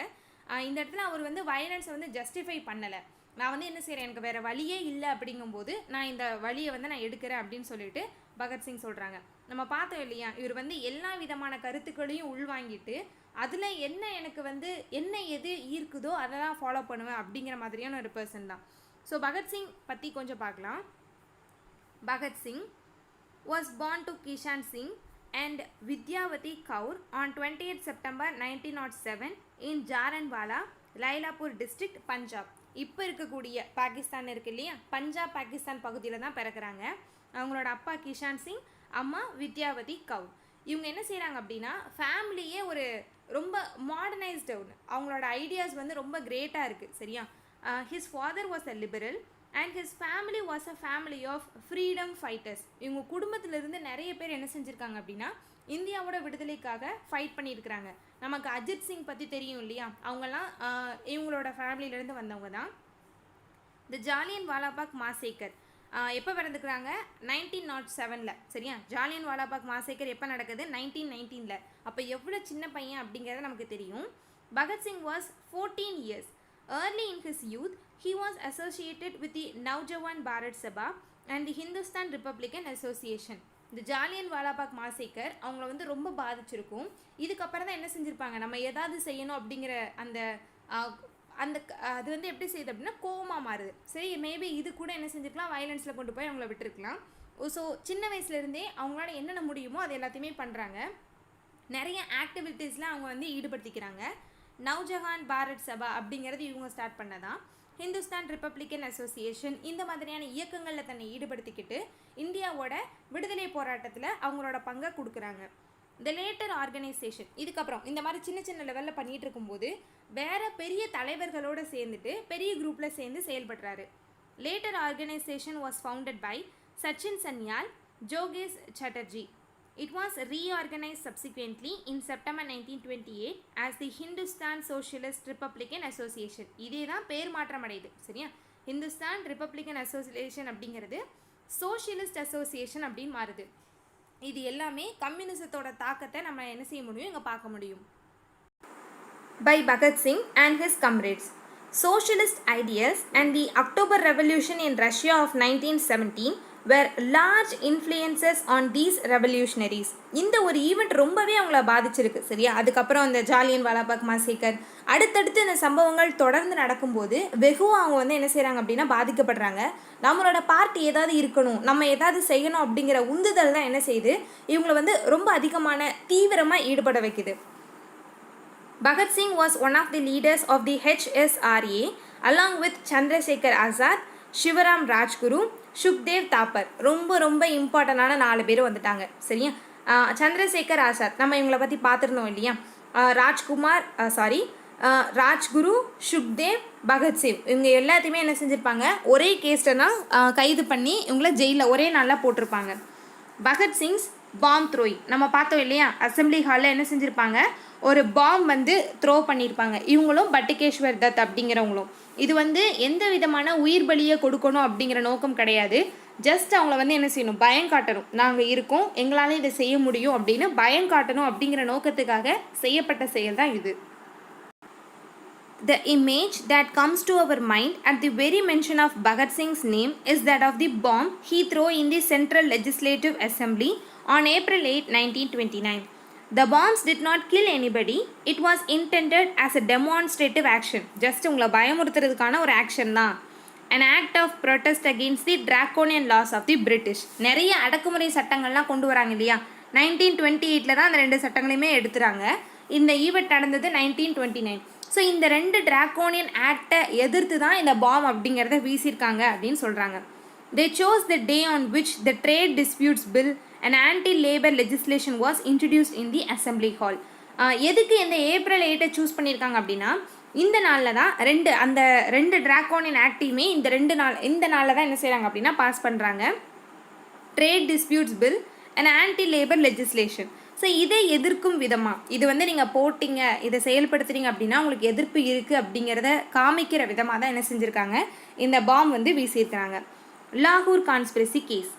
இந்த இடத்துல அவர் வந்து வயலன்ஸை வந்து ஜஸ்டிஃபை பண்ணலை. நான் வந்து என்ன செய்கிறேன், எனக்கு வேறு வழியே இல்லை அப்படிங்கும்போது நான் இந்த வழியை வந்து நான் எடுக்கிறேன் அப்படின்னு சொல்லிட்டு பகத்சிங் சொல்கிறாங்க. நம்ம பார்த்தோம் இல்லையா, இவர் வந்து எல்லா விதமான கருத்துக்களையும் உள்வாங்கிட்டு அதில் என்ன எனக்கு வந்து என்ன எது ஈர்க்குதோ அதெல்லாம் ஃபாலோ பண்ணுவேன் அப்படிங்கிற மாதிரியான ஒரு பர்சன் தான். ஸோ பகத்சிங் பற்றி கொஞ்சம் பார்க்கலாம். Bhagat Singh was born to Kishan Singh and Vidyavati Kaur on 20th September 1907 in Jaranwala, Lailapur district, Punjab. இப்போ இருக்கக்கூடிய பாகிஸ்தான் இருக்கு இல்லையா, பஞ்சாப் பாகிஸ்தான் பகுதியில் தான் பிறக்கிறாங்க. அவங்களோட அப்பா கிஷான் சிங், அம்மா வித்யாவதி கவுர். இவங்க என்ன செய்கிறாங்க அப்படின்னா ஃபேமிலியே ஒரு ரொம்ப மாடர்னைஸ்டு, அவங்களோட ஐடியாஸ் வந்து ரொம்ப கிரேட்டாக இருக்குது. சரியா, his father was a liberal and his family was a family of freedom fighters. இவங்க குடும்பத்திலிருந்து நிறைய பேர் என்ன செஞ்சுருக்காங்க அப்படின்னா இந்தியாவோட விடுதலைக்காக ஃபைட் பண்ணியிருக்கிறாங்க. நமக்கு அஜித் சிங் பற்றி தெரியும் இல்லையா, அவங்கெல்லாம் இவங்களோட ஃபேமிலியிலேருந்து வந்தவங்க தான். இந்த ஜாலியன் வாலாபாக் மாசேக்கர் எப்போ பிறந்துக்கிறாங்க, 1907. சரியா, ஜாலியன் வாலாபாக் மாசேக்கர் எப்போ நடக்குது, 1919. அப்போ எவ்வளோ சின்ன பையன் அப்படிங்கிறது நமக்கு தெரியும். Bhagat Singh was 14 years. Early in his youth, he was associated with the Naujawan Bharat Sabha and the Hindustan Republican Association. இந்த ஜாலியன் வாலாபாக் மாசேக்கர் அவங்கள வந்து ரொம்ப பாதிச்சிருக்கும். இதுக்கப்புறம் தான் என்ன செஞ்சுருப்பாங்க, நம்ம ஏதாவது செய்யணும் அப்படிங்கிற அந்த அந்த அது வந்து எப்படி செய்யுது அப்படின்னா கோவமாக மாறுது. சரி, மேபி இது கூட என்ன செஞ்சுருக்கலாம், வயலன்ஸில் கொண்டு போய் அவங்கள விட்டுருக்கலாம். ஸோ சின்ன வயசுலேருந்தே அவங்களால என்னென்ன முடியுமோ அது எல்லாத்தையுமே பண்ணுறாங்க. நிறைய ஆக்டிவிட்டீஸில் அவங்க வந்து ஈடுபடுத்திக்கிறாங்க. நவ்ஜஹான் பாரத் சபா அப்படிங்கிறது இவங்க ஸ்டார்ட் பண்ணதான். ஹிந்துஸ்தான் ரிப்பப்ளிகன் அசோசியேஷன் இந்த மாதிரியான இயக்கங்களில் தன்னை ஈடுபடுத்திக்கிட்டு இந்தியாவோட விடுதலை போராட்டத்தில் அவங்களோட பங்கை கொடுக்குறாங்க. த லேட்டர் ஆர்கனைசேஷன், இதுக்கப்புறம் இந்த மாதிரி சின்ன சின்ன லெவலில் பண்ணிகிட்டு இருக்கும்போது வேறு பெரிய தலைவர்களோடு சேர்ந்துட்டு பெரிய குரூப்பில் சேர்ந்து செயல்படுறாரு. Later organisation was founded by Sachin Sanyal, ஜோகேஷ் Chatterjee. It was reorganized subsequently in September 1928 as the Hindustan Socialist Republican Association. இதே தான் பேர் மாற்றம் அடையுது. சரியா, ஹிந்துஸ்தான் ரிப்பப்ளிகன் அசோசியேஷன் அப்படிங்கிறது சோஷியலிஸ்ட் அசோசியேஷன் அப்படின்னு மாறுது. இது எல்லாமே கம்யூனிசத்தோட தாக்கத்தை நம்ம என்ன செய்ய முடியும், இங்கே பார்க்க முடியும். By Bhagat Singh and his comrades. Socialist ideas and the October Revolution in Russia of 1917 were large influences on these revolutionaries. இந்த ஒரு ஈவெண்ட் ரொம்பவே அவங்கள பாதிச்சிருக்கு. சரியா, அதுக்கப்புறம் அந்த ஜாலியன் வாலாபாக் மாசேக்கர் அடுத்தடுத்து இந்த சம்பவங்கள் தொடர்ந்து நடக்கும்போது வெகுவாக அவங்க வந்து என்ன செய்கிறாங்க அப்படின்னா பாதிக்கப்படுறாங்க. நம்மளோட பார்ட்டி ஏதாவது இருக்கணும், நம்ம ஏதாவது செய்யணும் அப்படிங்கிற உந்துதல் தான் என்ன செய்யுது இவங்களை வந்து ரொம்ப அதிகமான தீவிரமாக ஈடுபட வைக்குது. Bhagat Singh was one of the leaders of the HSRA along with Chandrasekhar Azad, Sivaram Rajguru, Sukhdev Thapar. ரொம்ப ரொம்ப இம்பார்ட்டண்டான 4 பேர் வந்துட்டாங்க. சரியா, சந்திரசேகர் ஆசாத் நம்ம இவங்களை பற்றி பார்த்துருந்தோம் இல்லையா, ராஜ்குரு, சுக்தேவ், பகத்சிங் இவங்க எல்லாத்தையுமே என்ன செஞ்சுருப்பாங்க, ஒரே கேஸில் தான் கைது பண்ணி இவங்கள ஜெயிலில் ஒரே நாளில் போட்டிருப்பாங்க. பகத்சிங்ஸ் பாம் த்ரோயிங் நம்ம பார்த்தோம் இல்லையா, அசம்பிளி ஹாலில் என்ன செஞ்சுருப்பாங்க, ஒரு பாம் வந்து த்ரோ பண்ணியிருப்பாங்க. இவங்களும் பட்டுகேஸ்வர் தத் அப்படிங்கிறவங்களும். இது வந்து எந்த விதமான உயிர் பலியை கொடுக்கணும் அப்படிங்கிற நோக்கம் கிடையாது. ஜஸ்ட் அவங்கள வந்து என்ன செய்யணும், பயம் காட்டணும், நாங்கள் இருக்கோம், எங்களால் இதை செய்ய முடியும் அப்படின்னு பயம் காட்டணும் அப்படிங்கிற நோக்கத்துக்காக செய்யப்பட்ட செயல் தான் இது. The image that comes to our mind at the very mention of Bhagat Singh's name is that of the bomb he threw in the Central Legislative Assembly on April 8, 1929. The bombs did not kill anybody. It was intended as a demonstrative action. Just உங்களை பயமுறுத்துறதுக்கான ஒரு action தான். An act of protest against the draconian laws of the British. நிறைய அடக்குமுறை சட்டங்கள்லாம் கொண்டு வராங்க இல்லையா, 1928 தான் அந்த 2 சட்டங்களையுமே எடுத்துறாங்க. இந்த ஈவெண்ட் நடந்தது 1929. ஸோ இந்த 2 டிராக்கோனியன் ஆக்டை எதிர்த்து தான் இந்த பாம் அப்படிங்கிறத வீசியிருக்காங்க அப்படின்னு சொல்கிறாங்க. They chose the day on which the Trade Disputes Bill and anti-labor legislation was introduced in the Assembly Hall. எதுக்கு இந்த ஏப்ரல் 8 சூஸ் பண்ணியிருக்காங்க அப்படின்னா இந்த நாளில் தான் அந்த 2 டிராக்கோனியன் ஆக்டையுமே இந்த நாளில் தான் என்ன செய்கிறாங்க அப்படின்னா பாஸ் பண்ணுறாங்க. Trade disputes bill an anti-labor legislation. So இதை எதிர்க்கும் விதமாக இது வந்து நீங்கள் போட்டிங்க இதை செயல்படுத்துறீங்க அப்படின்னா உங்களுக்கு எதிர்ப்பு இருக்குது அப்படிங்கிறத காமிக்கிற விதமாக தான் என்ன செஞ்சுருக்காங்க இந்த பாம் வந்து வீசியிருக்கிறாங்க. லாகூர் conspiracy case.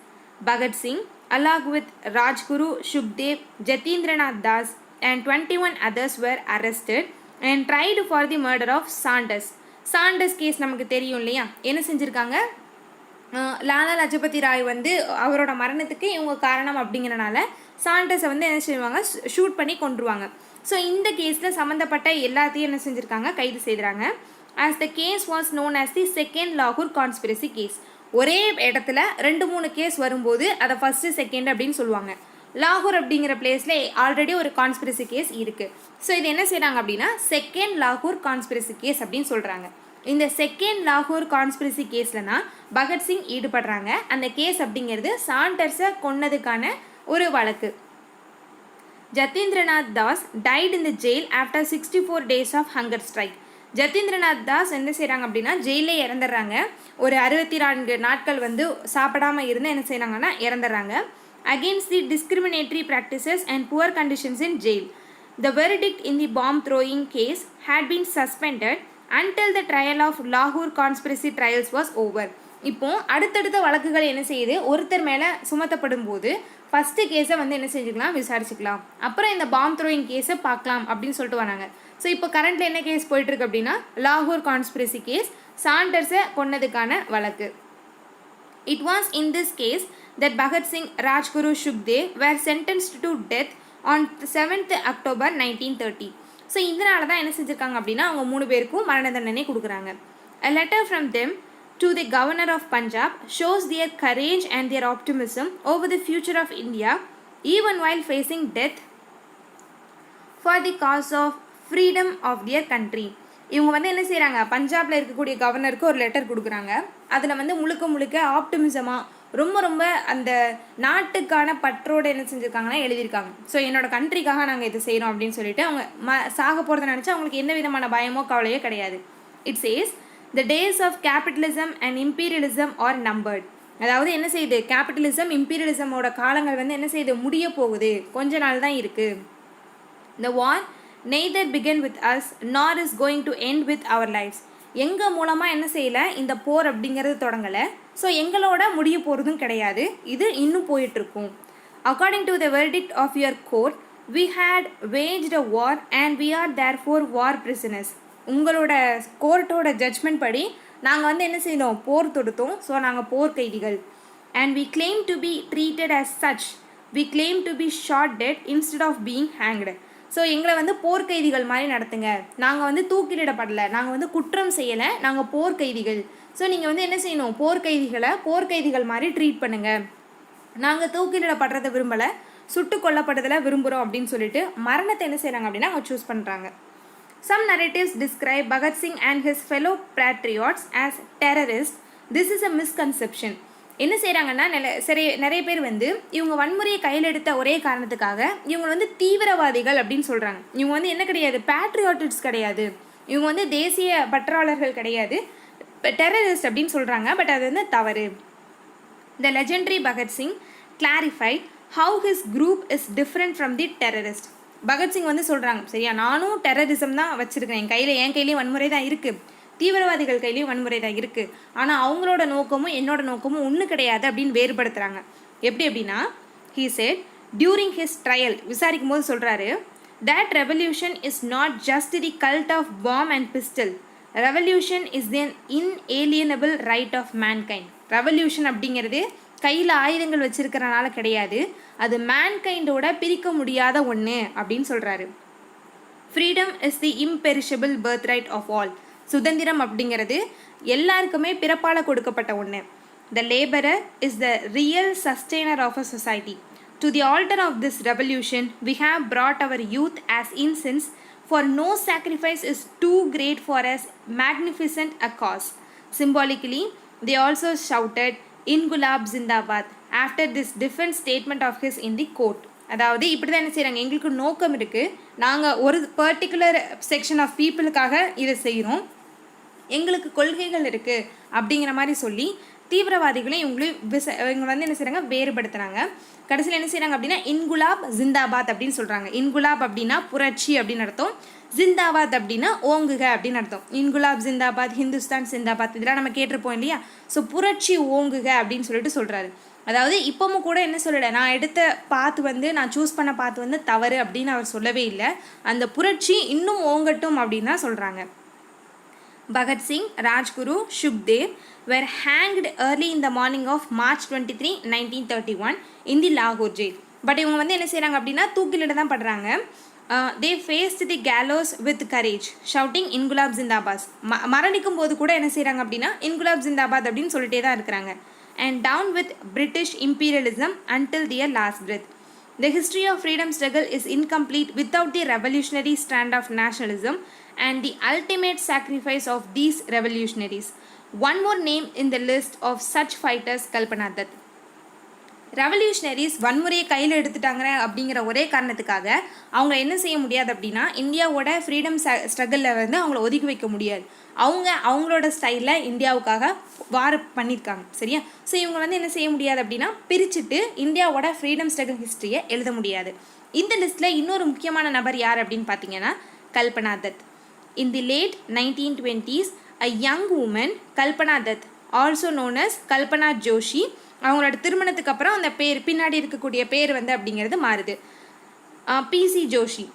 Bhagat Singh along with Rajguru, Shukdev, Jatindranath Das and 21 others were arrested and tried for the murder of Saunders. Saunders case நமக்கு தெரியும் இல்லையா, என்ன செஞ்சுருக்காங்க, லாலா லஜபதி ராய் வந்து அவரோட மரணத்துக்கு இவங்க காரணம் அப்படிங்கிறனால சாண்டர்ஸை வந்து என்ன செய்வாங்க, ஷூட் பண்ணி கொண்டுருவாங்க. ஸோ இந்த கேஸில் சம்மந்தப்பட்ட எல்லாத்தையும் என்ன செஞ்சுருக்காங்க, கைது செய்கிறாங்க. As the case was known as the second லாகூர் கான்ஸ்பிரசி கேஸ். ஒரே இடத்துல 2-3 கேஸ் வரும்போது அதை ஃபஸ்ட்டு செகண்ட் அப்படின்னு சொல்லுவாங்க. லாகூர் அப்படிங்கிற பிளேஸில் ஆல்ரெடி ஒரு கான்ஸ்பிரசி கேஸ் இருக்குது. ஸோ இது என்ன செய்கிறாங்க அப்படின்னா செகண்ட் லாகூர் கான்ஸ்பிரசி கேஸ் அப்படின்னு சொல்கிறாங்க. இந்த செகண்ட் லாகூர் கான்ஸ்பிரசி கேஸில் தான் பகத்சிங் ஈடுபடுறாங்க. அந்த கேஸ் அப்படிங்கிறது சாண்டர்ஸை கொன்னதுக்கான ஒரு வழக்கு. Jatindranath Das died in the jail after 64 days of hunger strike. Jatindranath Das என்ன செய்கிறாங்க அப்படின்னா ஜெயிலே இறந்துடுறாங்க. ஒரு 64 நாட்கள் வந்து சாப்பிடாமல் இருந்து என்ன செய்கிறாங்கன்னா இறந்துடுறாங்க. Against the discriminatory practices and poor conditions in jail. The verdict in the bomb throwing case had been suspended until the trial of Lahore conspiracy trials was over. இப்போ அடுத்தடுத்த வழக்குகள் என்ன செய்யுது, ஒருத்தர் மேலே சுமத்தப்படும் போது ஃபஸ்ட்டு கேஸை வந்து என்ன செஞ்சுக்கலாம், விசாரிச்சுக்கலாம். அப்புறம் இந்த பாம் த்ரோயிங் கேஸை பார்க்கலாம் அப்படின்னு சொல்லிட்டு வராங்க. ஸோ இப்போ கரண்ட்டில் என்ன கேஸ் போயிட்டுருக்கு அப்படின்னா லாகூர் கான்ஸ்பிரசி கேஸ், சாண்டர்ஸை கொன்னதுக்கான வழக்கு. It was in this case that Bhagat Singh, Rajguru, Shukdev were sentenced to death on 7th October 1930. So இதனால தான் என்ன செஞ்சுருக்காங்க அப்படின்னா அவங்க 3 பேருக்கும் மரண தண்டனை கொடுக்குறாங்க. A letter from them to the governor of Punjab shows their courage and their optimism over the future of India even while facing death for the cause of freedom of their country. இவங்க வந்து என்ன செய்கிறாங்க, பஞ்சாபில் இருக்கக்கூடிய கவர்னருக்கு ஒரு letter கொடுக்குறாங்க. அதில் வந்து முழுக்க முழுக்க ஆப்டிமிசமாக ரொம்ப அந்த நாட்டுக்கான பற்றோடு என்ன செஞ்சுருக்காங்கன்னா எழுதியிருக்காங்க. ஸோ என்னோட கண்ட்ரிக்காக நாங்கள் இதை செய்கிறோம் அப்படின்னு சொல்லிட்டு அவங்க சாக போகிறத நினச்சா அவங்களுக்கு எந்த விதமான பயமோ கவலையோ கிடையாது. It says the days of capitalism and imperialism are numbered. அதாவது என்ன செய்யுது, கேபிட்டலிசம் இம்பீரியலிசமோட காலங்கள் வந்து என்ன செய்யுது, முடிய போகுது, கொஞ்ச நாள் தான் இருக்குது. The war neither began with us nor is going to end with our lives. எங்கள் மூலமாக என்ன செய்யலை, இந்த போர் அப்படிங்கிறது தொடங்கலை. ஸோ எங்களோட முடிய போகிறதும் கிடையாது, இது இன்னும் போயிட்டுருக்கும். According to the verdict of your court we had waged a war and we are therefore war prisoners. உங்களோட கோர்ட்டோட ஜட்ஜ்மெண்ட் படி நாங்கள் வந்து என்ன செய்யணும், போர் தொடுத்தோம். ஸோ நாங்கள் போர் கைதிகள். And we claim to be treated as such. We claim to be shot dead instead of being hanged. So எங்களை வந்து போர்க்கைதிகள் மாதிரி நடத்துங்க. நாங்கள் வந்து தூக்கிலிடப்படலை, நாங்கள் வந்து குற்றம் செய்யலை, நாங்கள் போர்க்கைதிகள். ஸோ நீங்கள் வந்து என்ன செய்யணும், போர்க்கைதிகள் மாதிரி ட்ரீட் பண்ணுங்கள். நாங்கள் தூக்கிலிடப்படுறதை விரும்பலை, சுட்டு கொல்லப்படுறதில் விரும்புகிறோம் அப்படின்னு சொல்லிட்டு மரணத்தை என்ன செய்கிறாங்க அப்படின்னா அவங்க சூஸ் பண்ணுறாங்க. Some narratives describe Bhagat Singh and his fellow patriots as terrorists. This is a misconception. என்ன செய்கிறாங்கன்னா நிறைய பேர் வந்து இவங்க வன்முறையை கையில் எடுத்த ஒரே காரணத்துக்காக இவங்க வந்து தீவிரவாதிகள் அப்படின்னு சொல்கிறாங்க. இவங்க வந்து என்ன கிடையாது, பேட்ரியாட்டிக்ஸ் கிடையாது, இவங்க வந்து தேசிய பற்றாளர்கள் கிடையாது, டெரரிஸ்ட் அப்படின்னு சொல்கிறாங்க. பட் அது வந்து தவறு. The legendary Bhagat Singh clarified how his group is different from the terrorist. Bhagat Singh வந்து சொல்கிறாங்க, சரியா, நானும் டெரரிசம் தான் வச்சுருக்கேன், என் கையிலையும் வன்முறை தான் இருக்குது, தீவிரவாதிகள் கையிலையும் வன்முறை தான் இருக்குது, ஆனால் அவங்களோட நோக்கமும் என்னோட நோக்கமும் ஒன்று கிடையாது அப்படின்னு வேறுபடுத்துகிறாங்க. எப்படி அப்படின்னா he said during his trial, விசாரிக்கும் போது சொல்கிறாரு, that revolution is not just the cult of bomb and pistol. Revolution is an inalienable right of mankind. Revolution அப்படிங்கிறது கையில் ஆயுதங்கள் வச்சுருக்கிறனால கிடையாது, அது மேன்கைண்டோட பிரிக்க முடியாத ஒன்று அப்படின்னு சொல்கிறாரு. Freedom is the imperishable birth right of all. சுதந்திரம் அப்படிங்கிறது எல்லாருக்குமே பிறப்பால் கொடுக்கப்பட்ட ஒன்று. The labourer is the real sustainer of a society. To the altar of this revolution we have brought our youth as incense, for no sacrifice is too great for as magnificent a cause. Symbolically, they also shouted Ingulab Zindabad after this defense statement of his in the court. அதாவது இப்படி தான் என்ன செய்கிறாங்க, எங்களுக்கு நோக்கம் இருக்குது, நாங்கள் ஒரு பர்டிகுலர் செக்ஷன் ஆஃப் பீப்புளுக்காக இதை செய்கிறோம், எங்களுக்கு கொள்கைகள் இருக்குது அப்படிங்கிற மாதிரி சொல்லி தீவிரவாதிகளையும் இவங்க வந்து என்ன செய்கிறாங்க, வேறுபடுத்துகிறாங்க. கடைசியில் என்ன செய்கிறாங்க அப்படின்னா இன்குலாப் ஜிந்தாபாத் அப்படின்னு சொல்கிறாங்க. இன்குலாப் அப்படின்னா புரட்சி அப்படின்னு அர்த்தம், ஜிந்தாபாத் அப்படின்னா ஓங்குக அப்படின்னு அர்த்தம். இன்குலாப் ஜிந்தாபாத், ஹிந்துஸ்தான் ஜிந்தாபாத், இதெல்லாம் நம்ம கேட்டிருப்போம் இல்லையா. ஸோ புரட்சி ஓங்குக அப்படின்னு சொல்லிட்டு சொல்கிறாரு. அதாவது இப்போவும் கூட என்ன சொல்லலை, நான் எடுத்த பாத்து வந்து நான் சூஸ் பண்ண பாத்து வந்து தவறு அப்படின்னு அவர் சொல்லவே இல்லை. அந்த புரட்சி இன்னும் ஓங்கட்டும் அப்படின்னு தான் சொல்கிறாங்க. Bhagat Singh, Rajguru, Sukhdev were hanged early in the morning of March 23, 1931 in the Lahore jail. But இவங்க வந்து என்ன செய்கிறாங்க அப்படின்னா தூக்கிலிட தான் படுறாங்க. they faced the gallows with courage, shouting Inquilab zindabad. மரணிக்கும் போது கூட என்ன செய்கிறாங்க அப்படின்னா இன்குலாப் ஜிந்தாபாத் அப்படின்னு சொல்லிட்டே தான் இருக்கிறாங்க. and down with British imperialism until their last breath. The history of freedom struggle is incomplete without the revolutionary stand of nationalism and the ultimate sacrifice of these revolutionaries. One more name in the list of such fighters, Kalpana Dutt. Revolutionaries வன்முறையை கையில் எடுத்துட்டாங்க அப்படிங்கிற ஒரே காரணத்துக்காக அவங்க என்ன செய்ய முடியாது அப்படின்னா இந்தியாவோட ஃப்ரீடம் ஸ்ட்ரகிளில் வந்து அவங்கள ஒதுக்கி வைக்க முடியாது. அவங்களோட ஸ்டைலில் இந்தியாவுக்காக வார் பண்ணியிருக்காங்க, சரியா. ஸோ இவங்க வந்து என்ன செய்ய முடியாது அப்படின்னா பிரிச்சுட்டு இந்தியாவோட ஃப்ரீடம் ஸ்ட்ரகிள் ஹிஸ்ட்ரியை எழுத முடியாது. இந்த லிஸ்ட்டில் இன்னொரு முக்கியமான நபர் யார் அப்படின்னு பார்த்தீங்கன்னா கல்பனா தத். In the late 1920s, a young woman, Kalpana Dutt, also known as Kalpana Joshi, அவங்களோட திருமணத்துக்கு அப்புறம் அந்த பேர் பின்னாடி இருக்கக்கூடிய பேர் வந்து அப்படிங்கிறது மாறுது. PC Joshi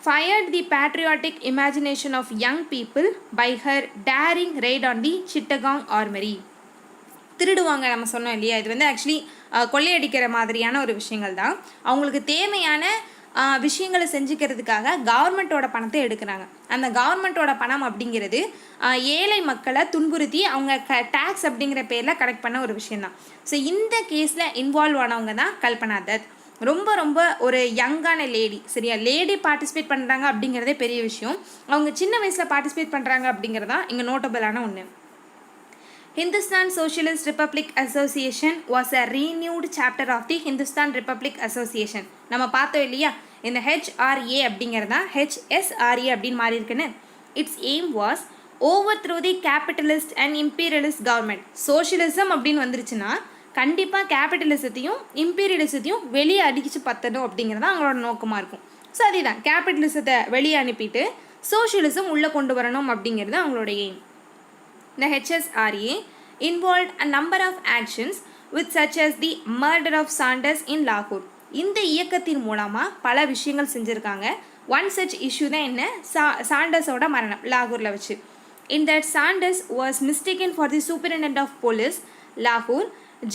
fired the patriotic imagination of young people by her daring raid on the Chittagong Armory. திருடுவாங்க நம்ம சொன்னோம் இல்லையா, இது வந்து ஆக்சுவலி கொள்ளையடிக்கிற மாதிரியான ஒரு விஷயங்கள் தான். அவங்களுக்கு தேவையான விஷயங்களை செஞ்சுக்கிறதுக்காக கவர்மெண்ட்டோட பணத்தை எடுக்கிறாங்க. அந்த கவர்மெண்ட்டோட பணம் அப்படிங்கிறது ஏழை மக்களை துன்புறுத்தி அவங்க டேக்ஸ் அப்படிங்கிற பேரில் கலெக்ட் பண்ண ஒரு விஷயந்தான். ஸோ இந்த கேஸில் இன்வால்வ் ஆனவங்க தான் கல்பனா தத். ரொம்ப ரொம்ப ஒரு யங்கான லேடி, சரியா. லேடி பார்ட்டிசிபேட் பண்ணுறாங்க அப்படிங்கிறதே பெரிய விஷயம். அவங்க சின்ன வயசில் பார்ட்டிசிபேட் பண்ணுறாங்க அப்படிங்கிறது தான் இங்கே நோட்டபிளான ஒன்று. Hindustan Socialist Republic Association was a renewed chapter of the Hindustan Republic Association. நம்ம பார்த்தோம் இல்லையா, இந்த HRA அப்படிங்கிறது தான் HSRA அப்படின்னு மாறி இருக்குன்னு. Its aim was overthrow the capitalist and imperialist government. Socialism அப்படின்னு வந்துருச்சுன்னா கண்டிப்பாக கேபிட்டலிசத்தையும் இம்பீரியலிசத்தையும் வெளியே அடிச்சு பற்றணும் அப்படிங்கிறது தான் அவங்களோட நோக்கமாக இருக்கும். ஸோ அதுதான் கேபிட்டலிசத்தை வெளியே அனுப்பிட்டு சோஷியலிசம் உள்ளே கொண்டு வரணும் அப்படிங்கிறது அவங்களோட aim. The HSRA involved a number of actions with such as the murder of Sanders in Lahore. இந்த இயக்கத்தின் மூலமாக பல விஷயங்கள் செஞ்சுருக்காங்க. ஒன் சச் இஷ்யூ தான் என்ன, சாண்டர்ஸோட மரணம் லாகூரில் வச்சு. In that Sanders was mistaken for the superintendent of police Lahore,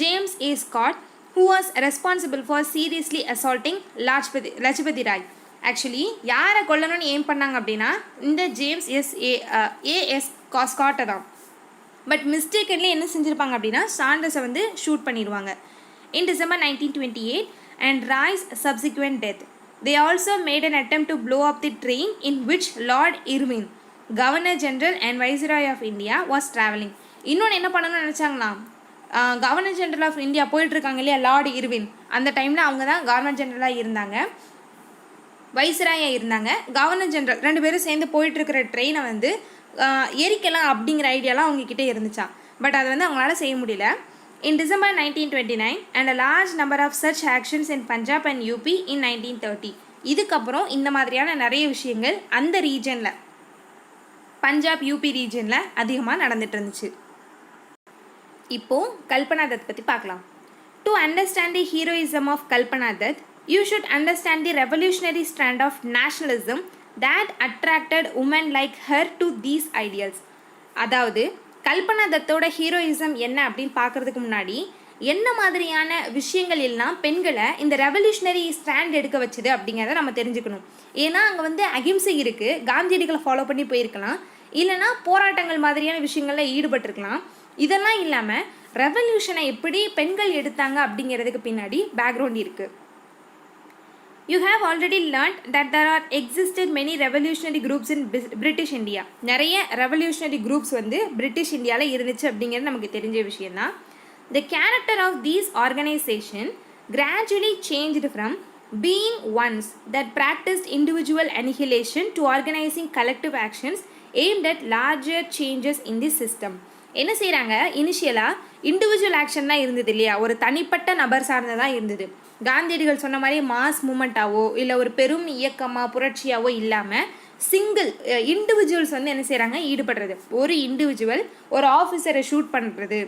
James A. Scott, who was responsible for seriously assaulting Lajpat Rai. Actually யாரை கொல்லணும்னு ஏம் பண்ணாங்க அப்படின்னா இந்த ஜேம்ஸ் ஏஎஸ் ஸ்காட்டை தான். பட் மிஸ்டேக்கன்லி என்ன செஞ்சுருப்பாங்க அப்படின்னா சாண்டர்ஸை வந்து ஷூட் பண்ணிடுவாங்க. இன் December 1928 and Rai's subsequent death, they also made an attempt to blow up the train in which Lord Irwin, Governor General and Viceroy of India, was travelling. இன்னொன்று என்ன பண்ணணும்னு நினச்சாங்கன்னா governor general of India போயிட்டுருக்காங்க இல்லையா Lord Irwin, அந்த டைமில் அவங்க தான் governor ஜெனரலாக இருந்தாங்க, வைஸ்ராயாக இருந்தாங்க. கவர்னர் ஜெனரல் ரெண்டு பேரும் சேர்ந்து போயிட்டுருக்கிற ட்ரெயினை வந்து எரிக்கலாம் அப்படிங்கிற ஐடியாலாம் அவங்கக்கிட்ட இருந்துச்சான். பட் அதை வந்து அவங்களால செய்ய முடியல. In December 1929 and a large number of such actions in Punjab and UP in 1930. இதுக்கப்புறம் இந்த மாதிரியான நிறைய விஷயங்கள் அந்த ரீஜனில் பஞ்சாப் யூபி ரீஜனில் அதிகமாக நடந்துட்டு இருந்துச்சு. இப்போது கல்பனா தத் பற்றி பார்க்கலாம். To understand the heroism of Kalpana Dutt, you should understand the revolutionary strand of nationalism that attracted women like her to these ideals. அதாவது கல்பனா தத்தோட ஹீரோயிசம் என்ன அப்படின்னு பார்க்குறதுக்கு முன்னாடி என்ன மாதிரியான விஷயங்கள் எல்லாம் பெண்களை இந்த ரெவல்யூஷனரி ஸ்டாண்ட் எடுக்க வச்சுது அப்படிங்கிறத நம்ம தெரிஞ்சுக்கணும். ஏன்னா அங்கே வந்து அகிம்சை இருக்குது, காந்தியடிகளை ஃபாலோ பண்ணி போயிருக்கலாம், இல்லைனா போராட்டங்கள் மாதிரியான விஷயங்களில் ஈடுபட்டிருக்கலாம். இதெல்லாம் இல்லாமல் ரெவல்யூஷனை எப்படி பெண்கள் எடுத்தாங்க அப்படிங்கிறதுக்கு பின்னாடி பேக்ரவுண்ட் இருக்குது. You have already learned that there are existed many revolutionary groups in British India. நிறைய revolutionary groups வந்து பிரிட்டிஷ் இந்தியாவில் இருந்துச்சு அப்படிங்கிறது நமக்கு தெரிஞ்ச விஷயம்தான். The character of these organizations gradually changed from being ones that practiced individual annihilation to organizing collective actions aimed at larger changes in the system. என்ன செய்கிறாங்க, இனிஷியலாக இண்டிவிஜுவல் ஆக்ஷன் தான் இருந்தது இல்லையா, ஒரு தனிப்பட்ட நபர் சார்ந்ததாக இருந்தது. காந்தியடிகள் சொன்ன மாதிரி மாஸ் மூமெண்ட்டாவோ இல்லை ஒரு பெரும் இயக்கமாக புரட்சியாவோ இல்லாமல் சிங்கிள் இண்டிவிஜுவல்ஸ் வந்து என்ன செய்கிறாங்க, ஈடுபடுறது. ஒரு இண்டிவிஜுவல் ஒரு ஆஃபீஸரை ஷூட் பண்ணுறது,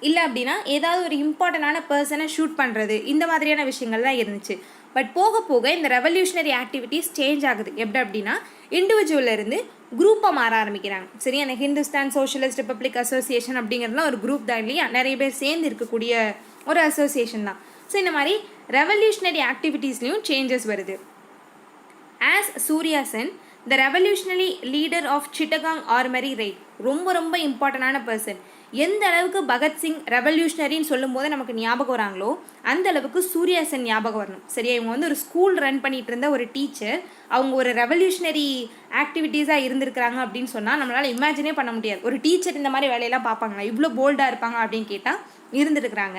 இல்லை அப்படின்னா ஏதாவது ஒரு இம்பார்ட்டண்டான பர்சனை ஷூட் பண்ணுறது, இந்த மாதிரியான விஷயங்கள் தான் இருந்துச்சு. பட் போக போக இந்த ரெவல்யூஷனரி ஆக்டிவிட்டீஸ் சேஞ்ச் ஆகுது. எப்படி அப்படின்னா இண்டிவிஜுவல்லேருந்து குரூப்பாக மாற ஆரம்பிக்கிறாங்க. சரி, எனக்கு ஹிந்துஸ்தான் சோஷியலிஸ்ட் ரிப்பப்ளிக் அசோசியேஷன் அப்படிங்கிறதுலாம் ஒரு குரூப் தான் இல்லையா, நிறைய பேர் சேர்ந்து இருக்கக்கூடிய ஒரு அசோசியேஷன் தான். ஸோ இந்த மாதிரி ரெவல்யூஷனரி ஆக்டிவிட்டீஸ்லேயும் சேஞ்சஸ் வருது. As Surya Sen, the revolutionary leader of Chittagong armoury raid, ரொம்ப ரொம்ப இம்பார்ட்டண்டான பர்சன். எந்த அளவுக்கு பகத்சிங் ரெவல்யூஷனரின்னு சொல்லும் போது நமக்கு ஞாபகம் வராங்களோ அந்த அளவுக்கு சூர்யா சென் ஞாபகம் வரணும். சரியா, இவங்க வந்து ஒரு ஸ்கூல் ரன் பண்ணிட்டு இருந்த ஒரு டீச்சர், அவங்க ஒரு ரெவல்யூஷனரி ஆக்டிவிட்டீஸாக இருந்திருக்கிறாங்க அப்படின்னு சொன்னால் நம்மளால் இமேஜினே பண்ண முடியாது. ஒரு டீச்சர் இந்த மாதிரி வேலையெல்லாம் பார்ப்பாங்களா, இவ்வளோ போல்டாக இருப்பாங்க அப்படின்னு கேட்டால் இருந்துருக்குறாங்க.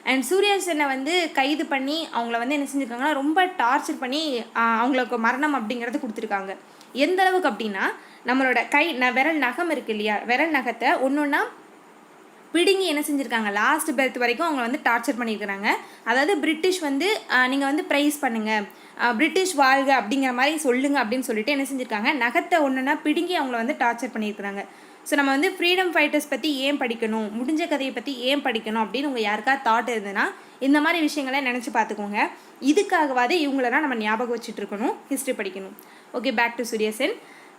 அண்ட் சூர்யா சென்னை வந்து கைது பண்ணி அவங்கள வந்து என்ன செஞ்சுருக்காங்கன்னா ரொம்ப டார்ச்சர் பண்ணி அவங்களுக்கு மரணம் அப்படிங்கிறது கொடுத்துருக்காங்க. எந்த அளவுக்கு அப்படின்னா நம்மளோட விரல் நகம் இருக்கு இல்லையா, விரல் நகத்தை ஒன்றா பிடுங்கி என்ன செஞ்சுருக்காங்க, லாஸ்ட் பெர்த் வரைக்கும் அவங்க வந்து டார்ச்சர் பண்ணியிருக்கிறாங்க. அதாவது பிரிட்டிஷ் வந்து நீங்கள் வந்து ப்ரைஸ் பண்ணுங்கள், பிரிட்டிஷ் வாழ்க அப்படிங்கிற மாதிரி சொல்லுங்க அப்படின்னு சொல்லிட்டு என்ன செஞ்சுருக்காங்க, நகத்தை ஒன்றுனா பிடுங்கி அவங்கள வந்து டார்ச்சர் பண்ணியிருக்கிறாங்க. ஸோ நம்ம வந்து ஃப்ரீடம் ஃபைட்டர்ஸ் பற்றி ஏன் படிக்கணும், முடிஞ்ச கதையை பற்றி ஏன் படிக்கணும் அப்படின்னு உங்கள் யாருக்கா தாட் இருந்ததுன்னா இந்த மாதிரி விஷயங்களை நினச்சி பார்த்துக்கோங்க. இதுக்காகவாது இவங்களெல்லாம் நம்ம ஞாபகம் வச்சுட்டு இருக்கணும், ஹிஸ்ட்ரி படிக்கணும். Okay, back to Surya Sen,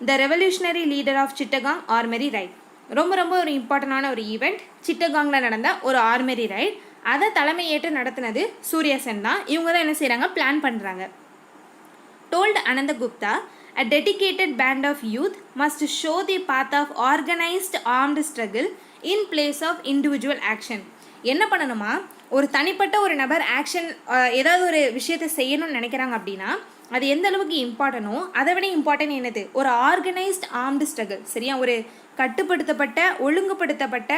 the revolutionary leader of Chittagong armoury raid. ரொம்ப ரொம்ப ஒரு இம்பார்ட்டண்டான ஒரு ஈவெண்ட், சிட்டகாங்கில் நடந்த ஒரு ஆர்மரி ரைட். அதை தலைமை ஏற்று நடத்தினது சூர்யா சென் தான். இவங்க தான் என்ன செய்கிறாங்க, பிளான் பண்ணுறாங்க. Told Anantha Gupta, a dedicated band of youth must show the path of organized armed struggle in place of individual action. என்ன பண்ணணுமா, ஒரு தனிப்பட்ட ஒரு நபர் ஆக்ஷன் ஏதாவது ஒரு விஷயத்தை செய்யணும்னு நினைக்கிறாங்க அப்படின்னா அது எந்த அளவுக்கு இம்பார்ட்டனோ அதை விட இம்பார்ட்டன்ட் என்னது, ஒரு ஆர்கனைஸ்ட் ஆர்ம்டு ஸ்ட்ரகிள். சரியா, ஒரு கட்டுப்படுத்தப்பட்ட ஒழுங்குபடுத்தப்பட்ட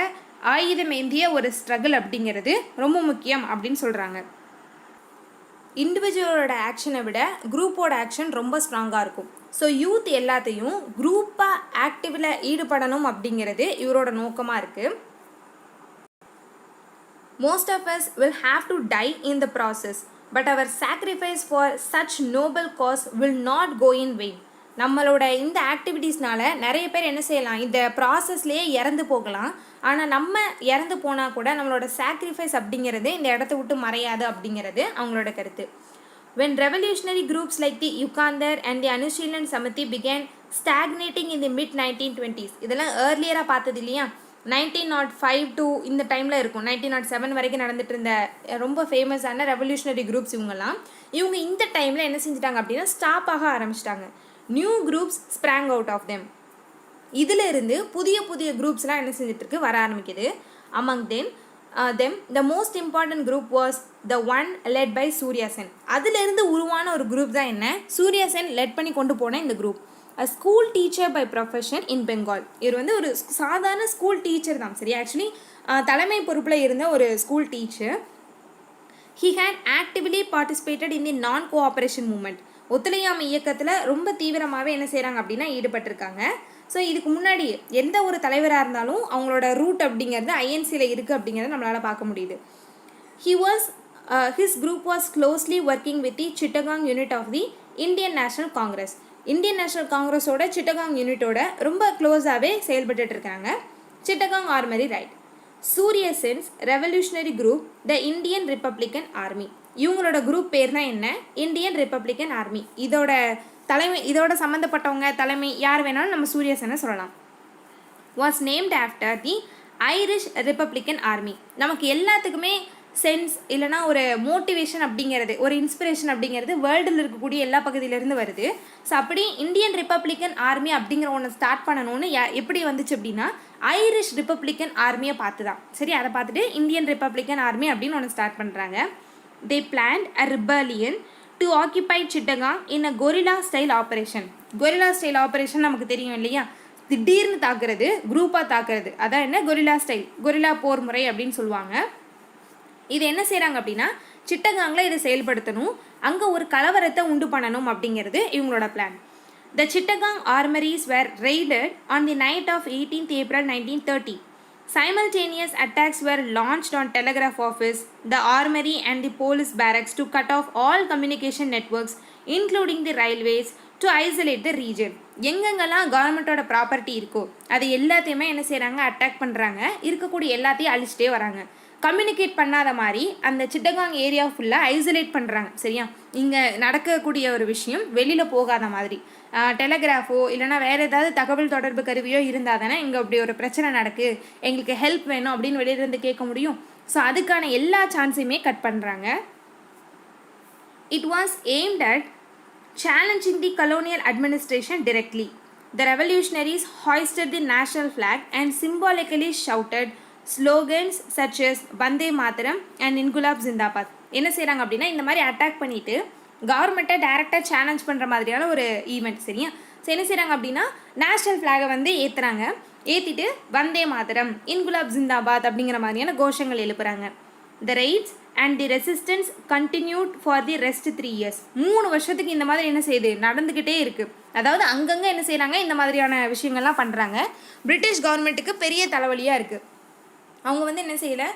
ஆயுதம் ஏந்திய ஒரு ஸ்ட்ரகிள் அப்படிங்கிறது ரொம்ப முக்கியம் அப்படின்னு சொல்கிறாங்க. இண்டிவிஜுவலோட ஆக்ஷனை விட குரூப்போட ஆக்ஷன் ரொம்ப ஸ்ட்ராங்காக இருக்கும். ஸோ யூத் எல்லாத்தையும் குரூப்பாக ஆக்டிவில் ஈடுபடணும் அப்படிங்கிறது இவரோட நோக்கமாக இருக்குது. Most of us will have to die in the process, but our sacrifice for such noble cause will not go in vain. நம்மளோட இந்த ஆக்டிவிட்டீஸ்னால நிறைய பேர் என்ன செய்யலாம், இந்த ப்ராசஸ்லேயே இறந்து போகலாம். ஆனால் நம்ம இறந்து போனால் கூட நம்மளோட சாக்ரிஃபைஸ் அப்படிங்கிறது இந்த இடத்த விட்டு மறையாது அப்படிங்கிறது அவங்களோட கருத்து. When revolutionary groups like the Yukandar and the Anushīlan Samiti began stagnating in the mid-1920s, இதெல்லாம் ஏர்லியராக பார்த்தது இல்லையா, 1905 to இந்த டைமில் இருக்கும், 1907 வரைக்கும் நடந்துட்டு இருந்த ரொம்ப ஃபேமஸான ரெவல்யூஷனரி குரூப்ஸ் இவங்க இந்த டைமில் என்ன செஞ்சிட்டாங்க அப்படின்னா ஸ்டாப் ஆக ஆரம்பிச்சிட்டாங்க. New groups sprang out of them. இதில் இருந்து புதிய புதிய குரூப்ஸ்லாம் என்ன செஞ்சிட்ருக்கு, வர ஆரம்பிக்குது. among them the most important group was the one led by Surya Sen. அதிலிருந்து உருவான ஒரு குரூப் தான் என்ன, சூர்யா சென் லெட் பண்ணி கொண்டு போன இந்த group. a school teacher by profession in Bengal. இவர் வந்து ஒரு சாதாரண ஸ்கூல் டீச்சர் தான். சரி, ஆக்சுவலி தலைமை பொறுப்பில் இருந்த ஒரு school teacher. he had actively participated in the non-cooperation movement. ஒத்துழையாமை இயக்கத்தில் ரொம்ப தீவிரமாகவே என்ன செய்கிறாங்க அப்படின்னா ஈடுபட்டிருக்காங்க. ஸோ இதுக்கு முன்னாடி எந்த ஒரு தலைவராக இருந்தாலும் அவங்களோட ரூட் அப்படிங்கிறது ஐஎன்சியில் இருக்குது அப்படிங்கிறத நம்மளால் பார்க்க முடியுது. his group was closely working with the Chittagong unit of the Indian National Congress. Indian National காங்கிரஸோட சிட்டகாங் யூனிட்டோட ரொம்ப க்ளோஸாகவே செயல்பட்டு இருக்காங்க. Chittagong armoury raid. Surya Sen's revolutionary group the Indian Republican Army. இவங்களோட குரூப் பேர் தான் என்ன, இந்தியன் ரிப்பப்ளிகன் ஆர்மி. இதோட சம்மந்தப்பட்டவங்க தலைமை யார் வேணாலும் நம்ம சூர்யா சென்னை சொல்லலாம். Was named after the Irish Republican army. நமக்கு எல்லாத்துக்குமே சென்ஸ் இல்லைனா ஒரு மோட்டிவேஷன் அப்படிங்கிறது, ஒரு இன்ஸ்பிரேஷன் அப்படிங்கிறது வேர்ல்டில் இருக்கக்கூடிய எல்லா பகுதியிலேருந்து வருது. ஸோ அப்படி இந்தியன் ரிப்பப்ளிகன் ஆர்மி அப்படிங்கிற ஒன்று ஸ்டார்ட் பண்ணணும்னு எப்படி வந்துச்சு அப்படின்னா ஐரிஷ் ரிப்பப்ளிகன் ஆர்மியை பார்த்து தான். சரி, அதை பார்த்துட்டு இந்தியன் ரிப்பப்ளிகன் ஆர்மி அப்படின்னு ஒன்று ஸ்டார்ட் பண்ணுறாங்க. they planned a rebellion to occupy Chittagong in a guerrilla style operation. guerrilla style operation நமக்கு தெரியும் இல்லையா, திடீர்னு தாக்குறது, குரூப்பாக தாக்குறது, அதான் என்ன guerrilla style, guerrilla போர் முறை அப்படின்னு சொல்லுவாங்க. இது என்ன செய்கிறாங்க அப்படின்னா சிட்டகாங்கில் இதை செயல்படுத்தணும், அங்கே ஒரு கலவரத்தை உண்டு பண்ணணும் அப்படிங்கிறது இவங்களோட plan. The Chittagong armories were raided on the night of 18th April 1930. Simultaneous attacks were launched on telegraph office, the armory and the police barracks to cut off all communication networks, including the railways, to isolate the region. எங்கெங்கெல்லாம் கவர்மெண்ட்டோட property இருக்கோ அது எல்லாத்தையுமே என்ன செய்கிறாங்க, attack பண்ணுறாங்க, இருக்கக்கூடிய எல்லாத்தையும் அழிச்சிட்டே வராங்க. கம்யூனிகேட் பண்ணாத மாதிரி அந்த சிட்டகாங் ஏரியா ஃபுல்லாக ஐசோலேட் பண்ணுறாங்க. சரியா, இங்கே நடக்கக்கூடிய ஒரு விஷயம் வெளியில் போகாத மாதிரி டெலகிராஃபோ இல்லைனா வேறு ஏதாவது தகவல் தொடர்பு கருவியோ இருந்தால் தானே இங்கே அப்படி ஒரு பிரச்சனை நடக்கு, எங்களுக்கு ஹெல்ப் வேணும் அப்படின்னு வெளியிலேருந்து கேட்க முடியும். ஸோ அதுக்கான எல்லா சான்ஸையுமே கட் பண்ணுறாங்க. It was aimed at challenging the colonial administration directly. The revolutionaries hoisted the national flag and symbolically shouted slogans such as Vande Mataram and Ingulab Zindabad. என்ன செய்கிறாங்க அப்படின்னா, இந்த மாதிரி அட்டாக் பண்ணிவிட்டு கவர்மெண்ட்டை டைரெக்டாக சேலஞ்ச் பண்ணுற மாதிரியான ஒரு ஈவெண்ட். சரியா, ஸோ என்ன செய்கிறாங்க அப்படின்னா, நேஷ்னல் ஃப்ளாகை வந்து ஏற்றுறாங்க. ஏற்றிட்டு வந்தே மாதரம், இன்குலாப் ஜிந்தாபாத் அப்படிங்கிற மாதிரியான கோஷங்கள் எழுப்புறாங்க. The raids and the resistance continued for the rest 3 years. 3 வருஷத்துக்கு இந்த மாதிரி என்ன செய்யுது, நடந்துக்கிட்டே இருக்குது. அதாவது அங்கங்கே என்ன செய்கிறாங்க, இந்த மாதிரியான விஷயங்கள்லாம் பண்ணுறாங்க. பிரிட்டிஷ் கவர்மெண்ட்டுக்கு பெரிய தலைவலியாக இருக்குது. அவங்க வந்து என்ன செய்யலை,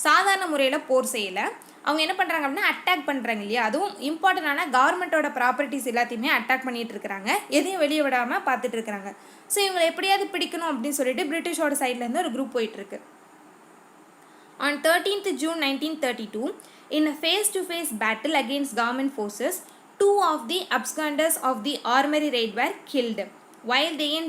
சாதாரண முறையில் போர் செய்யலை. அவங்க என்ன பண்ணுறாங்க அப்படின்னா அட்டாக் பண்ணுறாங்க இல்லையா, அதுவும் இம்பார்ட்டண்டான கவர்மெண்ட்டோட ப்ராப்பர்ட்டிஸ் எல்லாத்தையுமே அட்டாக் பண்ணிகிட்டு இருக்கிறாங்க, எதையும் வெளியே விடாமல் பார்த்துட்டு இருக்கிறாங்க. ஸோ இவங்களை எப்படியாவது பிடிக்கணும் அப்படின்னு சொல்லிட்டு பிரிட்டிஷோட சைட்லேருந்து ஒரு குரூப் போயிட்டுருக்கு. On 13th June 1932, in a face-to-face battle against government forces, 2 of the absconders of the armory raid were killed, while they in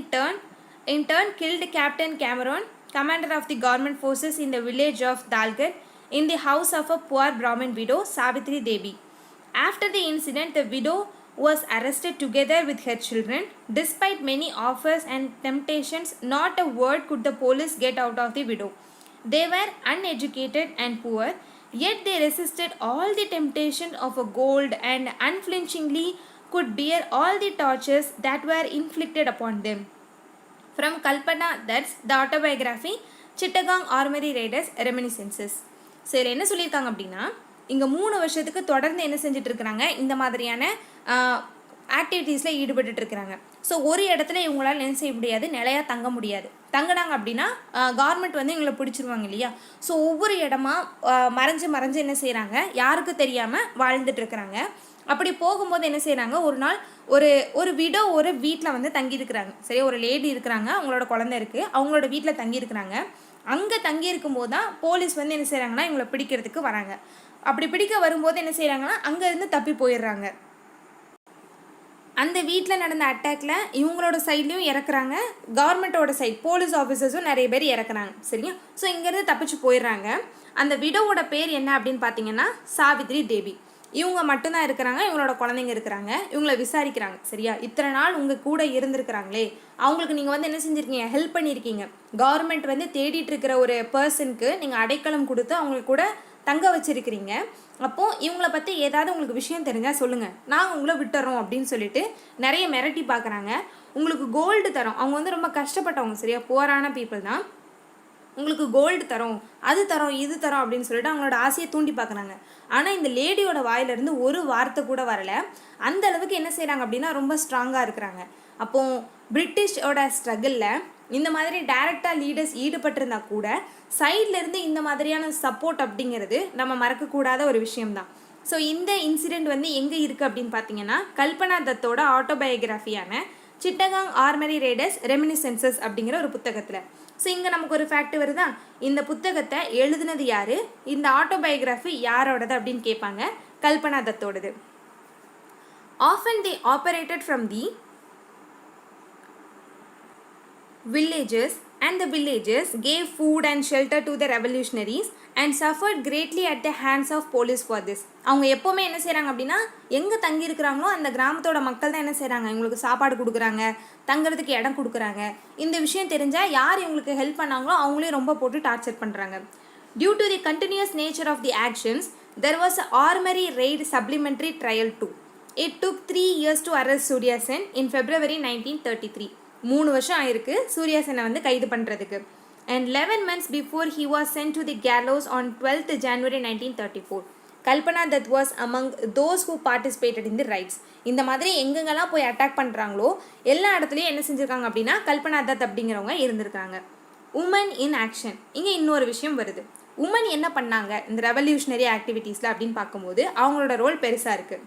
turn killed Captain Cameron, commander of the government forces in the village of Dalgat, in the house of a poor Brahmin widow, Savitri Devi. After the incident, the widow was arrested together with her children. Despite many offers and temptations, not a word could the police get out of the widow. They were uneducated and poor, yet they resisted all the temptation of a gold and unflinchingly could bear all the tortures that were inflicted upon them. From Kalpana, that's the autobiography, Chittagong Armory Raiders Reminiscences. So இதில் என்ன சொல்லியிருக்காங்க அப்படின்னா, இங்கே 3 வருஷத்துக்கு தொடர்ந்து என்ன செஞ்சுட்டு இருக்கிறாங்க, இந்த மாதிரியான ஆக்டிவிட்டீஸில் ஈடுபட்டு இருக்கிறாங்க. ஸோ ஒரு இடத்துல இவங்களால் என்ன செய்ய முடியாது, நிலையாக தங்க முடியாது. தங்கினாங்க அப்படின்னா கவர்மெண்ட் வந்து இவங்களை பிடிச்சிருவாங்க இல்லையா. ஸோ ஒவ்வொரு இடமா மறைஞ்சு என்ன செய்கிறாங்க, யாருக்கும் தெரியாமல் வாழ்ந்துட்டு இருக்கிறாங்க. அப்படி போகும்போது என்ன செய்கிறாங்க, ஒரு நாள் ஒரு விடோ ஒரு வீட்டில் வந்து தங்கியிருக்கிறாங்க. சரி, ஒரு லேடி இருக்கிறாங்க, அவங்களோட குழந்தை இருக்குது, அவங்களோட வீட்டில் தங்கியிருக்கிறாங்க. அங்கே தங்கியிருக்கும் போது தான் போலீஸ் வந்து என்ன செய்கிறாங்கன்னா இவங்களை பிடிக்கிறதுக்கு வராங்க. அப்படி பிடிக்க வரும்போது என்ன செய்கிறாங்கன்னா அங்கேருந்து தப்பி போயிடுறாங்க. அந்த வீட்டில் நடந்த அட்டாக்ல இவங்களோட சைட்லேயும் இறக்குறாங்க, கவர்மெண்ட்டோட சைட் போலீஸ் ஆஃபீஸர்ஸும் நிறைய பேர் இறக்குறாங்க. சரியா, ஸோ இங்கேருந்து தப்பிச்சு போயிடுறாங்க. அந்த விடோவோட பேர் என்ன அப்படின்னு பார்த்தீங்கன்னா சாவித்ரி தேவி. இவங்க மட்டும்தான் இருக்கிறாங்க, இவங்களோட குழந்தைங்க இருக்கிறாங்க. இவங்கள விசாரிக்கிறாங்க. சரியா, இத்தனை நாள் உங்கள் கூட இருந்திருக்கிறாங்களே, அவங்களுக்கு நீங்கள் வந்து என்ன செஞ்சுருக்கீங்க, ஹெல்ப் பண்ணியிருக்கீங்க. கவர்மெண்ட் வந்து தேடிட்டு இருக்கிற ஒரு பர்சனுக்கு நீங்கள் அடைக்கலம் கொடுத்து அவங்களுக்கு கூட தங்க வச்சுருக்கிறீங்க. அப்போது இவங்களை பற்றி ஏதாவது உங்களுக்கு விஷயம் தெரிஞ்சால் சொல்லுங்கள், நாங்கள் உங்களை விட்டுறோம் அப்படின்னு சொல்லிட்டு நிறைய மிரட்டி பார்க்குறாங்க. உங்களுக்கு கோல்டு தரோம், அவங்க வந்து ரொம்ப கஷ்டப்பட்டவங்க. சரியா, புவரான பீப்புள் தான். உங்களுக்கு கோல்டு தரோம், அது தரோம், இது தரோம் அப்படின்னு சொல்லிட்டு அவங்களோட ஆசையை தூண்டி பார்க்குறாங்க. ஆனால் இந்த லேடியோட வாயிலிருந்து ஒரு வார்த்தை கூட வரலை. அந்த அளவுக்கு என்ன செய்கிறாங்க அப்படின்னா ரொம்ப ஸ்ட்ராங்காக இருக்கிறாங்க. அப்போது பிரிட்டிஷோட ஸ்ட்ரகிளில் இந்த மாதிரி டைரெக்டாக லீடர்ஸ் ஈடுபட்டிருந்தா கூட சைட்லேருந்து இந்த மாதிரியான சப்போர்ட் அப்படிங்கிறது நம்ம மறக்கக்கூடாத ஒரு விஷயம்தான். ஸோ இந்த இன்சிடெண்ட் வந்து எங்கே இருக்குது அப்படின்னு பார்த்தீங்கன்னா கல்பனா தத்தோட ஆட்டோபயோகிராஃபியான சிட்டகாங் ஆர்மரி ரைடர்ஸ் ரெமினிசென்சஸ் அப்படிங்கிற ஒரு புத்தகத்தில். ஸோ இங்கே நமக்கு ஒரு ஃபேக்ட் வருதா, இந்த புத்தகத்தை எழுதுனது யார், இந்த ஆட்டோபயோகிராஃபி யாரோடது அப்படின்னு கேட்பாங்க. Kalpana தத்தோடது. Often they operated from the villages and the villagers gave food and shelter to the revolutionaries and suffered greatly at the hands of police for this. அவங்க எப்போவுமே என்ன செய்கிறாங்க அப்படின்னா எங்கே தங்கியிருக்கிறாங்களோ அந்த கிராமத்தோட மக்கள் தான் என்ன செய்கிறாங்க, இவங்களுக்கு சாப்பாடு கொடுக்குறாங்க, தங்குறதுக்கு இடம் கொடுக்குறாங்க. இந்த விஷயம் தெரிஞ்சால் யார் இவங்களுக்கு ஹெல்ப் பண்ணாங்களோ அவங்களையும் ரொம்ப போட்டு டார்ச்சர் பண்ணுறாங்க. Due to the continuous nature of the actions, there was an armory raid supplementary trial too. It took 3 years to arrest Surya Sen in February 1933. 3 வருஷம் ஆயிருக்கு சூர்யா சென்னை வந்து கைது பண்ணுறதுக்கு. And 11 months before he was sent to the gallows on 12th January 1934. Kalpana Dutt was among those who participated in the raids. இந்த மாதிரி எங்கெங்கெல்லாம் போய் attack பண்ணுறாங்களோ எல்லா இடத்துலையும் என்ன செஞ்சுருக்காங்க அப்படின்னா கல்பனா தத் அப்படிங்கிறவங்க இருந்திருக்காங்க. Woman in action. இங்கே இன்னொரு விஷயம் வருது. உமன் என்ன பண்ணாங்க இந்த ரெவல்யூஷனரி ஆக்டிவிட்டீஸில் அப்படின்னு பார்க்கும்போது அவங்களோட ரோல் பெருசாக இருக்குது.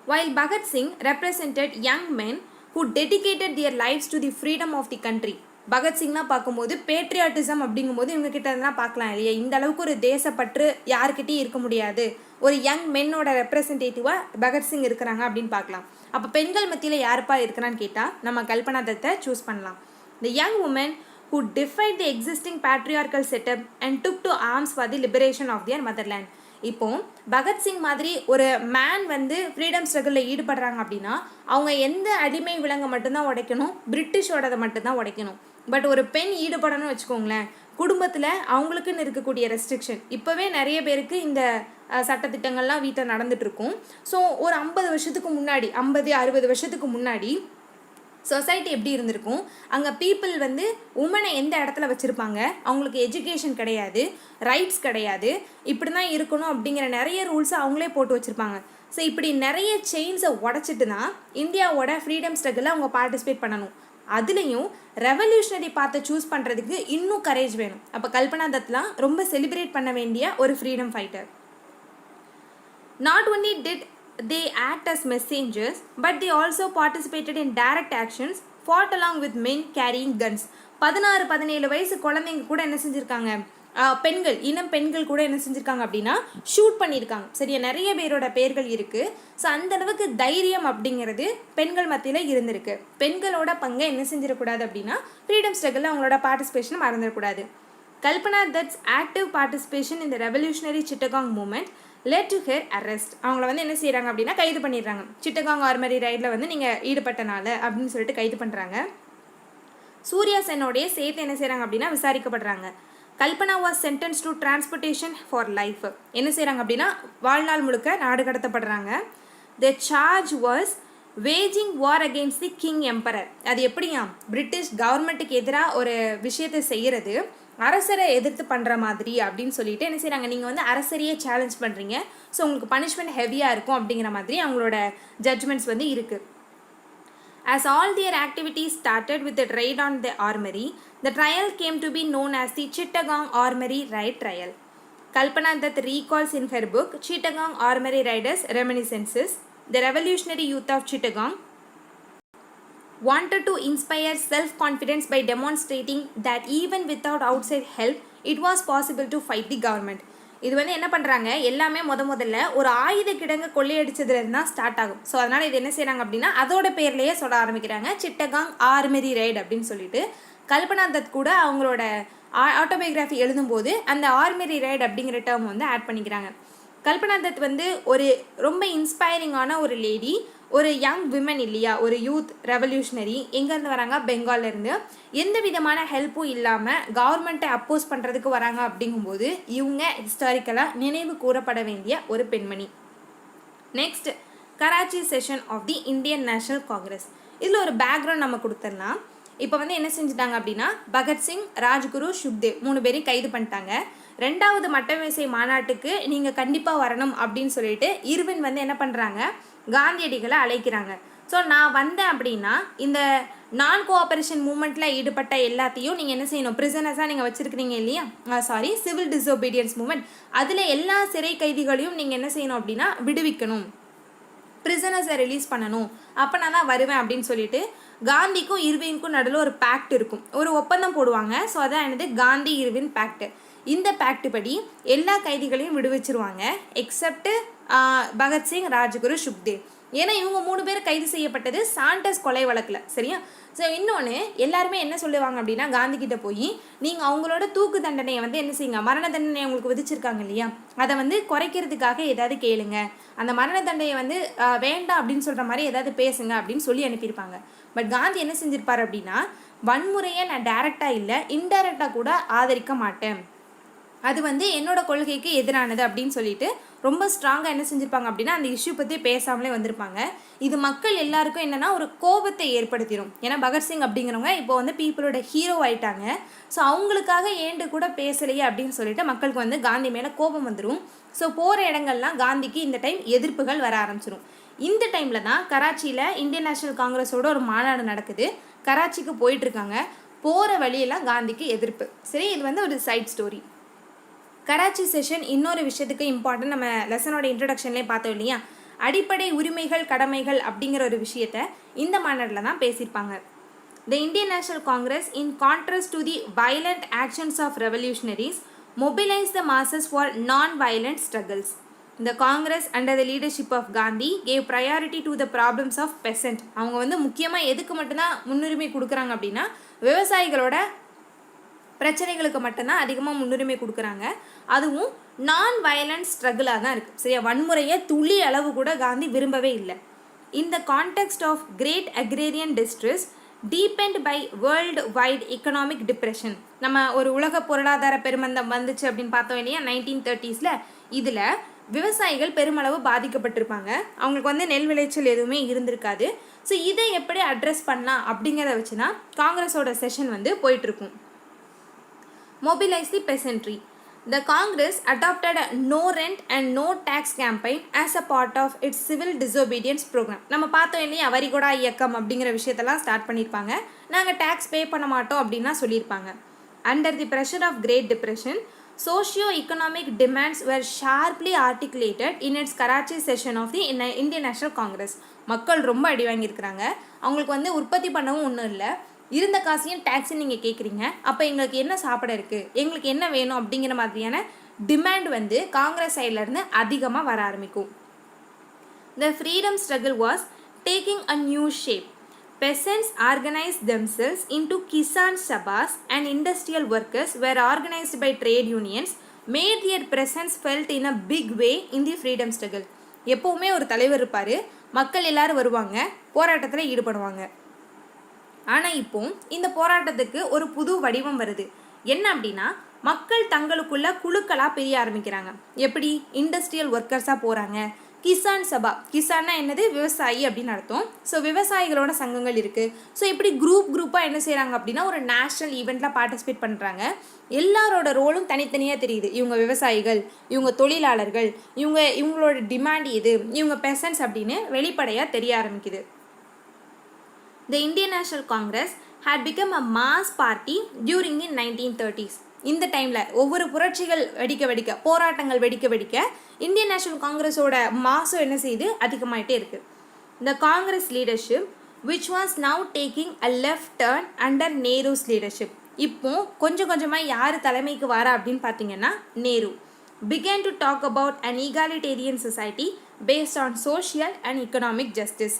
While Bhagat Singh represented young men who dedicated their lives to the freedom of the country. பகத்சிங்லாம் பார்க்கும்போது பேட்ரியாட்டிசம் அப்படிங்கும்போது இவங்க கிட்ட இருந்தால் பார்க்கலாம் இல்லையா, இந்த அளவுக்கு ஒரு தேசப்பற்று யாருக்கிட்டையும் இருக்க முடியாது, ஒரு யங் மென்னோட ரெப்ரசன்டேட்டிவாக பகத்சிங் இருக்கிறாங்க அப்படின்னு பார்க்கலாம். அப்போ பெண்கள் மத்தியில் யாருப்பா இருக்கிறான்னு கேட்டால் நம்ம கல்பனா தத்தை சூஸ் பண்ணலாம். The young woman who defied the existing patriarchal setup and took to arms for the liberation of their motherland. இப்போ பகத்சிங் மாதிரி ஒரு மேன் வந்து ஃப்ரீடம் ஸ்ட்ரகிளில் ஈடுபடுறாங்க அப்படின்னா அவங்க எந்த அடிமை விலங்கை மட்டும்தான் உடைக்கணும், பிரிட்டிஷோடதை மட்டும்தான் உடைக்கணும். பட் ஒரு பெண் ஈடுபடணும்னு வச்சுக்கோங்களேன், குடும்பத்தில் அவங்களுக்குன்னு இருக்கக்கூடிய ரெஸ்ட்ரிக்ஷன் இப்போவே நிறைய பேருக்கு இந்த சட்டத்திட்டங்கள்லாம் வீட்டில் நடந்துகிட்ருக்கும். ஸோ ஒரு 50 வருஷத்துக்கு முன்னாடி 50-60 வருஷத்துக்கு முன்னாடி சொசைட்டி எப்படி இருந்திருக்கும், அங்கே பீப்புள் வந்து உமனை எந்த இடத்துல வச்சுருப்பாங்க, அவங்களுக்கு எஜுகேஷன் கிடையாது, ரைட்ஸ் கிடையாது, இப்படி தான் இருக்கணும் அப்படிங்கிற நிறைய ரூல்ஸை அவங்களே போட்டு வச்சுருப்பாங்க. ஸோ இப்படி நிறைய செயின்ஸை உடச்சிட்டு தான் இந்தியாவோட ஃப்ரீடம் ஸ்ட்ரகிளில் அவங்க பார்ட்டிசிபேட் பண்ணணும். அதுலேயும் ரெவல்யூஷனரி பார்த்து சூஸ் பண்ணுறதுக்கு இன்னும் கரேஜ் வேணும். அப்போ கல்பனா தத்லாம் ரொம்ப செலிப்ரேட் பண்ண வேண்டிய ஒரு freedom fighter. Not only did they act as messengers, but they also participated in direct actions, fought along with men carrying guns. 16-17 வயசு குழந்தைங்க கூட என்ன செஞ்சுருக்காங்க, பெண்கள் இனம் பெண்கள் கூட என்ன செஞ்சுருக்காங்க அப்படின்னா ஷூட் பண்ணியிருக்காங்க. சரியா, நிறைய பேரோட பேர்கள் இருக்குது. ஸோ அந்தளவுக்கு தைரியம் அப்படிங்கிறது பெண்கள் மத்தியில் இருந்திருக்கு. பெண்களோட பங்கை என்ன செஞ்சிடக்கூடாது அப்படின்னா ஃப்ரீடம் ஸ்ட்ரகிளில் அவங்களோட பார்ட்டிசிபேஷனை மறந்துடக்கூடாது. கல்பனா தட்ஸ் ஆக்டிவ் பார்ட்டிசிபேஷன் இந்த revolutionary Chittagong movement led to her arrest. அவங்கள வந்து என்ன செய்கிறாங்க அப்படின்னா கைது பண்ணிடுறாங்க. சிட்டகாங் ஆர்மரி ரைடில் வந்து நீங்கள் ஈடுபட்டனால அப்படின்னு சொல்லிட்டு கைது பண்ணுறாங்க. சூர்யா சென்னோடைய சேர்த்து என்ன செய்கிறாங்க அப்படின்னா விசாரிக்கப்படுறாங்க. Kalpana was sentence to transportation for life. என்ன செய்கிறாங்க அப்படின்னா வாழ்நாள் முழுக்க நாடு கடத்தப்படுறாங்க. The charge was waging war against the king emperor. அது எப்படியா, பிரிட்டிஷ் கவர்மெண்ட்டுக்கு எதிராக ஒரு விஷயத்தை செய்கிறது அரசரை எதிர்த்து பண்ணுற மாதிரி அப்படின்னு சொல்லிட்டு என்ன செய்கிறாங்க, நீங்கள் வந்து அரசரையே சேலஞ்ச் பண்ணுறீங்க, ஸோ உங்களுக்கு பனிஷ்மெண்ட் ஹெவியாக இருக்கும் அப்படிங்கிற மாதிரி அவங்களோட ஜட்ஜ்மெண்ட்ஸ் வந்து இருக்குது. As all their activities started with the raid on the armory, the trial came to be known as the Chittagong Armory Raid Trial. Kalpana Dutt recalls in her book Chittagong Armory Raiders Reminiscences, the revolutionary youth of Chittagong wanted to inspire self-confidence by demonstrating that even without outside help, it was possible to fight the government. இது வந்து என்ன பண்ணுறாங்க, எல்லாமே முதல்ல ஒரு ஆயுத கிடங்கு கொள்ளையடிச்சதுலேருந்து தான் ஸ்டார்ட் ஆகும். ஸோ அதனால் இது என்ன செய்கிறாங்க அப்படின்னா அதோட பேர்லேயே சொல்ல ஆரம்பிக்கிறாங்க, சிட்டகாங் ஆர்மரி ரைட் அப்படின்னு சொல்லிட்டு. கல்பனா தத் கூட அவங்களோட ஆட்டோபயோகிராஃபி எழுதும்போது அந்த ஆர்மரி ரைட் அப்படிங்கிற டேர்ம் வந்து ஆட் பண்ணிக்கிறாங்க. கல்பனா தத் வந்து ஒரு ரொம்ப இன்ஸ்பைரிங்கான ஒரு லேடி, ஒரு யங் விமன் இல்லையா, ஒரு யூத் ரெவல்யூஷனரி. எங்கேருந்து வராங்க, பெங்கால்லேருந்து. எந்த விதமான ஹெல்ப்பும் இல்லாமல் கவர்மெண்ட்டை அப்போஸ் பண்ணுறதுக்கு வராங்க. அப்படிங்கும்போது இவங்க ஹிஸ்டாரிக்கலாக நினைவு கூறப்பட வேண்டிய ஒரு பெண்மணி. Next, Karachi session of the Indian National Congress. இதில் ஒரு பேக்ரவுண்ட் நம்ம கொடுத்துடலாம். இப்போ வந்து என்ன செஞ்சுட்டாங்க அப்படின்னா பகத்சிங், ராஜ்குரு, சுக்தேவ் 3 பேரையும் கைது பண்ணிட்டாங்க. 2வது மட்டமேசை மாநாட்டுக்கு நீங்கள் கண்டிப்பாக வரணும் அப்படின்னு சொல்லிட்டு இர்வின் வந்து என்ன பண்ணுறாங்க, காந்தியடிகளை அழைக்கிறாங்க. ஸோ நான் வந்தேன் அப்படின்னா இந்த நான் கோஆபரேஷன் மூமெண்ட்டில் ஈடுபட்ட எல்லாத்தையும் நீங்கள் என்ன செய்யணும், பிரிசனர்ஸாக நீங்கள் வச்சுருக்கிறீங்க இல்லையா, சிவில் டிசோபீடியன்ஸ் மூமெண்ட், அதில் எல்லா சிறை கைதிகளையும் நீங்கள் என்ன செய்யணும் அப்படின்னா விடுவிக்கணும், பிரிசனர்ஸை ரிலீஸ் பண்ணணும், அப்போ நான் தான் வருவேன் அப்படின்னு சொல்லிட்டு காந்திக்கும் இர்வினுக்கும் நடுவில் ஒரு பேக்ட் இருக்கும், ஒரு ஒப்பந்தம் போடுவாங்க. ஸோ அதான் என்னது, காந்தி இர்வின் பேக்ட். இந்த பேக்ட் படி எல்லா கைதிகளையும் விடுவிச்சிருவாங்க எக்ஸப்ட் பகத்சிங், ராஜ்குரு, சுக்தேவ். ஏன்னா இவங்க 3 பேர் கைது செய்யப்பட்டது சாண்டர்ஸ் கொலை வழக்கில். சரியா, ஸோ இன்னொன்று எல்லாருமே என்ன சொல்லுவாங்க அப்படின்னா காந்திகிட்ட போய் நீங்கள் அவங்களோட தூக்கு தண்டனையை வந்து என்ன செய்யுங்க, மரண தண்டனை உங்களுக்கு விதிச்சிருக்காங்க இல்லையா, அதை வந்து குறைக்கிறதுக்காக ஏதாவது கேளுங்க, அந்த மரண தண்டனையை வந்து வேண்டாம் அப்படின்னு சொல்கிற மாதிரி ஏதாவது பேசுங்க அப்படின்னு சொல்லி அனுப்பியிருப்பாங்க. பட் காந்தி என்ன செஞ்சிருப்பார் அப்படின்னா வன்முறையை நான் டைரெக்டாக இல்லை இன்டைரக்டாக கூட ஆதரிக்க மாட்டேன், அது வந்து என்னோட கொள்கைக்கு எதிரானது அப்படின்னு சொல்லிட்டு ரொம்ப ஸ்ட்ராங்காக என்ன செஞ்சுருப்பாங்க அப்படின்னா அந்த இஷ்யூ பற்றி பேசாமலே வந்திருப்பாங்க. இது மக்கள் எல்லாருக்கும் என்னென்னா ஒரு கோபத்தை ஏற்படுத்திடும். ஏன்னா பகத்சிங் அப்படிங்கிறவங்க இப்போ வந்து பீப்புளோட ஹீரோ ஆயிட்டாங்க. ஸோ அவங்களுக்காக ஏண்டு கூட பேசலையே அப்படின்னு சொல்லிட்டு மக்களுக்கு வந்து காந்தி மேலே கோபம் வந்துடும். ஸோ போகிற இடங்கள்லாம் காந்திக்கு இந்த டைம் எதிர்ப்புகள் வர ஆரம்பிச்சிடும். இந்த டைமில் தான் கராச்சியில் இந்தியன் நேஷனல் காங்கிரஸோட ஒரு மாநாடு நடக்குது. கராச்சிக்கு போயிட்டுருக்காங்க. போகிற வழியெல்லாம் காந்திக்கு எதிர்ப்பு. சரி, இது வந்து ஒரு சைட் ஸ்டோரி. கராச்சி செஷன் இன்னொரு விஷயத்துக்கு இம்பார்ட்டன்ட். நம்ம லெசனோட இன்ட்ரடக்ஷன்லேயே பார்த்தோம் இல்லையா, அடிப்படை உரிமைகள் கடமைகள் அப்படிங்கிற ஒரு விஷயத்த இந்த மாநாட்டில் தான் பேசியிருப்பாங்க. The Indian National Congress, in contrast to the violent actions of revolutionaries, mobilized the masses for non-violent struggles. The Congress, under the leadership of Gandhi, gave priority to the problems of peasant. அவங்க வந்து முக்கியமாக எதுக்கு மட்டும்தான் முன்னுரிமை கொடுக்குறாங்க அப்படின்னா, விவசாயிகளோட பிரச்சனைகளுக்கு மட்டும்தான் அதிகமாக முன்னுரிமை கொடுக்குறாங்க. அதுவும் நான் வயலன்ஸ் ஸ்ட்ரகிளாக தான் இருக்குது. சரியா, வன்முறையை துளி அளவு கூட காந்தி விரும்பவே இல்லை. In the context of great agrarian distress deepened by world wide economic depression. நம்ம ஒரு உலக பொருளாதார பெருமந்தம் வந்துச்சு அப்படின்னு பார்த்தோம் இல்லையா 1930s. இதில் விவசாயிகள் பெருமளவு பாதிக்கப்பட்டிருப்பாங்க. அவங்களுக்கு வந்து நெல் விளைச்சல் எதுவுமே இருந்திருக்காது. ஸோ இதை எப்படி அட்ரஸ் பண்ணலாம் அப்படிங்கிறத வச்சு தான் காங்கிரஸோட செஷன் வந்து போயிட்டுருக்கும். Mobilize the peasantry. The Congress adopted a no rent and no tax campaign as a part of its civil disobedience program. நம்ம பார்த்தோம் இல்லையா, வரிகொடா இயக்கம் அப்படிங்கிற விஷயத்தெல்லாம் ஸ்டார்ட் பண்ணியிருப்பாங்க. நாங்கள் டேக்ஸ் பே பண்ண மாட்டோம் அப்படின்னா சொல்லியிருப்பாங்க. Under the pressure of Great Depression, socio-economic demands were sharply articulated in its Karachi session of the Indian National Congress. மக்கள் ரொம்ப அடி வாங்கியிருக்கிறாங்க. அவங்களுக்கு வந்து உற்பத்தி பண்ணவும் ஒன்றும் இல்லை, இருந்த காசையும் டேக்ஸு நீங்கள் கேட்குறீங்க, அப்போ எங்களுக்கு என்ன சாப்பிட இருக்குது, எங்களுக்கு என்ன வேணும் அப்படிங்கிற மாதிரியான டிமாண்ட் வந்து காங்கிரஸ் சைட்லேருந்து அதிகமாக வர ஆரம்பிக்கும். The freedom struggle was taking a new shape. Peasants organized themselves into Kisan Sabhas and industrial workers were organized by trade unions, made their presence felt in a big way in the freedom struggle. எப்போவுமே ஒரு தலைவர் இருப்பார், மக்கள் எல்லாரும் வருவாங்க, போராட்டத்தில் ஈடுபடுவாங்க. ஆனால் இப்போ இந்த போராட்டத்துக்கு ஒரு புது வடிவம் வருது. என்ன அப்படின்னா, மக்கள் தங்களுக்குள்ள குழுக்களாக பிரிய ஆரம்பிக்கிறாங்க. எப்படி? இண்டஸ்ட்ரியல் ஒர்க்கர்ஸாக போகிறாங்க. கிசான் சபா, கிசான்னா என்னது? விவசாயி அப்படின்னு அர்த்தம். ஸோ விவசாயிகளோட சங்கங்கள் இருக்குது. ஸோ இப்படி குரூப்பாக என்ன செய்கிறாங்க அப்படின்னா, ஒரு நேஷ்னல் ஈவெண்ட்டில் பார்ட்டிசிபேட் பண்ணுறாங்க. எல்லாரோட ரோலும் தனித்தனியாக தெரியுது. இவங்க விவசாயிகள், இவங்க தொழிலாளர்கள், இவங்களோட டிமாண்ட் இது, இவங்க பெசன்ட்ஸ் அப்படின்னு வெளிப்படையாக தெரிய ஆரம்பிக்குது. The Indian National Congress had become a mass party during the 1930s. இந்த டைமில் ஒவ்வொரு புரட்சிகள் வெடிக்க போராட்டங்கள் வெடிக்க இந்தியன் நேஷனல் காங்கிரஸோட மாசம் என்ன செய்யுது? அதிகமாகிட்டே இருக்குது. The Congress leadership, which was now taking a left turn under Nehru's leadership. இப்போ கொஞ்சம் கொஞ்சமாக யார் தலைமைக்கு வாரா அப்படின்னு பார்த்தீங்கன்னா Nehru. began to talk about an egalitarian society based on social and economic justice.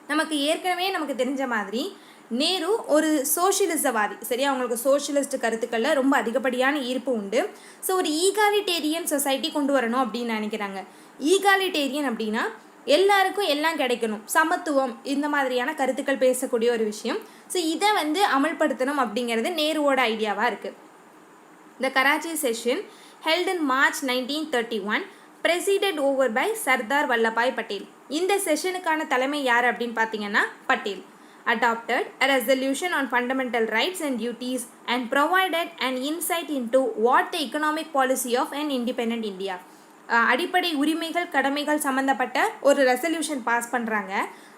நமக்கு ஏற்கனவே நமக்கு தெரிஞ்ச மாதிரி நேரு ஒரு சோஷியலிசவாதி. சரியா, அவங்களுக்கு சோஷியலிஸ்ட் கருத்துக்களில் ரொம்ப அதிகப்படியான ஈர்ப்பு உண்டு. ஸோ ஒரு ஈகாலிட்டேரியன் சொசைட்டி கொண்டு வரணும் அப்படின்னு நினைக்கிறாங்க. ஈகாலிட்டேரியன் அப்படின்னா எல்லாருக்கும் எல்லாம் கிடைக்கணும், சமத்துவம், இந்த மாதிரியான கருத்துக்கள் பேசக்கூடிய ஒரு விஷயம். ஸோ இதை வந்து அமல்படுத்தணும் அப்படிங்கிறது நேருவோட ஐடியாவாக இருக்குது. The Karachi session held in March 1931 presided over by Sardar Vallabhbhai Patel. இந்த செஷனுக்கான தலைமை யார் அப்படின்னு பார்த்தீங்கன்னா Patel. adopted a resolution on fundamental rights and duties and provided an insight into what the economic policy of an independent India. அடிப்படை உரிமைகள் கடமைகள் சம்மந்தப்பட்ட ஒரு ரெசல்யூஷன் பாஸ் பண்ணுறாங்க.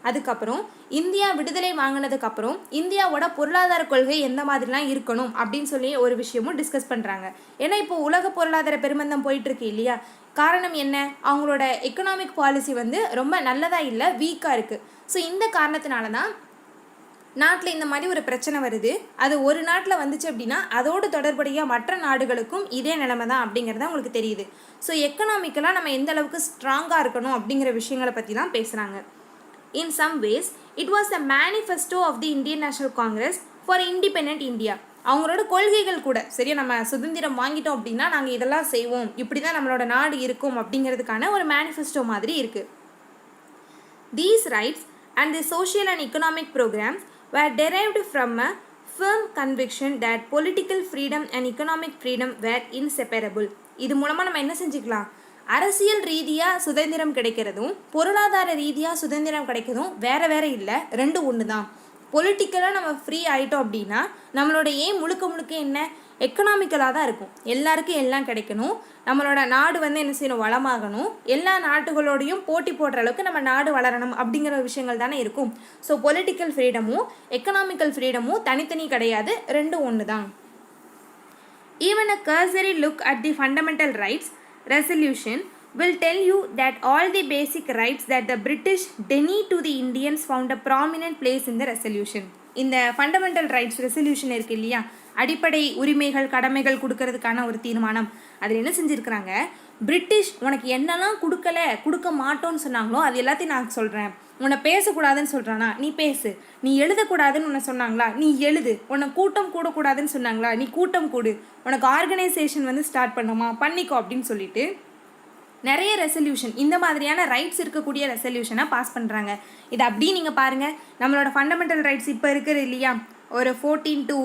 அதுக்கப்புறம் இந்தியா விடுதலை வாங்கினதுக்கப்புறம் இந்தியாவோட பொருளாதார கொள்கை எந்த மாதிரிலாம் இருக்கணும் அப்படின்னு சொல்லி ஒரு விஷயமும் டிஸ்கஸ் பண்ணுறாங்க. ஏன்னா இப்போ உலக பொருளாதார பெருமந்தம் போயிட்டுருக்கு இல்லையா, காரணம் என்ன? அவங்களோட எக்கனாமிக் பாலிசி வந்து ரொம்ப நல்லதாக இல்லை, வீக்காக இருக்குது. ஸோ இந்த காரணத்தினால தான் நாட்டில் இந்த மாதிரி ஒரு பிரச்சனை வருது. அது ஒரு நாட்டில் வந்துச்சு அப்படின்னா அதோடு தொடர்புடைய மற்ற நாடுகளுக்கும் இதே நிலைமை தான் அப்படிங்கிறது உங்களுக்கு தெரியுது. ஸோ எக்கனாமிக்கலாக நம்ம எந்த அளவுக்கு ஸ்ட்ராங்காக இருக்கணும் அப்படிங்கிற விஷயங்களை பற்றி தான் பேசுகிறாங்க. In some ways, it was a manifesto of the Indian National Congress for independent India. அவங்களோட கொள்கைகள் கூட சரியா, நம்ம சுதந்திரம் வாங்கிட்டோம் அப்படின்னா நாங்கள் இதெல்லாம் செய்வோம், இப்படி தான் நம்மளோட நாடு இருக்கும் அப்படிங்கிறதுக்கான ஒரு மேனிஃபெஸ்டோ மாதிரி இருக்குது. These rights and the social and economic programs were derived from a firm conviction that political freedom and economic freedom were inseparable. இது மூலமாக நம்ம என்ன செஞ்சுக்கலாம்? அரசியல் ரீதியாக சுதந்திரம் கிடைக்கிறதும் பொருளாதார ரீதியாக சுதந்திரம் கிடைக்கிறதும் வேறு இல்லை, ரெண்டு ஒன்று தான். பொலிட்டிக்கலாக நம்ம ஃப்ரீ ஆகிட்டோம் அப்படின்னா நம்மளோட முழுக்க முழுக்க என்ன, எக்கனாமிக்கலாக தான் இருக்கும். எல்லாருக்கும் எல்லாம் கிடைக்கணும், நம்மளோட நாடு வந்து என்ன செய்யணும், வளமாகணும், எல்லா நாட்டுகளோடையும் போட்டி போடுற அளவுக்கு நம்ம நாடு வளரணும் அப்படிங்கிற விஷயங்கள் தானே இருக்கும். ஸோ பொலிட்டிக்கல் ஃப்ரீடமும் எக்கனாமிக்கல் ஃப்ரீடமும் தனித்தனி கிடையாது, ரெண்டும் ஒன்று தான். Even a cursory look at the fundamental rights resolution will tell you that all the basic rights that the British denied to the Indians found a prominent place in the resolution. இந்த fundamental rights resolution இருக்கு இல்லையா, அடிப்படை உரிமைகள் கடமைகள் கொடுக்கறதுக்கான ஒரு தீர்மானம். அதில் என்ன செஞ்சுருக்கிறாங்க, பிரிட்டிஷ் உனக்கு என்னெல்லாம் கொடுக்க மாட்டோன்னு சொன்னாங்களோ அது எல்லாத்தையும் நான் சொல்கிறேன். உன்னை பேசக்கூடாதுன்னு சொல்கிறானா, நீ பேசு. நீ எழுதக்கூடாதுன்னு உன்னை சொன்னாங்களா, நீ எழுது. உன்னை கூட்டம் கூடக்கூடாதுன்னு சொன்னாங்களா, நீ கூட்டம் கூடு. உனக்கு ஆர்கனைசேஷன் வந்து ஸ்டார்ட் பண்ணுமா, பண்ணிக்கோ அப்படின்னு சொல்லிட்டு நிறைய ரெசல்யூஷன், இந்த மாதிரியான ரைட்ஸ் இருக்கக்கூடிய ரெசல்யூஷனாக பாஸ் பண்ணுறாங்க. இது அப்படியே நீங்கள் பாருங்கள், நம்மளோட ஃபண்டமெண்டல் ரைட்ஸ் இப்போ இருக்கிறது இல்லையா, ஒரு 14 to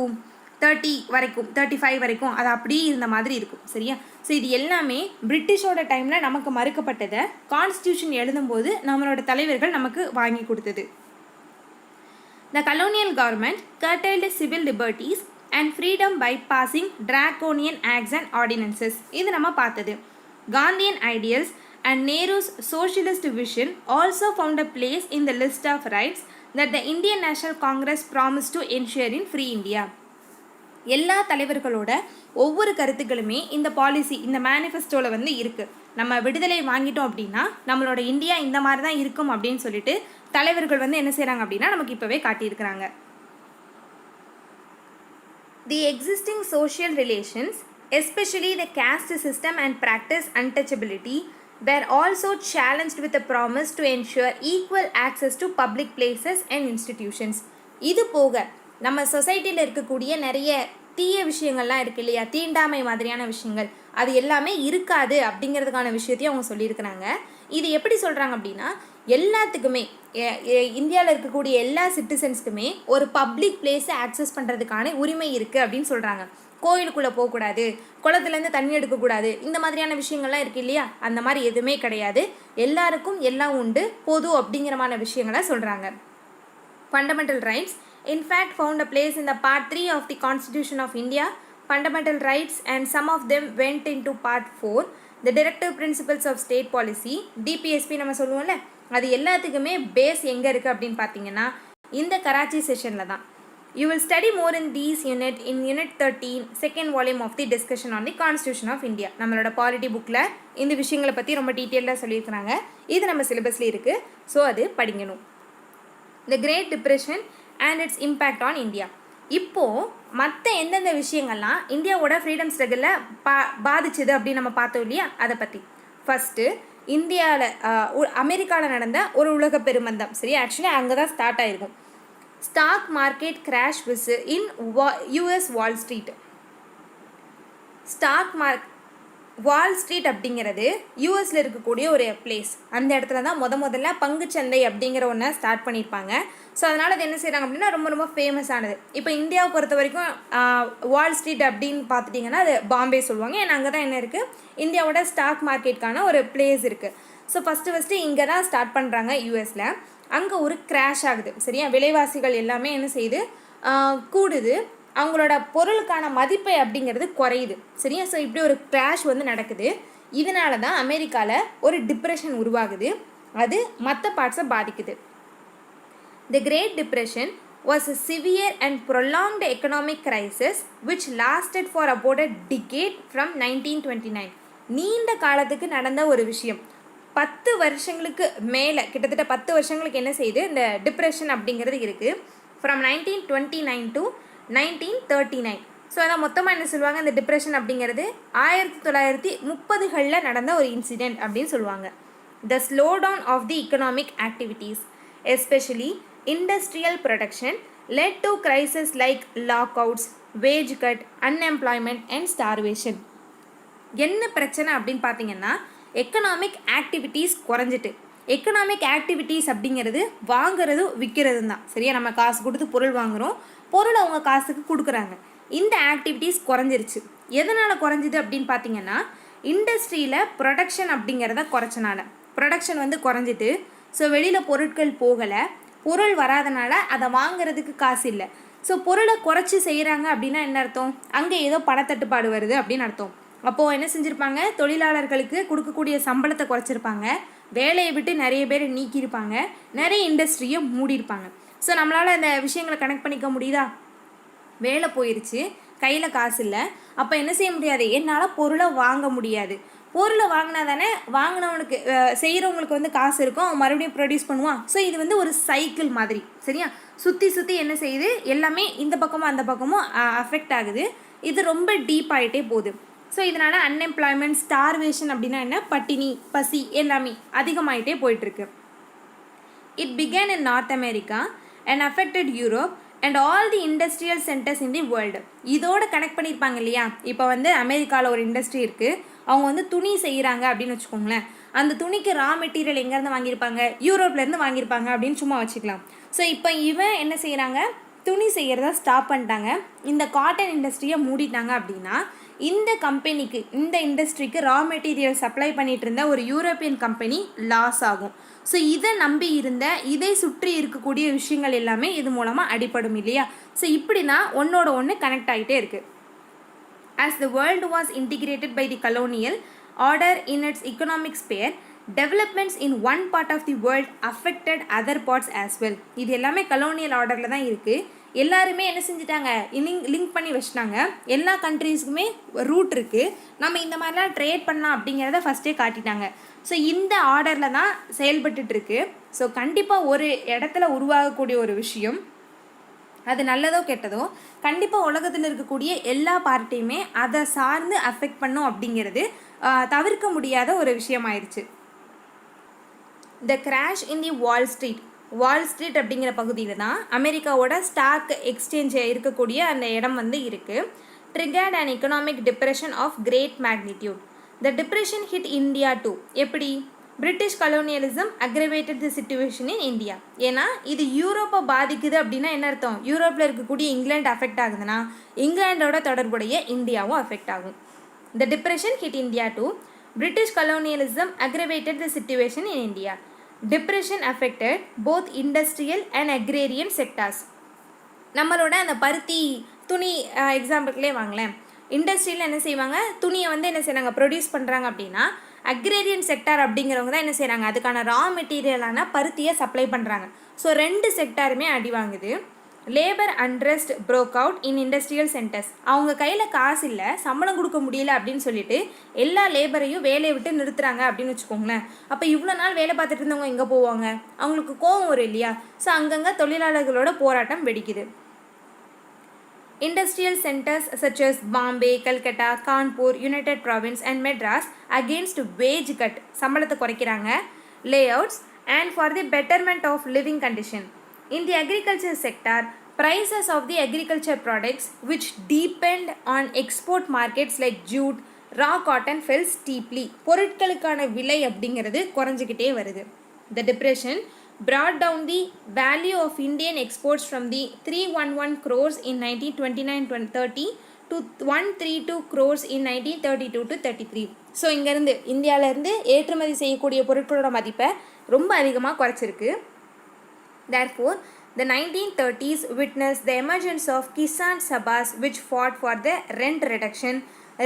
30 வரைக்கும் 35 வரைக்கும் அது அப்படியே இருந்த மாதிரி இருக்கும். சரியா? ஸோ இது எல்லாமே பிரிட்டிஷோட டைமில் நமக்கு மறுக்கப்பட்டதை கான்ஸ்டியூஷன் எழுதும்போது நம்மளோட தலைவர்கள் நமக்கு வாங்கி கொடுத்தது. The colonial government curtailed civil liberties and freedom by passing draconian acts and ordinances. இது நம்ம பார்த்தது. Gandhian ideals and Nehru's socialist vision also found a place in the list of rights that the Indian National Congress promised to ensure in free India. எல்லா தலைவர்களோட ஒவ்வொரு கருத்துக்களுமே இந்த policy, இந்த மேனிஃபெஸ்டோவில் வந்து இருக்குது. நம்ம விடுதலை வாங்கிட்டோம் அப்படின்னா நம்மளோட இந்தியா இந்த மாதிரி தான் இருக்கும் அப்படின்னு சொல்லிட்டு தலைவர்கள் வந்து என்ன செய்கிறாங்க அப்படின்னா நமக்கு இப்போவே காட்டியிருக்கிறாங்க. The existing social relations, especially the caste system and practice untouchability, were also challenged with a promise to ensure equal access to public places and institutions. இது போக நம்ம சொசைட்டியில் இருக்கக்கூடிய நிறைய தீய விஷயங்கள்லாம் இருக்கு இல்லையா, தீண்டாமை மாதிரியான விஷயங்கள், அது எல்லாமே இருக்காது அப்படிங்கிறதுக்கான விஷயத்தையும் அவங்க சொல்லியிருக்கிறாங்க. இது எப்படி சொல்கிறாங்க அப்படின்னா, எல்லாத்துக்குமே இந்தியாவில் இருக்கக்கூடிய எல்லா சிட்டிசன்ஸ்க்குமே ஒரு பப்ளிக் பிளேஸை ஆக்சஸ் பண்ணுறதுக்கான உரிமை இருக்குது அப்படின்னு சொல்கிறாங்க. கோயிலுக்குள்ளே போகக்கூடாது, குளத்துலேருந்து தண்ணி எடுக்கக்கூடாது, இந்த மாதிரியான விஷயங்கள்லாம் இருக்குது இல்லையா, அந்த மாதிரி எதுவுமே கிடையாது. எல்லாருக்கும் எல்லாம் உண்டு, பொது அப்படிங்கிறமான விஷயங்களை சொல்கிறாங்க. Fundamental rights in fact found a place in the part 3 of the Constitution of India, fundamental rights, and some of them went into part 4, the directive principles of state policy, DPSP நம்ம சொல்லுவோம்ல, அது எல்லாத்துக்குமே base எங்கே இருக்குது அப்படின்னு பார்த்தீங்கன்னா இந்த கராச்சி செஷனில் தான். You will study more in these unit in unit 13, second volume of the discussion on the Constitution of India. நம்மளோட பாலிட்டி புக்கில் இந்த விஷயங்களை பற்றி ரொம்ப டீட்டெயிலாக சொல்லியிருக்கிறாங்க. இது நம்ம சிலபஸில் இருக்குது, ஸோ அது படிக்கணும். The Great Depression and its impact on India. இப்போது மற்ற எந்தெந்த விஷயங்கள்லாம் இந்தியாவோட ஃப்ரீடம் ஸ்ட்ரகிளில் பாதிச்சுது அப்படின்னு நம்ம பார்த்தோம் இல்லையா, அதை பற்றி. ஃபஸ்ட்டு இந்தியாவில் அமெரிக்காவில் நடந்த ஒரு உலக பெருமந்தம். சரி, ஆக்சுவலி அங்கே தான் ஸ்டார்ட் ஆகிருக்கும். ஸ்டாக் மார்க்கெட் கிராஷ் விஸ் இன் US Wall Street. Wall Street அப்படிங்கிறது யூஎஸில் இருக்கக்கூடிய ஒரு பிளேஸ். அந்த இடத்துல தான் முதல்ல பங்குச்சந்தை அப்படிங்கிற ஒன்றை ஸ்டார்ட் பண்ணியிருப்பாங்க. ஸோ அதனால் அது என்ன செய்கிறாங்க அப்படின்னா ரொம்ப ரொம்ப ஃபேமஸ் ஆனது. இப்போ இந்தியாவை பொறுத்த வரைக்கும் வால் ஸ்ட்ரீட் அப்படின்னு பார்த்துட்டிங்கன்னா அது பாம்பே சொல்லுவாங்க. ஏன்னா அங்கே தான் என்ன இருக்குது, இந்தியாவோட ஸ்டாக் மார்க்கெட்டுக்கான ஒரு பிளேஸ் இருக்குது. ஸோ ஃபஸ்ட்டு இங்கே தான் ஸ்டார்ட் பண்ணுறாங்க யூஎஸில். அங்கே ஒரு கிராஷ் ஆகுது. சரியா? விலைவாசிகள் எல்லாமே என்ன செய்யுது, கூடுது. அவங்களோட பொருளுக்கான மதிப்பை அப்படிங்கிறது குறையுது. சரியா? ஸோ இப்படி ஒரு கிராஷ் வந்து நடக்குது. இதனால தான் அமெரிக்காவில் ஒரு டிப்ரெஷன் உருவாகுது. அது மற்ற பார்ட்ஸை பாதிக்குது. The Great Depression was a severe and prolonged economic crisis which lasted for about a decade from 1929. நீண்ட காலத்துக்கு நடந்த ஒரு விஷயம். 10 வருஷங்களுக்கு மேலே, கிட்டத்தட்ட 10 வருஷங்களுக்கு என்ன செய்யுது, இந்த டிப்ரெஷன் அப்படிங்கிறது இருக்குது. From 1929 to 1939. ஸோ அதான் மொத்தமாக என்ன சொல்லுவாங்க, இந்த டிப்ரெஷன் அப்படிங்கிறது 1930களில் நடந்த ஒரு இன்சிடெண்ட் அப்படின்னு சொல்லுவாங்க. The slowdown of the economic activities, especially industrial production, led to crises like lockouts, wage cut, unemployment and starvation. என்ன பிரச்சனை அப்படின்னு பார்த்தீங்கன்னா, எக்கனாமிக் ஆக்டிவிட்டீஸ் குறைஞ்சிட்டு. எக்கனாமிக் ஆக்டிவிட்டீஸ் அப்படிங்கிறது வாங்குறதும் விற்கிறதும் தான். சரியா? நம்ம காசு கொடுத்து பொருள் வாங்குகிறோம், பொருள் அவங்க காசுக்கு கொடுக்குறாங்க. இந்த ஆக்டிவிட்டீஸ் குறைஞ்சிருச்சு. எதனால் குறைஞ்சிது அப்படின்னு பார்த்தீங்கன்னா, இண்டஸ்ட்ரியில் ப்ரொடக்ஷன் அப்படிங்கிறத குறைச்சனால. ப்ரொடக்ஷன் வந்து குறைஞ்சிட்டு, ஸோ வெளியில் பொருட்கள் போகலை, பொருள் வராதனால அதை வாங்குறதுக்கு காசு இல்லை. ஸோ பொருளை குறைச்சி செய்கிறாங்க அப்படின்னா என்ன அர்த்தம்? அங்கே ஏதோ பணத்தட்டுப்பாடு வருது அப்படின்னு அர்த்தம். அப்போது என்ன செஞ்சுருப்பாங்க? தொழிலாளர்களுக்கு கொடுக்கக்கூடிய சம்பளத்தை குறைச்சிருப்பாங்க, வேலையை விட்டு நிறைய பேர் நீக்கியிருப்பாங்க, நிறைய இண்டஸ்ட்ரியை மூடியிருப்பாங்க. ஸோ நம்மளால் அந்த விஷயங்களை கனெக்ட் பண்ணிக்க முடியுதா? வேலை போயிடுச்சு, கையில் காசு இல்லை, அப்போ என்ன செய்ய முடியாது? என்னால் பொருளை வாங்க முடியாது. பொருளை வாங்கினா தானே வாங்கினவனுக்கு செய்கிறவங்களுக்கு வந்து காசு இருக்கும், அவன் மறுபடியும் ப்ரொடியூஸ் பண்ணுவான். ஸோ இது வந்து ஒரு சைக்கிள் மாதிரி, சரியா? சுற்றி சுற்றி என்ன செய்யுது? எல்லாமே இந்த பக்கமும் அந்த பக்கமும் அஃபெக்ட் ஆகுது. இது ரொம்ப டீப் ஆகிட்டே போகுது. ஸோ இதனால் அன்எம்ப்ளாய்மெண்ட், ஸ்டார்வேஷன் அப்படின்னா என்ன? பட்டினி, பசி எல்லாமே அதிகமாகிட்டே போயிட்டுருக்கு. It began in north America and affected Europe and all the industrial centres in the world. இதோட கனெக்ட் பண்ணியிருப்பாங்க இல்லையா? இப்போ வந்து அமெரிக்காவில் ஒரு இண்டஸ்ட்ரி இருக்குது, அவங்க வந்து துணி செய்கிறாங்க அப்படின்னு வச்சுக்கோங்களேன். அந்த துணிக்கு ரா மெட்டீரியல் எங்கேருந்து வாங்கியிருப்பாங்க? யூரோப்லேருந்து வாங்கியிருப்பாங்க அப்படின்னு சும்மா வச்சுக்கலாம். ஸோ இப்போ இவன் என்ன செய்கிறாங்க? துணி செய்கிறத ஸ்டாப் பண்ணிட்டாங்க, இந்த காட்டன் இண்டஸ்ட்ரியை மூடிட்டாங்க. அப்படின்னா இந்த கம்பெனிக்கு, இந்த இண்டஸ்ட்ரிக்கு ரா மெட்டீரியல் சப்ளை பண்ணிகிட்டு இருந்த ஒரு யூரோப்பியன் கம்பெனி லாஸ் ஆகும். ஸோ இதை நம்பி இருந்த, இதை சுற்றி இருக்கக்கூடிய விஷயங்கள் எல்லாமே இது மூலமாக அடிப்படும் இல்லையா? ஸோ இப்படின்னா ஒன்றோட ஒன்று கனெக்ட் ஆகிட்டே இருக்குது. As the world was integrated by the colonial order in its economic sphere, developments in one part of the world affected other parts as well. இது எல்லாமே கலோனியல் ஆர்டரில் தான் இருக்குது. எல்லாருமே என்ன செஞ்சிட்டாங்க? லிங்க் பண்ணி வச்சுட்டாங்க. எல்லா கண்ட்ரீஸுக்குமே ரூட் இருக்குது, நம்ம இந்த மாதிரிலாம் ட்ரேட் பண்ணலாம் அப்படிங்கிறத ஃபஸ்ட்டே காட்டிட்டாங்க. ஸோ இந்த ஆர்டரில் தான் செயல்பட்டுருக்கு. ஸோ கண்டிப்பாக ஒரு இடத்துல உருவாகக்கூடிய ஒரு விஷயம், அது நல்லதோ கெட்டதோ, கண்டிப்பாக உலகத்தில் இருக்கக்கூடிய எல்லா பார்ட்டையுமே அதை சார்ந்து அஃபெக்ட் பண்ணும் அப்படிங்கிறது தவிர்க்க முடியாத ஒரு விஷயமாயிருச்சு. த கிராஷ் இன் தி வால் ஸ்ட்ரீட் அப்படிங்கிற பகுதியில் தான் அமெரிக்காவோட ஸ்டாக் எக்ஸ்சேஞ்ச் இருக்கக்கூடிய அந்த இடம் வந்து இருக்குது. Triggered and economic depression of great magnitude. The depression hit India too. எப்படி? British colonialism aggravated the situation in India. ஏன்னா இது யூரோப்பை பாதிக்குது அப்படின்னா என்ன அர்த்தம்? யூரோப்பில் இருக்கக்கூடிய இங்கிலாந்து அஃபெக்ட் ஆகுதுன்னா இங்கிலாண்டோட தொடர்புடைய இந்தியாவும் அஃபெக்ட் ஆகும். The depression hit India too. British colonialism aggravated the situation in India. Depression affected both industrial and agrarian sectors. நம்மளோட அந்த பருத்தி துணி எக்ஸாம்பிள்லேயே வாங்களேன். இண்டஸ்ட்ரியில் என்ன செய்வாங்க? துணியை வந்து என்ன செய்கிறாங்க? ப்ரொடியூஸ் பண்ணுறாங்க. அப்படின்னா அக்ரேரியன் செக்டார் அப்படிங்கிறவங்க தான் என்ன செய்கிறாங்க? அதுக்கான ரா மெட்டீரியலான பருத்தியை சப்ளை பண்ணுறாங்க. ஸோ ரெண்டு செக்டாருமே அடி வாங்குது. Labour unrest broke out in industrial centres. அவங்க கையில் காசு இல்லை, சம்பளம் கொடுக்க முடியல அப்படின்னு சொல்லிட்டு எல்லா லேபரையும் வேலையை விட்டு நிறுத்துறாங்க அப்படின்னு வச்சுக்கோங்களேன். அப்போ இவ்வளோ நாள் வேலை பார்த்துட்டு இருந்தவங்க எங்கே போவாங்க? அவங்களுக்கு கோவம் வரும் இல்லையா? ஸோ அங்கங்கே தொழிலாளர்களோட போராட்டம் வெடிக்குது. Industrial centers such as Bombay, Calcutta, Kanpur, United Province and Madras against wage cut, சம்பளத்தை குறைக்கிறாங்க, layouts and for the betterment of living condition. In the agriculture sector, prices of the agriculture products which depend on export markets like jute, raw cotton fell steeply. பொருட்களுக்கான விலை அப்படிங்கிறது குறைஞ்சிக்கிட்டே வருது. The depression brought down the value of Indian exports from the 311 crores in 1929-30 to 132 crores in 1932-33. So இங்கேருந்து இந்தியாவிலேருந்து ஏற்றுமதி செய்யக்கூடிய பொருட்களோட மதிப்பை ரொம்ப அதிகமாக குறைச்சிருக்கு. Therefore, the 1930s witnessed the emergence of Kisan Sabhas which fought for the rent reduction,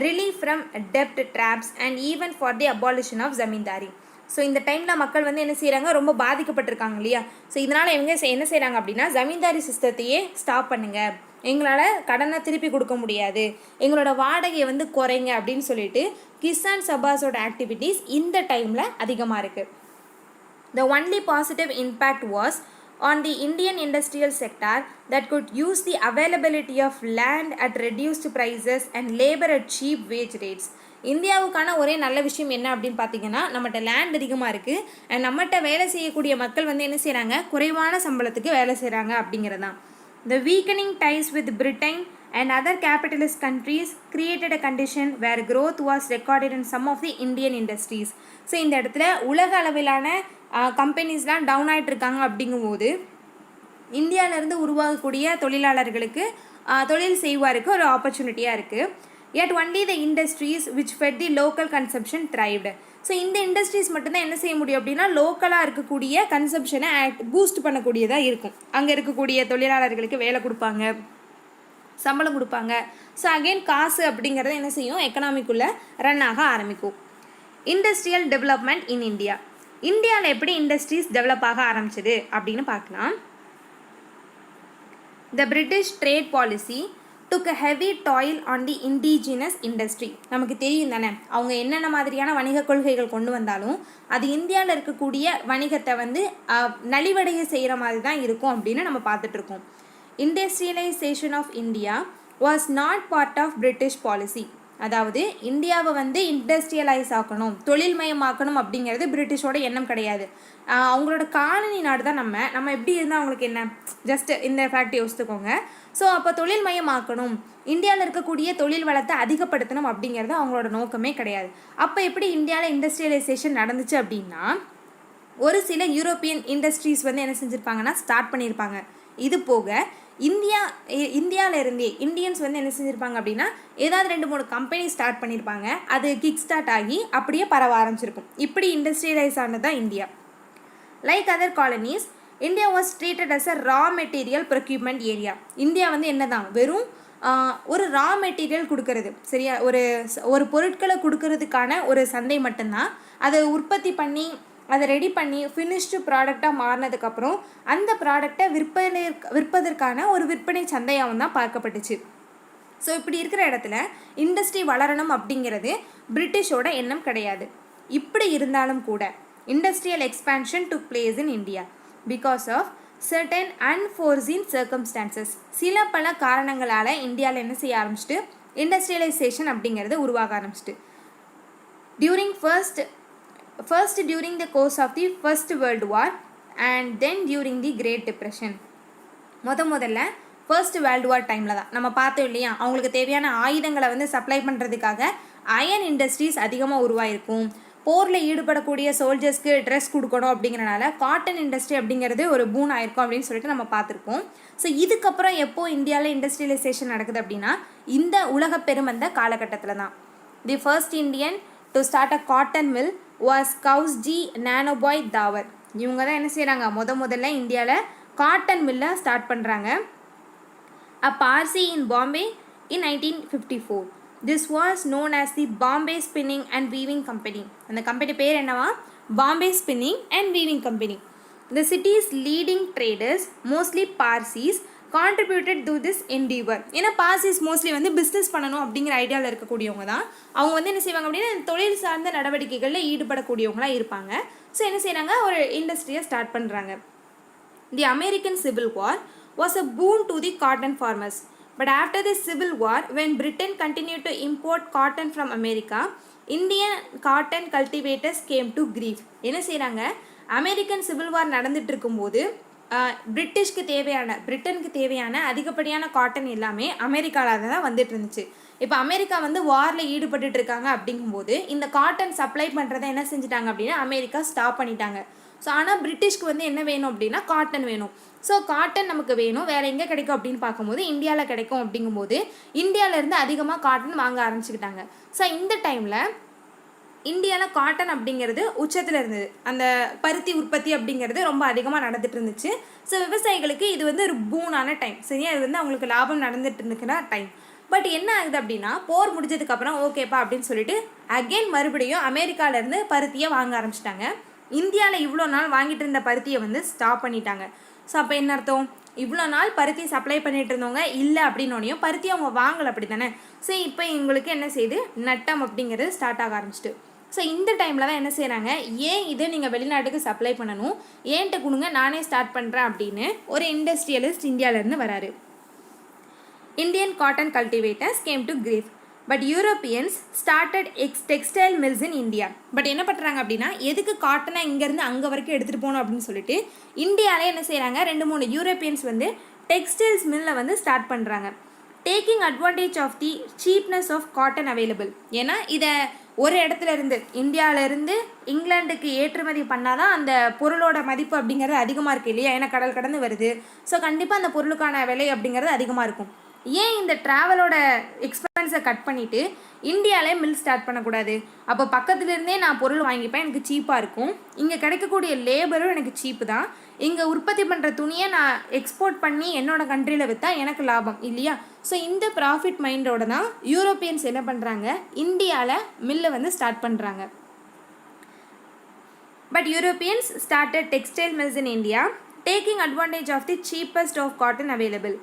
relief from debt traps and even for the abolition of zamindari. So இந்த டைமில் மக்கள் வந்து என்ன செய்கிறாங்க? ரொம்ப பாதிக்கப்பட்டிருக்காங்க இல்லையா? ஸோ இதனால் இவங்க என்ன செய்கிறாங்க அப்படின்னா, ஜமீன்தாரி சிஸ்டத்தையே ஸ்டாப் பண்ணுங்கள், எங்களால் கடனை திருப்பி கொடுக்க முடியாது, எங்களோட வாடகையை வந்து குறைங்க அப்படின்னு சொல்லிட்டு கிசான் சபாஸோட ஆக்டிவிட்டீஸ் இந்த டைமில் அதிகமாக இருக்குது. The only positive impact was on the Indian industrial sector that could use the availability of land at reduced prices and labor at cheap wage rates. இந்தியாவுக்கான ஒரே நல்ல விஷயம் என்ன அப்படின்னு பார்த்தீங்கன்னா, நம்மகிட்ட லேண்ட் அதிகமாக இருக்குது அண்ட் நம்மகிட்ட வேலை செய்யக்கூடிய மக்கள் வந்து என்ன செய்கிறாங்க? குறைவான சம்பளத்துக்கு வேலை செய்கிறாங்க அப்படிங்கிறது தான். The weakening ties with Britain and other capitalist countries created a condition where growth was recorded in some of the Indian industries. So இந்த இடத்துல உலக அளவிலான கம்பெனிஸ்லாம் டவுன் ஆகிட்டு இருக்காங்க. அப்படிங்கும்போது இந்தியாவிலேருந்து உருவாகக்கூடிய தொழிலாளர்களுக்கு தொழில் செய்வாருக்கு ஒரு ஆப்பர்ச்சுனிட்டியாக இருக்குது. Yet only the industries which fed the local consumption thrived. So இந்த இண்டஸ்ட்ரீஸ் மட்டும்தான் என்ன செய்ய முடியும் அப்படின்னா லோக்கலாக இருக்கக்கூடிய கன்சப்ஷனை பூஸ்ட் பண்ணக்கூடியதாக இருக்கும். அங்கே இருக்கக்கூடிய தொழிலாளர்களுக்கு வேலை கொடுப்பாங்க, சம்பளம் கொடுப்பாங்க. ஸோ அகெயின் காசு அப்படிங்கிறத என்ன செய்யும், எக்கனாமிக்குள்ளே ரன் ஆக ஆரம்பிக்கும். Industrial development in India. இந்தியாவில் எப்படி இண்டஸ்ட்ரீஸ் டெவலப் ஆக ஆரம்பிச்சது அப்படின்னு பார்க்கலாம். த British trade policy took a heavy toll on the indigenous industry. நமக்கு தெரியும் தானே, அவங்க என்னென்ன மாதிரியான வணிக கொள்கைகள் கொண்டு வந்தாலும் அது இந்தியாவில் இருக்கக்கூடிய வணிகத்தை வந்து நலிவடைய செய்கிற மாதிரி தான் இருக்கும் அப்படின்னு நம்ம பார்த்துட்ருக்கோம். Industrialisation of India was not part of British policy. அதாவது இந்தியாவை வந்து இண்டஸ்ட்ரியலைஸ் ஆக்கணும், தொழில்மயமாக்கணும் அப்படிங்கிறது பிரிட்டிஷோட எண்ணம் கிடையாது. அவங்களோட காலனி நாடு தான் நம்ம எப்படி இருந்தால் அவங்களுக்கு என்ன, ஜஸ்ட் இந்த ஃபேக்ட் யோசித்துக்கோங்க. ஸோ அப்போ தொழில்மயமாக்கணும், இந்தியாவில் இருக்கக்கூடிய தொழில் வளத்தை அதிகப்படுத்தணும் அப்படிங்கிறது அவங்களோட நோக்கமே கிடையாது. அப்போ எப்படி இந்தியாவில் இண்டஸ்ட்ரியலைசேஷன் நடந்துச்சு அப்படின்னா, ஒரு சில யூரோப்பியன் இண்டஸ்ட்ரீஸ் வந்து என்ன செஞ்சுருப்பாங்கன்னா ஸ்டார்ட் பண்ணியிருப்பாங்க. இது போக இந்தியாவிலேருந்தே இந்தியன்ஸ் வந்து என்ன செஞ்சுருப்பாங்க அப்படின்னா ஏதாவது 2-3 கம்பெனி ஸ்டார்ட் பண்ணியிருப்பாங்க. அது கிக் ஸ்டார்ட் ஆகி அப்படியே பரவ ஆரம்பிச்சிருக்கும். இப்படி இண்டஸ்ட்ரியலைஸ் ஆனது தான் India. Like other colonies, India was treated as a raw material procurement area. India வந்து என்ன தான் வெறும் ஒரு ரா மெட்டீரியல் கொடுக்கறது, சரியா, ஒரு பொருட்களை கொடுக்கறதுக்கான ஒரு சந்தை மட்டும்தான். அதை உற்பத்தி பண்ணி அதை ரெடி பண்ணி ஃபினிஷ்டு ப்ராடக்டாக மாறினதுக்கப்புறம் அந்த ப்ராடக்டை விற்பதற்கான ஒரு விற்பனை சந்தையாகவும் தான் பார்க்கப்பட்டுச்சு. ஸோ இப்படி இருக்கிற இடத்துல இண்டஸ்ட்ரி வளரணும் அப்படிங்கிறது பிரிட்டிஷோட எண்ணம் கிடையாது. இப்படி இருந்தாலும் கூட industrial expansion took place in India because of certain unforeseen circumstances. சில பல காரணங்களால் இந்தியாவில் என்ன செய்ய ஆரம்பிச்சிட்டு இண்டஸ்ட்ரியலைசேஷன் அப்படிங்கிறது உருவாக ஆரம்பிச்சிட்டு. during the course of the First World War and then during the Great Depression. முதல்ல ஃபர்ஸ்ட் வேர்ல்டு வார் டைமில் தான் நம்ம பார்த்தோம் இல்லையா, அவங்களுக்கு தேவையான ஆயுதங்களை வந்து சப்ளை பண்ணுறதுக்காக அயன் இண்டஸ்ட்ரீஸ் அதிகமாக உருவாயிருக்கும். போரில் ஈடுபடக்கூடிய சோல்ஜர்ஸ்க்கு ட்ரெஸ் கொடுக்கணும் அப்படிங்கிறனால காட்டன் இண்டஸ்ட்ரி அப்படிங்கிறது ஒரு பூன் ஆயிருக்கும் அப்படின்னு சொல்லிட்டு நம்ம பார்த்துருக்கோம். ஸோ இதுக்கப்புறம் எப்போது இந்தியாவில் இண்டஸ்ட்ரியலைசேஷன் நடக்குது அப்படின்னா இந்த உலக பெருமந்த காலகட்டத்தில் தான். The first Indian to start a cotton mill was Cowasji Nanabhoy Davar. இவங்க தான் என்ன செய்கிறாங்க, முதல்ல இந்தியாவில் காட்டன் மில்லை ஸ்டார்ட் பண்ணுறாங்க. அ பார்சி இன் பாம்பே இன் 1954. This was known as the Bombay Spinning and Weaving Company. அந்த கம்பெனி பேர் என்னவா, Bombay Spinning and Weaving Company. The city's leading traders, mostly Parsis, contributed to this endeavor. ஏன்னா பார்சிஸ் மோஸ்ட்லி வந்து பிஸ்னஸ் பண்ணணும் அப்படிங்கிற ஐடியாவில் இருக்கக்கூடியவங்க தான். அவங்க வந்து என்ன செய்வாங்க அப்படின்னா தொழில் சார்ந்த நடவடிக்கைகளில் ஈடுபடக்கூடியவங்களாக இருப்பாங்க. ஸோ என்ன செய்கிறாங்க, ஒரு இண்டஸ்ட்ரியை ஸ்டார்ட் பண்ணுறாங்க. தி American civil war was a boon to the cotton farmers. But after the Civil War, when Britain continued to import cotton from America, Indian cotton cultivators came to grief. என்ன செய்கிறாங்க, American civil war நடந்துட்டு இருக்கும்போது பிரிட்டனுக்கு தேவையான அதிகப்படியான cotton எல்லாமே அமெரிக்காவில் தான் வந்துட்டு இருந்துச்சு. இப்போ அமெரிக்கா வந்து வாரில் ஈடுபட்டு இருக்காங்க அப்படிங்கும்போது இந்த காட்டன் சப்ளை பண்ணுறதை என்ன செஞ்சுட்டாங்க அப்படின்னா அமெரிக்கா ஸ்டாப் பண்ணிட்டாங்க. ஸோ ஆனால் பிரிட்டிஷ்க்கு வந்து என்ன வேணும் அப்படின்னா காட்டன் வேணும். ஸோ காட்டன் நமக்கு வேணும், வேறு எங்கே கிடைக்கும் அப்படின்னு பார்க்கும்போது இந்தியாவில் கிடைக்கும். அப்படிங்கும்போது இந்தியாவிலேருந்து அதிகமாக காட்டன் வாங்க ஆரம்பிச்சுக்கிட்டாங்க. ஸோ இந்த டைமில் இந்தியாவில் காட்டன் அப்படிங்கிறது உச்சத்தில் இருந்தது. அந்த பருத்தி உற்பத்தி அப்படிங்கிறது ரொம்ப அதிகமாக நடந்துட்டு இருந்துச்சு. ஸோ விவசாயிகளுக்கு இது வந்து ஒரு பூனான டைம், சரியா, இது வந்து அவங்களுக்கு லாபம் நடந்துட்டு இருந்துக்கிற டைம். பட் என்ன ஆகுது அப்படின்னா போர் முடிஞ்சதுக்கப்புறம் ஓகேப்பா அப்படின்னு சொல்லிட்டு அகெயின் மறுபடியும் அமெரிக்காவிலேருந்து பருத்தியை வாங்க ஆரம்பிச்சிட்டாங்க. இந்தியாவில் இவ்வளோ நாள் வாங்கிட்டு இருந்த பருத்தியை வந்து ஸ்டாப் பண்ணிட்டாங்க. ஸோ அப்போ என்ன அர்த்தம், இவ்வளோ நாள் பருத்தி சப்ளை பண்ணிட்டு இருந்தவங்க இல்லை அப்படின்னோடையும் பருத்தி அவங்க வாங்கலை அப்படி தானே. ஸோ இப்போ இவங்களுக்கு என்ன செய்யுது, நட்டம் அப்படிங்கிறது ஸ்டார்ட் ஆக ஆரம்பிச்சிட்டு. ஸோ இந்த டைமில் தான் என்ன செய்கிறாங்க, ஏன் இதை நீங்கள் வெளிநாட்டுக்கு சப்ளை பண்ணணும், ஏன்ட்டு கொடுங்க நானே ஸ்டார்ட் பண்ணுறேன் அப்படின்னு ஒரு இண்டஸ்ட்ரியலிஸ்ட் இந்தியாவிலேருந்து வராரு. Indian cotton cultivators came to grief. But Europeans started textile mills in India. But என்ன பண்ணுறாங்க அப்படின்னா எதுக்கு காட்டனை இங்கேருந்து அங்கே வரைக்கும் எடுத்துகிட்டு போகணும் அப்படின்னு சொல்லிட்டு இந்தியாவிலே என்ன செய்கிறாங்க, 2-3 யூரோப்பியன்ஸ் வந்து டெக்ஸ்டைல்ஸ் மில்லை வந்து ஸ்டார்ட் பண்ணுறாங்க. Taking advantage of the cheapness of cotton available. ஏன்னா இதை ஒரு இடத்துல இருந்து இந்தியாவிலேருந்து இங்கிலாந்துக்கு ஏற்றுமதி பண்ணால் தான் அந்த பொருளோட மதிப்பு அப்படிங்கிறது அதிகமாக இருக்குது இல்லையா, ஏன்னா கடல் கடந்து வருது. ஸோ கண்டிப்பாக அந்த பொருளுக்கான விலை அப்படிங்கிறது அதிகமாக இருக்கும். ஏன் இந்த ட்ராவலோட எக்ஸ்பென்ஸை கட் பண்ணிவிட்டு இந்தியாவிலே மில் ஸ்டார்ட் பண்ணக்கூடாது? அப்போ பக்கத்துலேருந்தே நான் பொருள் வாங்கிப்பேன், எனக்கு சீப்பாக இருக்கும். இங்கே கிடைக்கக்கூடிய லேபரும் எனக்கு சீப்பு தான். இங்கே உற்பத்தி பண்ணுற துணியை நான் எக்ஸ்போர்ட் பண்ணி என்னோடய கண்ட்ரியில் விற்றா எனக்கு லாபம் இல்லையா? ஸோ இந்த ப்ராஃபிட் மைண்டோட தான் யூரோப்பியன்ஸ் என்ன பண்ணுறாங்க, இந்தியாவில் மில்லை வந்து ஸ்டார்ட் பண்ணுறாங்க. But Europeans started textile mills in India, taking advantage of the cheapest of cotton available.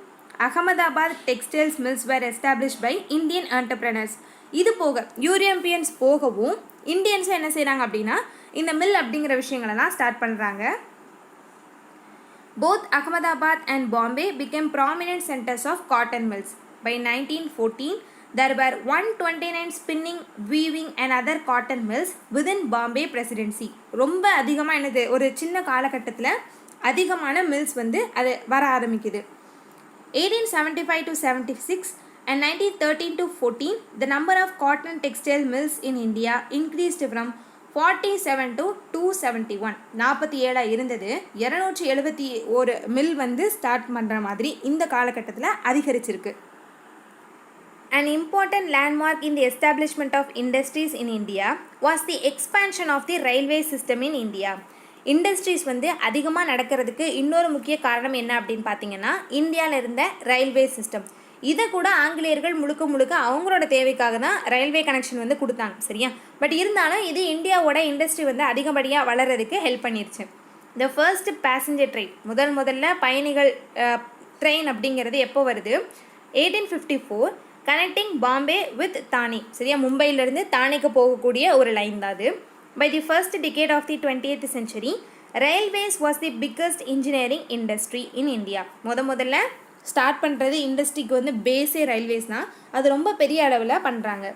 Ahmedabad textiles mills were established by Indian entrepreneurs. இது போக யூரோப்பியன்ஸ் போகவும் இந்தியன்ஸ் என்ன செய்கிறாங்க அப்படின்னா இந்த மில் அப்படிங்கிற விஷயங்களெல்லாம் ஸ்டார்ட் பண்ணுறாங்க. Both Ahmedabad and Bombay became prominent centers of cotton mills. By 1914, there were 129 spinning, weaving and other cotton mills within Bombay Presidency. ரொம்ப அதிகமாக என்னது ஒரு சின்ன காலகட்டத்தில் அதிகமான மில்ஸ் வந்து அது வர ஆரம்பிக்குது. 1875 to 76 and 1913 to 14, the number of cotton textile mills in India increased from 47 to 271. 47 இருந்தது, 271 மில் வந்து ஸ்டார்ட் பண்ணுற மாதிரி இந்த காலகட்டத்தில் அதிகரிச்சிருக்கு. An important landmark in the establishment of industries in India was the expansion of the railway system in India. Industries வந்து அதிகமாக நடக்கிறதுக்கு இன்னொரு முக்கிய காரணம் என்ன அப்படின்னு பார்த்தீங்கன்னா இந்தியாவில் இருந்த ரயில்வே சிஸ்டம். இதை கூட ஆங்கிலேயர்கள் முழுக்க அவங்களோட தேவைக்காக தான் ரயில்வே கனெக்ஷன் வந்து கொடுத்தாங்க, சரியா? பட் இருந்தாலும் இது இந்தியாவோட இண்டஸ்ட்ரி வந்து அதிகப்படியாக வளர்கிறதுக்கு ஹெல்ப் பண்ணிருச்சு. த ஃபர்ஸ்ட் பேசஞ்சர் ட்ரெயின், முதல்ல பயணிகள் ட்ரெயின் அப்படிங்கிறது எப்போ வருது? 1854, கனெக்டிங் பாம்பே வித் தானே, சரியா? மும்பையிலேருந்து தானேக்கு போகக்கூடிய ஒரு லைன் தான் அது. By the first decade of the 20th century, railways was the biggest engineering industry in India. முதல்ல ஸ்டார்ட் பண்ணுறது இண்டஸ்ட்ரிக்கு வந்து பேஸே ரயில்வேஸ் தான், அது ரொம்ப பெரிய அளவில் பண்ணுறாங்க.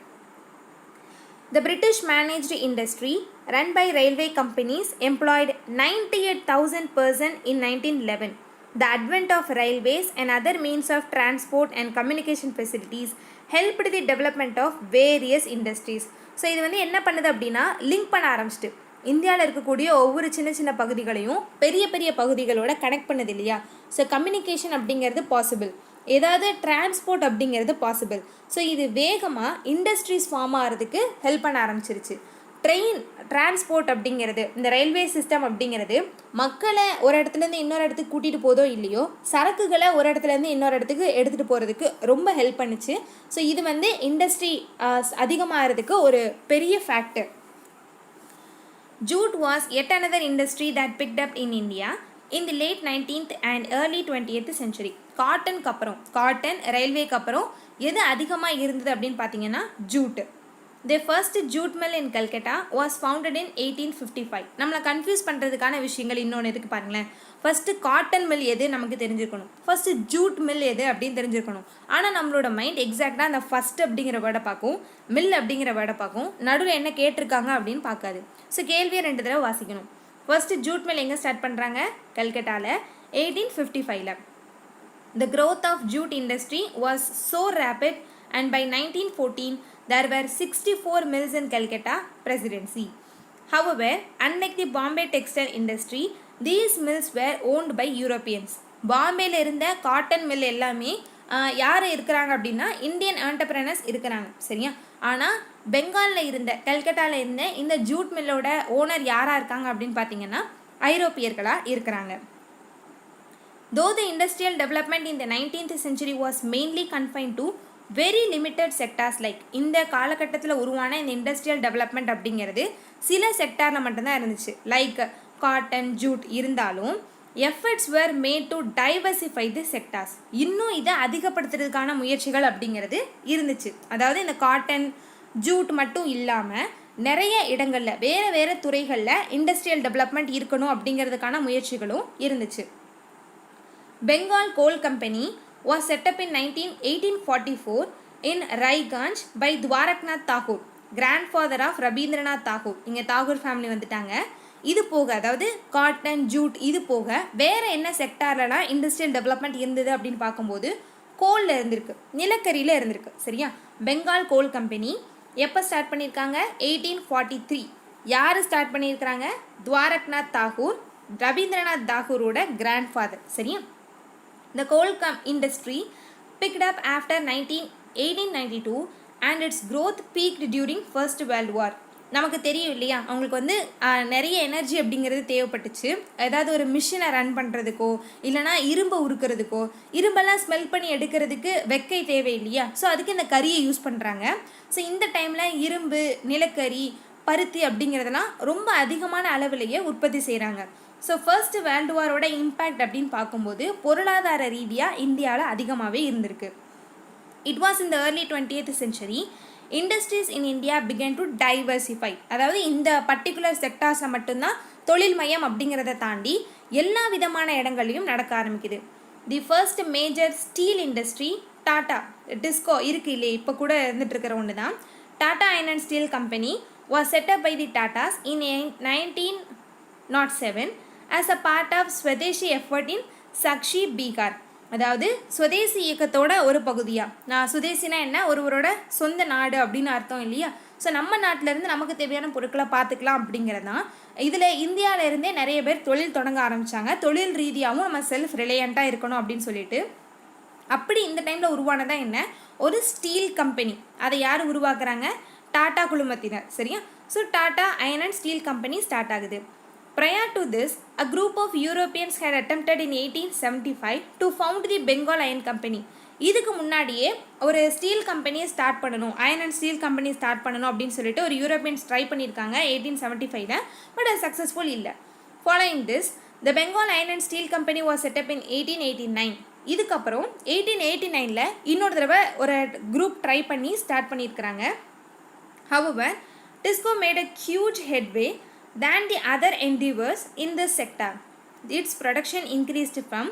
The British managed industry run by railway companies employed 98,000 persons in 1911. The advent of railways and other means of transport and communication facilities helped the development of various industries. So இது வந்து என்ன பண்ணுது அப்படின்னா லிங்க் பண்ண ஆரம்பிச்சிட்டு இந்தியாவில் இருக்கக்கூடிய ஒவ்வொரு சின்ன பகுதிகளையும் பெரிய பகுதிகளோட கனெக்ட் பண்ணுது இல்லையா? ஸோ கம்யூனிகேஷன் அப்படிங்கிறது பாசிபிள், ஏதாவது டிரான்ஸ்போர்ட் அப்படிங்கிறது பாசிபிள். ஸோ இது வேகமாக இண்டஸ்ட்ரீஸ் ஃபார்ம் ஆகிறதுக்கு ஹெல்ப் பண்ண ஆரம்பிச்சிருச்சு. ட்ரெயின் டிரான்ஸ்போர்ட் அப்படிங்கிறது, இந்த ரயில்வே சிஸ்டம் அப்படிங்கிறது மக்களை ஒரு இடத்துலேருந்து இன்னொரு இடத்துக்கு கூட்டிகிட்டு போதோ இல்லையோ சரக்குகளை ஒரு இடத்துலேருந்து இன்னொரு இடத்துக்கு எடுத்துகிட்டு போகிறதுக்கு ரொம்ப ஹெல்ப் பண்ணிச்சு. ஸோ இது வந்து இண்டஸ்ட்ரி அதிகமாகிறதுக்கு ஒரு பெரிய factor. Jute was yet another industry that picked up in India in the late 19th and early 20th century. காட்டனுக்கு அப்புறம், காட்டன் ரயில்வேக்கு அப்புறம் எது அதிகமாக இருந்தது அப்படின்னு பார்த்தீங்கன்னா ஜூட்டு. The first jute mill in Calcutta was founded in 1855. நம்மளை கன்ஃபியூஸ் பண்ணுறதுக்கான விஷயங்கள் இன்னொன்று எதுக்கு பாருங்களேன். ஃபஸ்ட்டு காட்டன் மில் எது நமக்கு தெரிஞ்சிருக்கணும், ஃபஸ்ட்டு ஜூட் மில் எது அப்படின்னு தெரிஞ்சிருக்கணும். ஆனால் நம்மளோட மைண்ட் எக்ஸாக்டாக அந்த ஃபஸ்ட் அப்படிங்கிற வேர்டை பார்க்கும், மில் அப்படிங்கிற வேர்டை பார்க்கும், நடுவில் என்ன கேட்டிருக்காங்க அப்படின்னு பார்க்காது. ஸோ கேள்வியை 2 தடவை வாசிக்கணும். ஃபஸ்ட்டு ஜூட் மில் எங்கே ஸ்டார்ட் பண்ணுறாங்க? கல்கட்டாவில் 1855. The growth of jute industry was so rapid and by 1914 there were 64 mills in Calcutta Presidency. However, unlike the Bombay textile industry, these mills were owned by Europeans. பாம்பேல இருந்த cotton mill எல்லாமே யார் இருக்கிறாங்க அப்படின்னா Indian entrepreneurs இருக்கிறாங்க, சரியா? ஆனால் பெங்காலில் இருந்த கல்கட்டாவில் இருந்த இந்த ஜூட் மில்லோட ஓனர் யாராக இருக்காங்க அப்படின்னு பார்த்தீங்கன்னா ஐரோப்பியர்களாக இருக்கிறாங்க. Though the industrial development in the 19th century was mainly confined to very limited sectors like இந்த காலகட்டத்தில் உருவான இந்த இண்டஸ்ட்ரியல் டெவலப்மெண்ட் அப்படிங்கிறது சில செக்டாரில் மட்டும்தான் இருந்துச்சு, லைக் காட்டன் ஜூட். இருந்தாலும் efforts where made to diversify the sectors. இன்னும் இதை அதிகப்படுத்துறதுக்கான முயற்சிகள் அப்படிங்கிறது இருந்துச்சு. அதாவது இந்த காட்டன் ஜூட் மட்டும் இல்லாமல் நிறைய இடங்களில் வேறு துறைகளில் இண்டஸ்ட்ரியல் டெவலப்மெண்ட் இருக்கணும் அப்படிங்கிறதுக்கான முயற்சிகளும் இருந்துச்சு. Bengal Coal Company was set up in 1844 in Raiganj by Dwaraknath Tagore, grandfather of Rabindranath Tagore. இங்கே தாகூர் ஃபேமிலி வந்துட்டாங்க. இது போக, அதாவது காட்டன் ஜூட் இது போக வேறு என்ன செக்டார்லலாம் இண்டஸ்ட்ரியல் டெவலப்மெண்ட் இருந்தது அப்படின்னு பார்க்கும்போது கோலில் இருந்திருக்கு, நிலக்கரியில் இருந்திருக்கு, சரியா? பெங்கால் கோல் கம்பெனி எப்போ ஸ்டார்ட் பண்ணியிருக்காங்க? 1843. யார் ஸ்டார்ட் பண்ணியிருக்கிறாங்க? துவாரக்நாத் தாகூர், ரவீந்திரநாத் தாகூரோட கிராண்ட்ஃபாதர், சரியா? The coal industry picked up after 1892 and its growth peaked during First World War. நமக்கு தெரியும் இல்லையா, அவங்களுக்கு வந்து நிறைய எனர்ஜி அப்படிங்கிறது தேவைப்பட்டுச்சு. ஏதாவது ஒரு மிஷினை ரன் பண்ணுறதுக்கோ இல்லைனா இரும்பை உருக்கிறதுக்கோ, இரும்பெல்லாம் ஸ்மெல் பண்ணி எடுக்கிறதுக்கு வெக்கை தேவை இல்லையா, ஸோ அதுக்கு இந்த கரியை யூஸ் பண்ணுறாங்க. ஸோ இந்த டைமில் இரும்பு, நிலக்கரி, பருத்தி அப்படிங்கிறதெல்லாம் ரொம்ப அதிகமான அளவிலேயே உற்பத்தி செய்கிறாங்க. ஸோ ஃபர்ஸ்ட் வேர்ல்டு வாரோட இம்பேக்ட் அப்படின்னு பார்க்கும்போது பொருளாதார ரீதியாக இந்தியாவில் அதிகமாகவே இருந்திருக்கு. It was in the early 20th century, industries in India began to diversify. அதாவது இந்த பர்டிகுலர் செக்டார்ஸை மட்டும்தான் தொழில் மையம் அப்படிங்கிறத தாண்டி எல்லா விதமான இடங்களையும் நடக்க ஆரம்பிக்குது. The first major steel industry Tata Tisco இருக்குது இல்லையே, இப்போ கூட இருந்துட்டு இருக்கிற ஒன்று தான். Tata iron and steel company was set up by the Tatas in 1907 as a part of Swadeshi effort in Sakchi, Bihar. அதாவது சுதேசி இயக்கத்தோட ஒரு பகுதியாக, சுதேசினா என்ன, ஒருவரோட சொந்த நாடு அப்படின்னு அர்த்தம் இல்லையா. ஸோ நம்ம நாட்டிலேருந்து நமக்கு தேவையான பொருட்களை பார்த்துக்கலாம் அப்படிங்கிறதான். இதில் இந்தியாவிலேருந்தே நிறைய பேர் தொழில் தொடங்க ஆரம்பித்தாங்க. தொழில் ரீதியாகவும் நம்ம செல்ஃப் ரிலையண்ட்டாக இருக்கணும் அப்படின்னு சொல்லிட்டு. அப்படி இந்த டைமில் உருவானதான் என்ன, ஒரு ஸ்டீல் கம்பெனி. அதை யார் உருவாக்குறாங்க, டாடா குழுமத்தினர், சரியா. So Tata iron and steel company start ஆகுது. Prior to this, a group of Europeans had attempted in 1875 to found the Bengal Iron Company. இதுக்கு முன்னாடியே ஒரு ஸ்டீல் கம்பெனியை ஸ்டார்ட் பண்ணணும், iron and steel company start பண்ணணும் அப்படின்னு சொல்லிட்டு ஒரு யூரோப்பியன்ஸ் ட்ரை பண்ணியிருக்காங்க 1875, பட் அது சக்ஸஸ்ஃபுல் இல்லை. Following this, the Bengal iron and steel company was set up in 1889. இதுக்கப்புறம் 1889 இன்னொரு தடவை ஒரு குரூப் ட்ரை பண்ணி ஸ்டார்ட் பண்ணியிருக்கிறாங்க. However, TISCO made a huge headway than the other endeavors in this sector. Its production increased from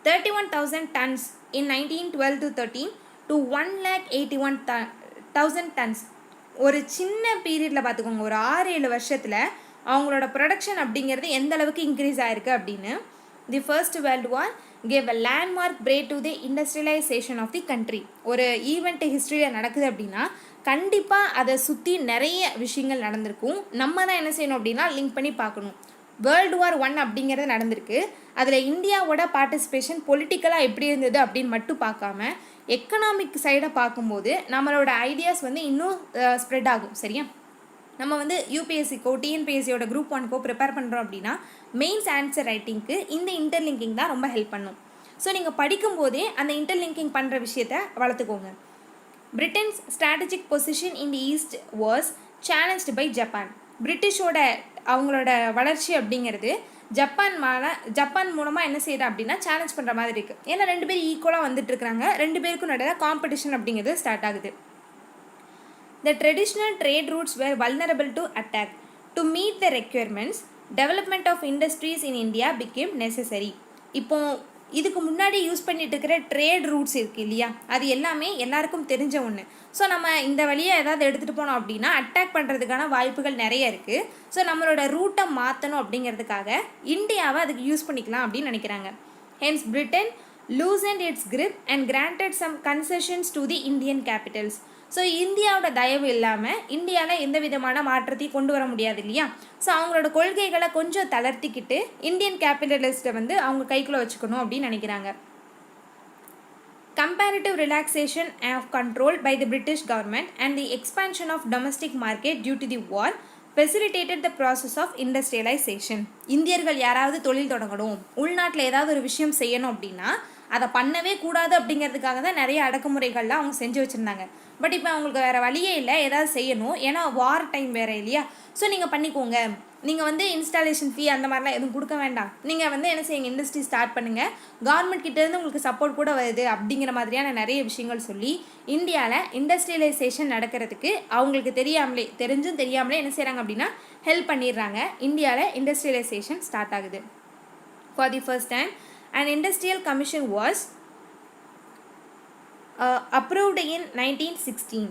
31,000 tons in 1912 to 13 to 1,81,000 tons. ஒரு சின்ன பீரியடில் பார்த்துக்கோங்க, ஒரு 6-7 வருஷத்தில் அவங்களோட ப்ரொடக்ஷன் அப்படிங்கிறது எந்த அளவுக்கு இன்க்ரீஸ் ஆகிருக்கு அப்படின்னு. The first world war gave a landmark break to the industrialisation of the country. ஒரு ஈவெண்ட் ஹிஸ்ட்ரியில் நடக்குது அப்படின்னா கண்டிப்பாக அதை சுற்றி நிறைய விஷயங்கள் நடந்திருக்கும். நம்ம தான் என்ன செய்யணும் அப்படின்னா லிங்க் பண்ணி பார்க்கணும். வேர்ல்டு வார் 1 அப்படிங்கிறது நடந்திருக்கு. அதில் இந்தியாவோட பார்ட்டிசிபேஷன் பொலிட்டிக்கலாக எப்படி இருந்தது அப்படின்னு மட்டும் பார்க்காம எக்கனாமிக் சைடை பார்க்கும்போது நம்மளோட ஐடியாஸ் வந்து இன்னும் ஸ்ப்ரெட் ஆகும், சரியா. நம்ம வந்து யூபிஎஸ்சிக்கோ டிஎன்பிஎஸ்சியோட குரூப் 1க்கோ ப்ரிப்பேர் பண்ணுறோம் அப்படின்னா மெயின்ஸ் ஆன்சர் ரைட்டிங்க்கு இந்த இன்டர்லிங்கிங் தான் ரொம்ப ஹெல்ப் பண்ணும். ஸோ நீங்கள் படிக்கும்போதே அந்த இன்டர்லிங்கிங் பண்ணுற விஷயத்தை வளர்த்துக்கோங்க. Britain's strategic position in the east was challenged by Japan. பிரிட்டிஷோட அவங்களோட வளர்ச்சி அப்படிங்கிறது ஜப்பான் மூலமாக என்ன செய்யுது அப்படின்னா சேலஞ்ச் பண்ணுற மாதிரி இருக்குது. ஏன்னா 2 பேர் ஈக்குவலாக வந்துட்டு இருக்கிறாங்க, 2 பேருக்கும் நடுவில் காம்படிஷன் அப்படிங்கிறது ஸ்டார்ட் ஆகுது. The traditional trade routes were vulnerable to attack. To meet the requirements, development of industries in India became necessary. இப்போ இதுக்கு முன்னாடி யூஸ் பண்ணிட்டு இருக்கிற ட்ரேட் ரூட்ஸ் இருக்குது இல்லையா, அது எல்லாமே எல்லாருக்கும் தெரிஞ்ச ஒன்று. ஸோ நம்ம இந்த வழியை ஏதாவது எடுத்துகிட்டு போனோம் அப்படின்னா அட்டாக் பண்ணுறதுக்கான வாய்ப்புகள் நிறைய இருக்குது. ஸோ நம்மளோட ரூட்டை மாற்றணும் அப்படிங்கிறதுக்காக இந்தியாவை அதுக்கு யூஸ் பண்ணிக்கலாம் அப்படின்னு நினைக்கிறாங்க. Hence Britain loosened its grip and granted some concessions to the Indian capitals. So இந்தியாவோட தயவு இல்லாமல் இந்தியாவில் எந்த விதமான மாற்றத்தையும் கொண்டு வர முடியாது இல்லையா. ஸோ அவங்களோட கொள்கைகளை கொஞ்சம் தளர்த்திக்கிட்டு இந்தியன் கேபிட்டலிஸ்ட்டை வந்து அவங்க கைக்குள்ளே வச்சுக்கணும் அப்படின்னு நினைக்கிறாங்க. Comparative relaxation of control by the British government and the expansion of domestic market due to the war facilitated the process of industrialization. இந்தியர்கள் யாராவது தொழில் தொடங்கணும், உள்நாட்டில் ஏதாவது ஒரு விஷயம் செய்யணும் அப்படின்னா அதை பண்ணவே கூடாது அப்படிங்கிறதுக்காக தான் நிறைய அடக்குமுறைகள்லாம் அவங்க செஞ்சு வச்சுருந்தாங்க. பட் இப்போ அவங்களுக்கு வேறு வழியே இல்லை, ஏதாவது செய்யணும், ஏன்னா வார் டைம் வேறு இல்லையா. ஸோ நீங்கள் பண்ணிக்கோங்க, நீங்கள் வந்து இன்ஸ்டாலேஷன் ஃபீ அந்த மாதிரிலாம் எதுவும் கொடுக்க வேண்டாம், நீங்கள் வந்து என்ன செய்யுங்க, இண்டஸ்ட்ரி ஸ்டார்ட் பண்ணுங்கள், கவர்மெண்ட் கிட்டேருந்து உங்களுக்கு சப்போர்ட் கூட வருது அப்படிங்கிற மாதிரியான நிறைய விஷயங்கள் சொல்லி இந்தியாவில் இண்டஸ்ட்ரியலைசேஷன் நடக்கிறதுக்கு அவங்களுக்கு தெரிஞ்சும் தெரியாமலே என்ன செய்கிறாங்க அப்படின்னா ஹெல்ப் பண்ணிடுறாங்க. இந்தியாவில் இண்டஸ்ட்ரியலைசேஷன் ஸ்டார்ட் ஆகுது. For the first time an industrial commission was approved in 1916.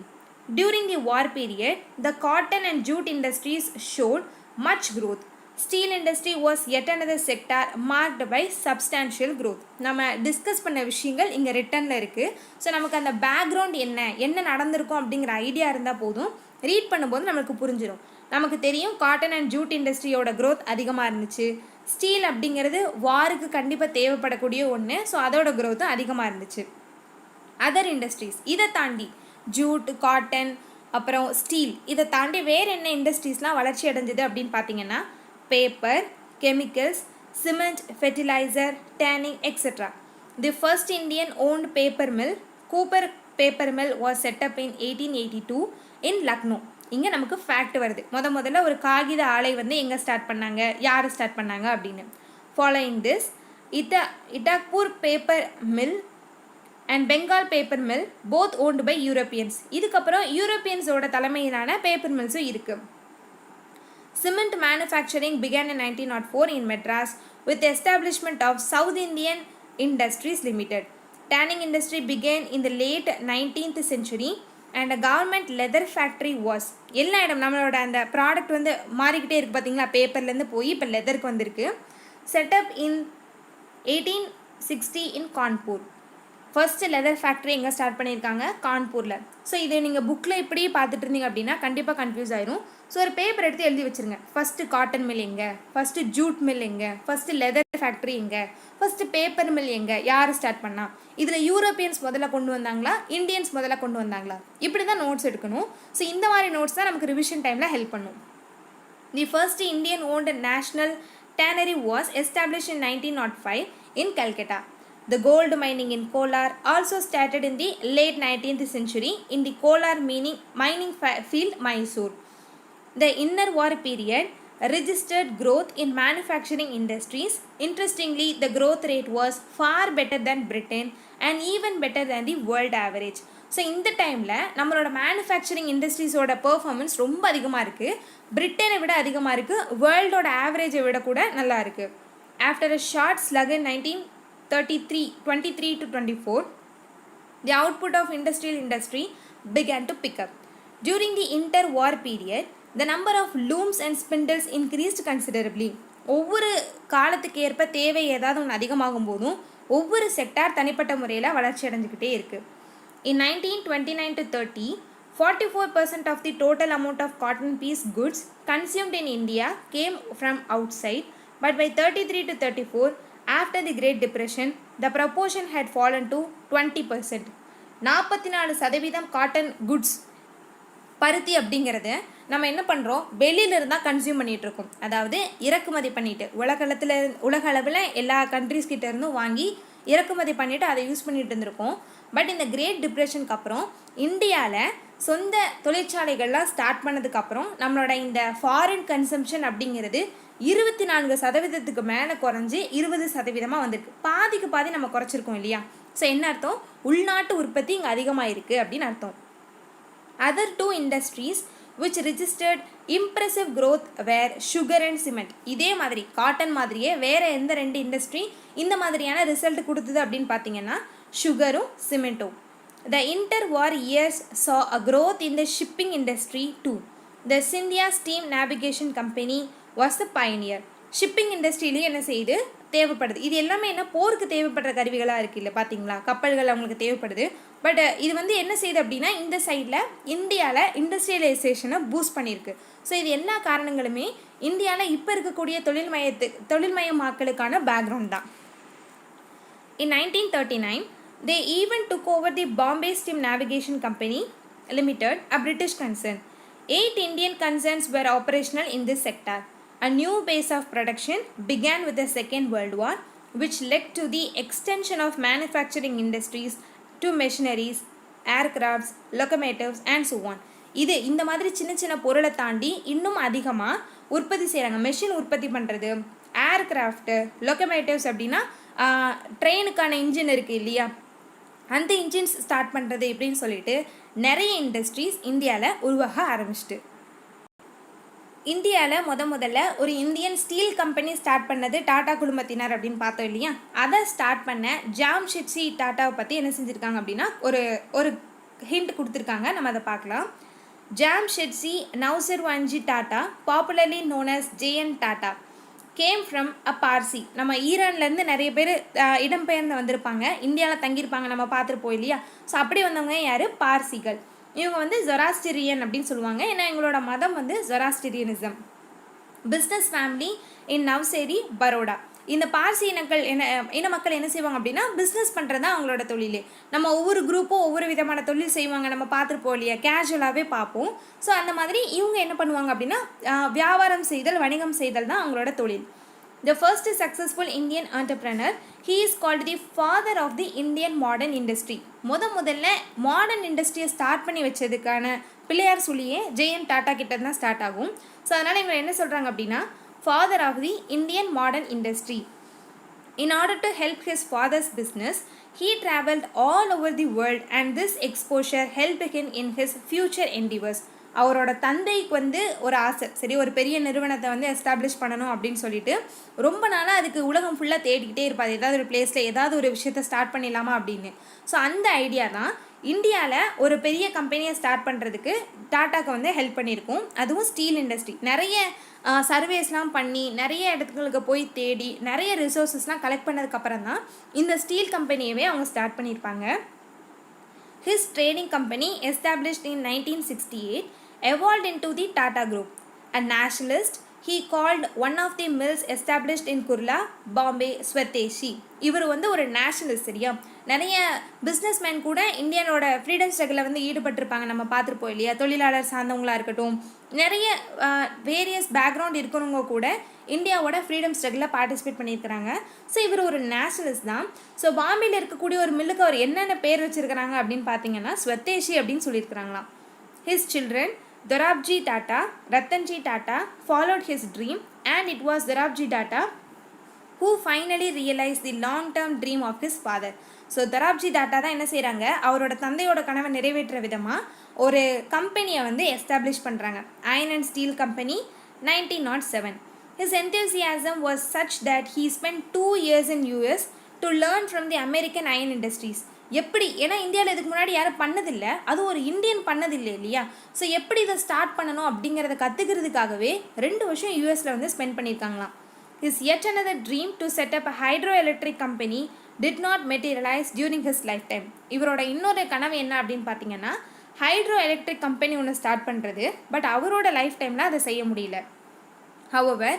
During the war period, the cotton and jute industries showed much growth. Steel industry was yet another sector marked by substantial growth. நம்ம discuss பண்ண விஷயங்கள் இங்கே ரிட்டனில் இருக்குது. So நமக்கு அந்த background என்ன நடந்திருக்கும் அப்படிங்கிற ஐடியா இருந்தால் போதும், ரீட் பண்ணும்போது நம்மளுக்கு புரிஞ்சிடும். நமக்கு தெரியும் காட்டன் அண்ட் ஜூட் இண்டஸ்ட்ரியோட க்ரோத் அதிகமாக இருந்துச்சு. ஸ்டீல் அப்படிங்கிறது வாருக்கு கண்டிப்பாக தேவைப்படக்கூடிய ஒன்று, ஸோ அதோட க்ரோத்தும் அதிகமாக இருந்துச்சு. அதர் இண்டஸ்ட்ரீஸ், இதை தாண்டி ஜூட், காட்டன், அப்புறம் ஸ்டீல், இதை தாண்டி வேறு என்ன இண்டஸ்ட்ரீஸ்லாம் வளர்ச்சி அடைஞ்சது அப்படின்னு பார்த்தீங்கன்னா paper, chemicals, cement, fertiliser, tanning, etcetera. The first Indian owned paper mill, Cooper paper mill was set up in 1882 in Lucknow. இங்கே நமக்கு ஃபேக்ட் வருது, முதல்ல ஒரு காகித ஆலை வந்து எங்கே ஸ்டார்ட் பண்ணாங்க, யார் ஸ்டார்ட் பண்ணாங்க அப்படின்னு. Following this, Titaghur paper mill and Bengal paper mill both owned by Europeans. இதுக்கப்புறம் யூரோப்பியன்ஸோட தலைமையிலான பேப்பர் மில்ஸும் இருக்குது. Cement manufacturing began in 1904 in Madras with the establishment of South Indian Industries Limited. Tanning industry began in the late 19th century and a government leather factory was. எல்லா இடம் நம்மளோட அந்த product வந்து மாறிக்கிட்டே இருக்குது பார்த்தீங்களா, பேப்பர்லேருந்து போய் இப்போ லெதருக்கு வந்திருக்கு. செட்டப் இன் 1860 இன் கான்பூர். ஃபர்ஸ்ட்டு லெதர் ஃபேக்ட்ரி எங்கே ஸ்டார்ட் பண்ணியிருக்காங்க, கான்பூரில். ஸோ இதை நீங்கள் புக்கில் இப்படியே பார்த்துட்டு இருந்தீங்க அப்படின்னா கண்டிப்பாக கன்ஃபியூஸ் ஆயிரும். ஸோ ஒரு பேப்பர் எடுத்து எழுதி வச்சுருங்க. ஃபஸ்ட்டு காட்டன் மில் எங்கே, ஃபஸ்ட்டு ஜூட் மில் எங்கே, ஃபஸ்ட்டு லெதர் ஃபேக்ட்ரி எங்கே, ஃபஸ்ட்டு பேப்பர் மில் எங்கே, யார் ஸ்டார்ட் பண்ணா, இதில் யூரோப்பியன்ஸ் முதல்ல கொண்டு வந்தாங்களா, இந்தியன்ஸ் முதல்ல கொண்டு வந்தாங்களா, இப்படி தான் நோட்ஸ் எடுக்கணும். ஸோ இந்த மாதிரி நோட்ஸ் தான் நமக்கு ரிவிஷன் டைமில் ஹெல்ப் பண்ணும். தி first Indian won't national tannery was established in 1905 in Calcutta. The gold mining in Kolar also started in the late 19th century in the Kolar mining field, Mysore. The inner war period registered growth in manufacturing industries. Interestingly, the growth rate was far better than Britain and even better than the world average. So இந்த டைமில் நம்மளோட manufacturing இண்டஸ்ட்ரீஸோட performance ரொம்ப அதிகமாக இருக்குது, பிரிட்டனை விட அதிகமாக இருக்குது, வேர்ல்டோட ஆவரேஜை விட கூட நல்லா இருக்குது. After a short slug in 1923 to 24, the output of industrial industry began to pick up. During the interwar period, the number of looms and spindles increased considerably. ஒவ்வொரு காலத்துக்கு ஏற்ப தேவை ஏதாவது ஒன்று அதிகமாகும் போதும் ஒவ்வொரு செக்டார் தனிப்பட்ட முறையில் வளர்ச்சி அடைஞ்சிக்கிட்டே இருக்குது. In 1929 to 30, 44% of the total amount of cotton piece goods consumed in India came from outside, but by 33 to 34, after the Great Depression, the proportion had fallen to 20%. 44% cotton goods, பருத்தி அப்படிங்கிறது நம்ம என்ன பண்ணுறோம், வெளியிலிருந்து தான் கன்சியூம் பண்ணிகிட்ருக்கோம். அதாவது இறக்குமதி பண்ணிவிட்டு உலக அளவில் எல்லா கண்ட்ரீஸ் கிட்ட இருந்தும் வாங்கி இறக்குமதி பண்ணிவிட்டு அதை யூஸ் பண்ணிகிட்டு இருந்திருக்கோம். பட் இந்த கிரேட் டிப்ரெஷனுக்கு அப்புறம் இந்தியாவில் சொந்த தொழிற்சாலைகள்லாம் ஸ்டார்ட் பண்ணதுக்கப்புறம் நம்மளோட இந்த ஃபாரின் கன்சம்ஷன் அப்படிங்கிறது 24% மேலே குறைஞ்சி 20% வந்திருக்கு. பாதிக்கு பாதி நம்ம குறைச்சிருக்கோம் இல்லையா. ஸோ என்ன அர்த்தம், உள்நாட்டு உற்பத்தி இங்கே அதிகமாக இருக்குது அப்படின்னு அர்த்தம். Other two industries which registered impressive growth were sugar and cement. இதே மாதிரி காட்டன் மாதிரியே வேறு எந்த ரெண்டு இண்டஸ்ட்ரி இந்த மாதிரியான ரிசல்ட் கொடுத்தது அப்படின்னு பார்த்தீங்கன்னா சுகரும் சிமெண்ட்டும். The interwar years saw a growth in the shipping industry too. The Scindia Steam Navigation Company was the pioneer. Shipping இண்டஸ்ட்ரியிலேயே என்ன செய்யுது, தேவைப்படுது. இது எல்லாமே என்ன போருக்கு தேவைப்படுற கருவிகளாக இருக்குது இல்லை, பார்த்தீங்களா, கப்பல்கள் அவங்களுக்கு தேவைப்படுது. பட் இது வந்து என்ன செய்யுது அப்படின்னா இந்த சைடில் இந்தியாவில் இண்டஸ்ட்ரியலைசேஷனை பூஸ்ட் பண்ணியிருக்கு. ஸோ இது எல்லா காரணங்களுமே இந்தியாவில் இப்போ இருக்கக்கூடிய தொழில்மயமாக்கலுக்கான பேக்ரவுண்ட் தான். In 1939, they even took over the Bombay Steam Navigation Company Limited, a British concern. 8 Indian concerns were operational in this sector. A new base of production began with the Second World War, which led to the extension of manufacturing industries to machineries, aircrafts, locomotives and so on. இது இந்த மாதிரி சின்ன சின்ன பொருளை தாண்டி இன்னும் அதிகமாக உற்பத்தி செய்கிறாங்க. மெஷின் உற்பத்தி பண்ணுறது, ஏர்கிராஃப்ட்டு, லொக்கமேட்டிவ்ஸ் அப்படின்னா ட்ரெயினுக்கான இன்ஜின் இருக்குது இல்லையா, அந்த இன்ஜின்ஸ் ஸ்டார்ட் பண்ணுறது இப்படின்னு சொல்லிட்டு நிறைய இண்டஸ்ட்ரீஸ் இந்தியாவில் உருவாக ஆரம்பிச்சிட்டு. இந்தியாவில் முதல்ல ஒரு இந்தியன் ஸ்டீல் கம்பெனி ஸ்டார்ட் பண்ணது டாடா குழுமத்தினர் அப்படின்னு பார்த்தோம் இல்லையா. அதை ஸ்டார்ட் பண்ண ஜாம்ஷெட்ஜி டாட்டாவை பற்றி என்ன செஞ்சுருக்காங்க அப்படின்னா ஒரு ஹிண்ட் கொடுத்துருக்காங்க, நம்ம அதை பார்க்கலாம். Jamsetji Nusserwanji Tata, popularly known as JN Tata, came from a Parsi. நம்ம ஈரான்லேருந்து நிறைய பேர் இடம்பெயர்ந்து வந்திருப்பாங்க, இந்தியாவில் தங்கியிருப்பாங்க, நம்ம பார்த்துருப்போம் இல்லையா. ஸோ அப்படி வந்தவங்க யார், பார்சிகள். இவங்க வந்து ஜொராஸ்ட்ரியன் அப்படின்னு சொல்லுவாங்க, ஏன்னா எங்களோட மதம் வந்து Zoroastrianism. Business family in Navsari, Baroda. இந்த பார்சி இன மக்கள் என்ன செய்வாங்க அப்படின்னா பிஸ்னஸ் பண்ணுறது தான் அவங்களோட தொழிலே. நம்ம ஒவ்வொரு குரூப்பும் ஒவ்வொரு விதமான தொழில் செய்வாங்க, நம்ம பார்த்துருப்போம் இல்லையா, கேஷுவலாகவே பார்ப்போம். ஸோ அந்த மாதிரி இவங்க என்ன பண்ணுவாங்க அப்படின்னா வியாபாரம் செய்தல், வணிகம் செய்தல் தான் அவங்களோட தொழில். The first successful Indian entrepreneur, he is called the father of the Indian modern industry. முதல்ல மாடர்ன் இண்டஸ்ட்ரியை ஸ்டார்ட் பண்ணி வச்சதுக்கான பிள்ளையார் சொல்லியே ஜேஎன் டாட்டா கிட்ட தான் ஸ்டார்ட் ஆகும். ஸோ அதனால் இவங்க என்ன சொல்கிறாங்க அப்படின்னா father of the Indian modern industry. In order to help his father's business, he traveled all over the world and this exposure helped him in his future endeavors. அவரோட தந்தைக்கு வந்து ஒரு ஆசை, சரி ஒரு பெரிய நிறுவனத்தை வந்து எஸ்டாப்ளிஷ் பண்ணணும் அப்படின்னு சொல்லிட்டு ரொம்ப நாளாக அதுக்கு உலகம் ஃபுல்லாக தேடிக்கிட்டே இருப்பார், ஏதாவது ஒரு பிளேஸில் ஏதாவது ஒரு விஷயத்தை ஸ்டார்ட் பண்ணிடலாமா அப்படின்னு. ஸோ அந்த ஐடியா தான் இந்தியாவில் ஒரு பெரிய கம்பெனியை ஸ்டார்ட் பண்ணுறதுக்கு டாட்டாக்கு வந்து ஹெல்ப் பண்ணியிருக்கும். அதுவும் ஸ்டீல் இண்டஸ்ட்ரி. நிறைய சர்வேஸ்லாம் பண்ணி நிறைய இடத்துங்களுக்கு போய் தேடி நிறைய ரிசோர்ஸஸ்லாம் கலெக்ட் பண்ணதுக்கப்புறம் தான் இந்த ஸ்டீல் கம்பெனியவே அவங்க ஸ்டார்ட் பண்ணியிருப்பாங்க. His trading company, established in 1968, evolved into the Tata Group. A nationalist, he called one of the mills established in Kurla, Bombay, Swadeshi. இவர் வந்து ஒரு நேஷனலிஸ்ட். சரியா, நிறைய பிஸ்னஸ்மேன் கூட இந்தியனோட ஃப்ரீடம் ஸ்ட்ரகிளில் வந்து ஈடுபட்டிருப்பாங்க, நம்ம பார்த்துருப்போம் இல்லையா. தொழிலாளர் சார்ந்தவங்களாக இருக்கட்டும், நிறைய வேரியஸ் பேக்ரவுண்ட் இருக்கிறவங்க கூட இந்தியாவோட ஃப்ரீடம் ஸ்ட்ரகிளில் பார்ட்டிசிபேட் பண்ணியிருக்கிறாங்க. ஸோ இவர் ஒரு நேஷனலிஸ்ட் தான். ஸோ பாம்பேயில் இருக்கக்கூடிய ஒரு மில்லுக்கு அவர் என்னென்ன பேர் வச்சுருக்கிறாங்க அப்படின்னு பார்த்தீங்கன்னா ஸ்வதேஷி அப்படின்னு சொல்லியிருக்கிறாங்களாம். His children Dorabji Tata, Ratanji Tata followed his dream and it was Dorabji Tata who finally realized the long-term dream of his father. So Dorabji Tata தான் என்ன செய்கிறாங்க, அவரோட தந்தையோட கனவை நிறைவேற்ற விதமாக ஒரு கம்பெனியை வந்து எஸ்டாப்ளிஷ் பண்ணுறாங்க, iron and steel company, 1907. His enthusiasm was such that he spent 2 years in US to learn from the American iron industries. எப்படி, ஏன்னா இந்தியாவில் இதுக்கு முன்னாடி யாரும் பண்ணதில்லை, அது ஒரு இந்தியன் பண்ணதில்லை இல்லையா. ஸோ எப்படி இதை ஸ்டார்ட் பண்ணணும் அப்படிங்கிறத கற்றுக்கிறதுக்காகவே 2 வருஷம் யூஎஸில் வந்து spend பண்ணியிருக்காங்களாம். His yet another dream to set up a hydroelectric company did not materialize during his lifetime. இவரோட இன்னொரு கனவு என்ன அப்படின்னு பார்த்தீங்கன்னா ஹைட்ரோ எலக்ட்ரிக் கம்பெனி ஒன்று ஸ்டார்ட் பண்ணுறது. பட் அவரோட லைஃப் டைமில் அதை செய்ய முடியல. However,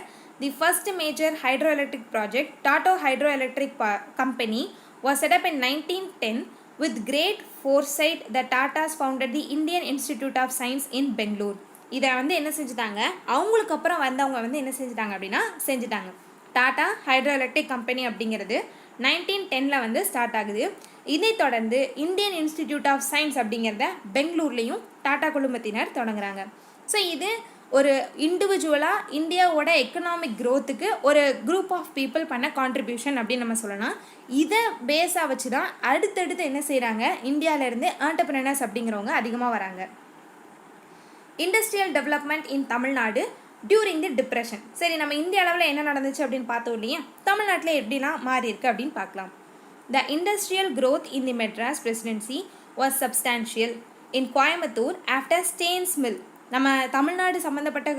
the first major hydroelectric project, Tata Hydroelectric Company, was set up in 1910. With great foresight, the Tatas founded the Indian Institute of Science in Bangalore. இதை வந்து என்ன செஞ்சுட்டாங்க, அவங்களுக்கு அப்புறம் வந்தவங்க வந்து என்ன செஞ்சுட்டாங்க அப்படின்னா செஞ்சுட்டாங்க. டாடா ஹைட்ரோ எலக்ட்ரிக் கம்பெனி அப்படிங்கிறது 1910 வந்து ஸ்டார்ட் ஆகுது. இதை தொடர்ந்து இந்தியன் இன்ஸ்டிடியூட் ஆஃப் சயின்ஸ் அப்படிங்கிறத பெங்களூர்லேயும் டாடா குழுமத்தினர் தொடங்குறாங்க. ஸோ இது ஒரு இண்டிவிஜுவலாக இந்தியாவோட எக்கனாமிக் க்ரோத்துக்கு ஒரு குரூப் ஆஃப் பீப்புள் பண்ண கான்ட்ரிபியூஷன் அப்படின்னு நம்ம சொல்லலாம். இதை பேஸாக வச்சு தான் அடுத்தடுத்து என்ன செய்கிறாங்க, இந்தியாவிலேருந்து ஆண்டர்பிரினர்ஸ் அப்படிங்கிறவங்க அதிகமாக வராங்க. Industrial development in Tamil Nadu during the depression. சரி, நம்ம இந்திய அளவில் என்ன நடந்துச்சு அப்படின்னு பார்த்தோம் இல்லையா, தமிழ்நாட்டில் எப்படிலாம் மாறி இருக்கு அப்படின்னு பார்க்கலாம். த industrial growth in the Madras presidency was substantial in Coimbatore after Stanes mill. நம்ம தமிழ்நாடு சம்மந்தப்பட்ட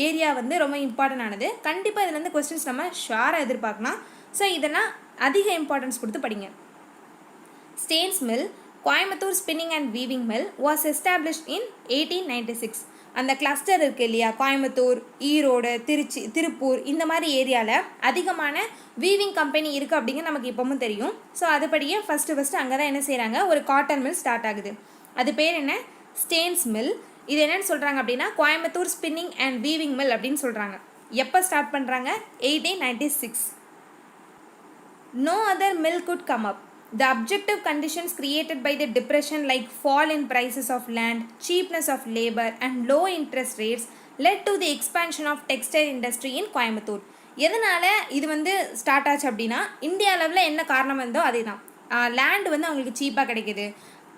ஏரியா வந்து ரொம்ப இம்பார்ட்டன்ட் ஆனது. கண்டிப்பாக இதுலேருந்து கொஸ்டின்ஸ் நம்ம ஷுவராக எதிர்பார்க்கலாம். ஸோ இதெல்லாம் அதிக இம்பார்ட்டன்ஸ் கொடுத்து படிங்க. Stanes mill, Coimbatore spinning and weaving mill was established இன் 1896. அந்த கிளஸ்டர் இருக்குது இல்லையா, கோயம்புத்தூர், ஈரோடு, திருப்பூர் இந்த மாதிரி ஏரியாவில் அதிகமான வீவிங் கம்பெனி இருக்குது அப்படிங்கிறது நமக்கு இப்போவும் தெரியும். ஸோ அதுபடியே ஃபஸ்ட்டு அங்கே தான் என்ன செய்கிறாங்க, ஒரு காட்டன் மில் ஸ்டார்ட் ஆகுது. அது பேர் என்ன, ஸ்டேன்ஸ் மில். இது என்னென்னு சொல்கிறாங்க அப்படின்னா Coimbatore spinning and weaving mill அப்படின்னு சொல்கிறாங்க. எப்போ ஸ்டார்ட் பண்ணுறாங்க, 1896. No other mill could come up. The objective conditions created by the depression like fall in prices of land, cheapness of labor and low interest rates led to the expansion of textile industry in Coimbatore. எதனால் இது வந்து start ஆச்சு அப்படின்னா India லெவலில் என்ன காரணம் இருந்தோ அதே தான். லேண்ட் வந்து அவங்களுக்கு சீப்பாக கிடைக்கிது,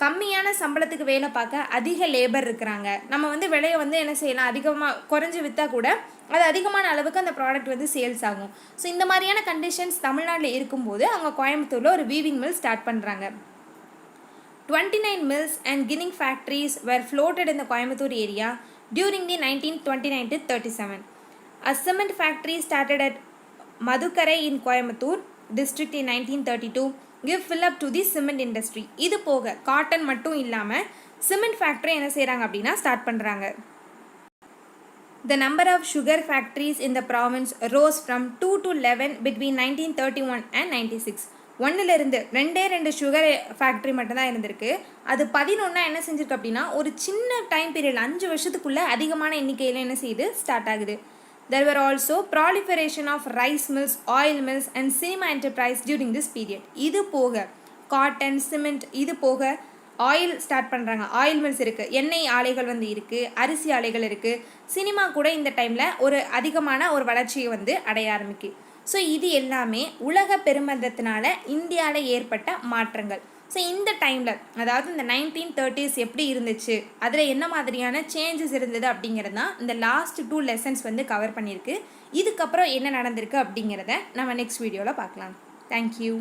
கம்மியான சம்பளத்துக்கு வேலை பார்க்க அதிக லேபர் இருக்கிறாங்க. நம்ம வந்து விலையை வந்து என்ன செய்யலாம், அதிகமாக குறைஞ்சி விற்றா கூட அது அதிகமான அளவுக்கு அந்த ப்ராடக்ட் வந்து சேல்ஸ் ஆகும். ஸோ இந்த மாதிரியான கண்டிஷன்ஸ் தமிழ்நாட்டில் இருக்கும்போது அவங்க கோயம்புத்தூரில் ஒரு வீவிங் மில் ஸ்டார்ட் பண்ணுறாங்க. 29 mills and ginning factories were floated in the Coimbatore area during the 1929 to 37. A cement factory started at Madhukarai in Coimbatore district in 1932 give fill up to the cement industry. இது போக cotton மட்டும் இல்லாமல் cement factory என்ன செய்கிறாங்க அப்படின்னா start பண்ணுறாங்க. The number of sugar factories in the province rose from 2 to 11 between 1931 and 96. ஒன்றுலேருந்து ரெண்டு சுகர் ஃபேக்ட்ரி மட்டும்தான் இருந்திருக்கு. அது 11 என்ன செஞ்சிருக்கு அப்படின்னா ஒரு சின்ன டைம் பீரியட் 5 வருஷத்துக்குள்ளே அதிகமான எண்ணிக்கையில் என்ன செய்யுது ஸ்டார்ட் ஆகுது. There were also proliferation of rice mills, oil mills and cinema enterprise during this period. இது போக காட்டன், சிமெண்ட், இது போக ஆயில் ஸ்டார்ட் பண்ணுறாங்க. ஆயில் மில்ஸ் இருக்குது, எண்ணெய் ஆலைகள் வந்து இருக்குது, அரிசி ஆலைகள் இருக்குது, சினிமா கூட இந்த டைமில் ஒரு அதிகமான ஒரு வளர்ச்சியை வந்து அடைய ஆரம்பிக்கு. ஸோ இது எல்லாமே உலக பெருமந்தத்தினால இந்தியாவில் ஏற்பட்ட மாற்றங்கள். ஸோ இந்த டைமில் அதாவது இந்த 1930s எப்படி இருந்துச்சு, அதில் என்ன மாதிரியான சேஞ்சஸ் இருந்தது அப்படிங்கிறது தான் இந்த லாஸ்ட் 2 லெசன்ஸ் வந்து கவர் பண்ணியிருக்கு. இதுக்கப்புறம் என்ன நடந்திருக்கு அப்படிங்கிறத நம்ம நெக்ஸ்ட் வீடியோவில் பார்க்கலாம். தேங்க்யூ.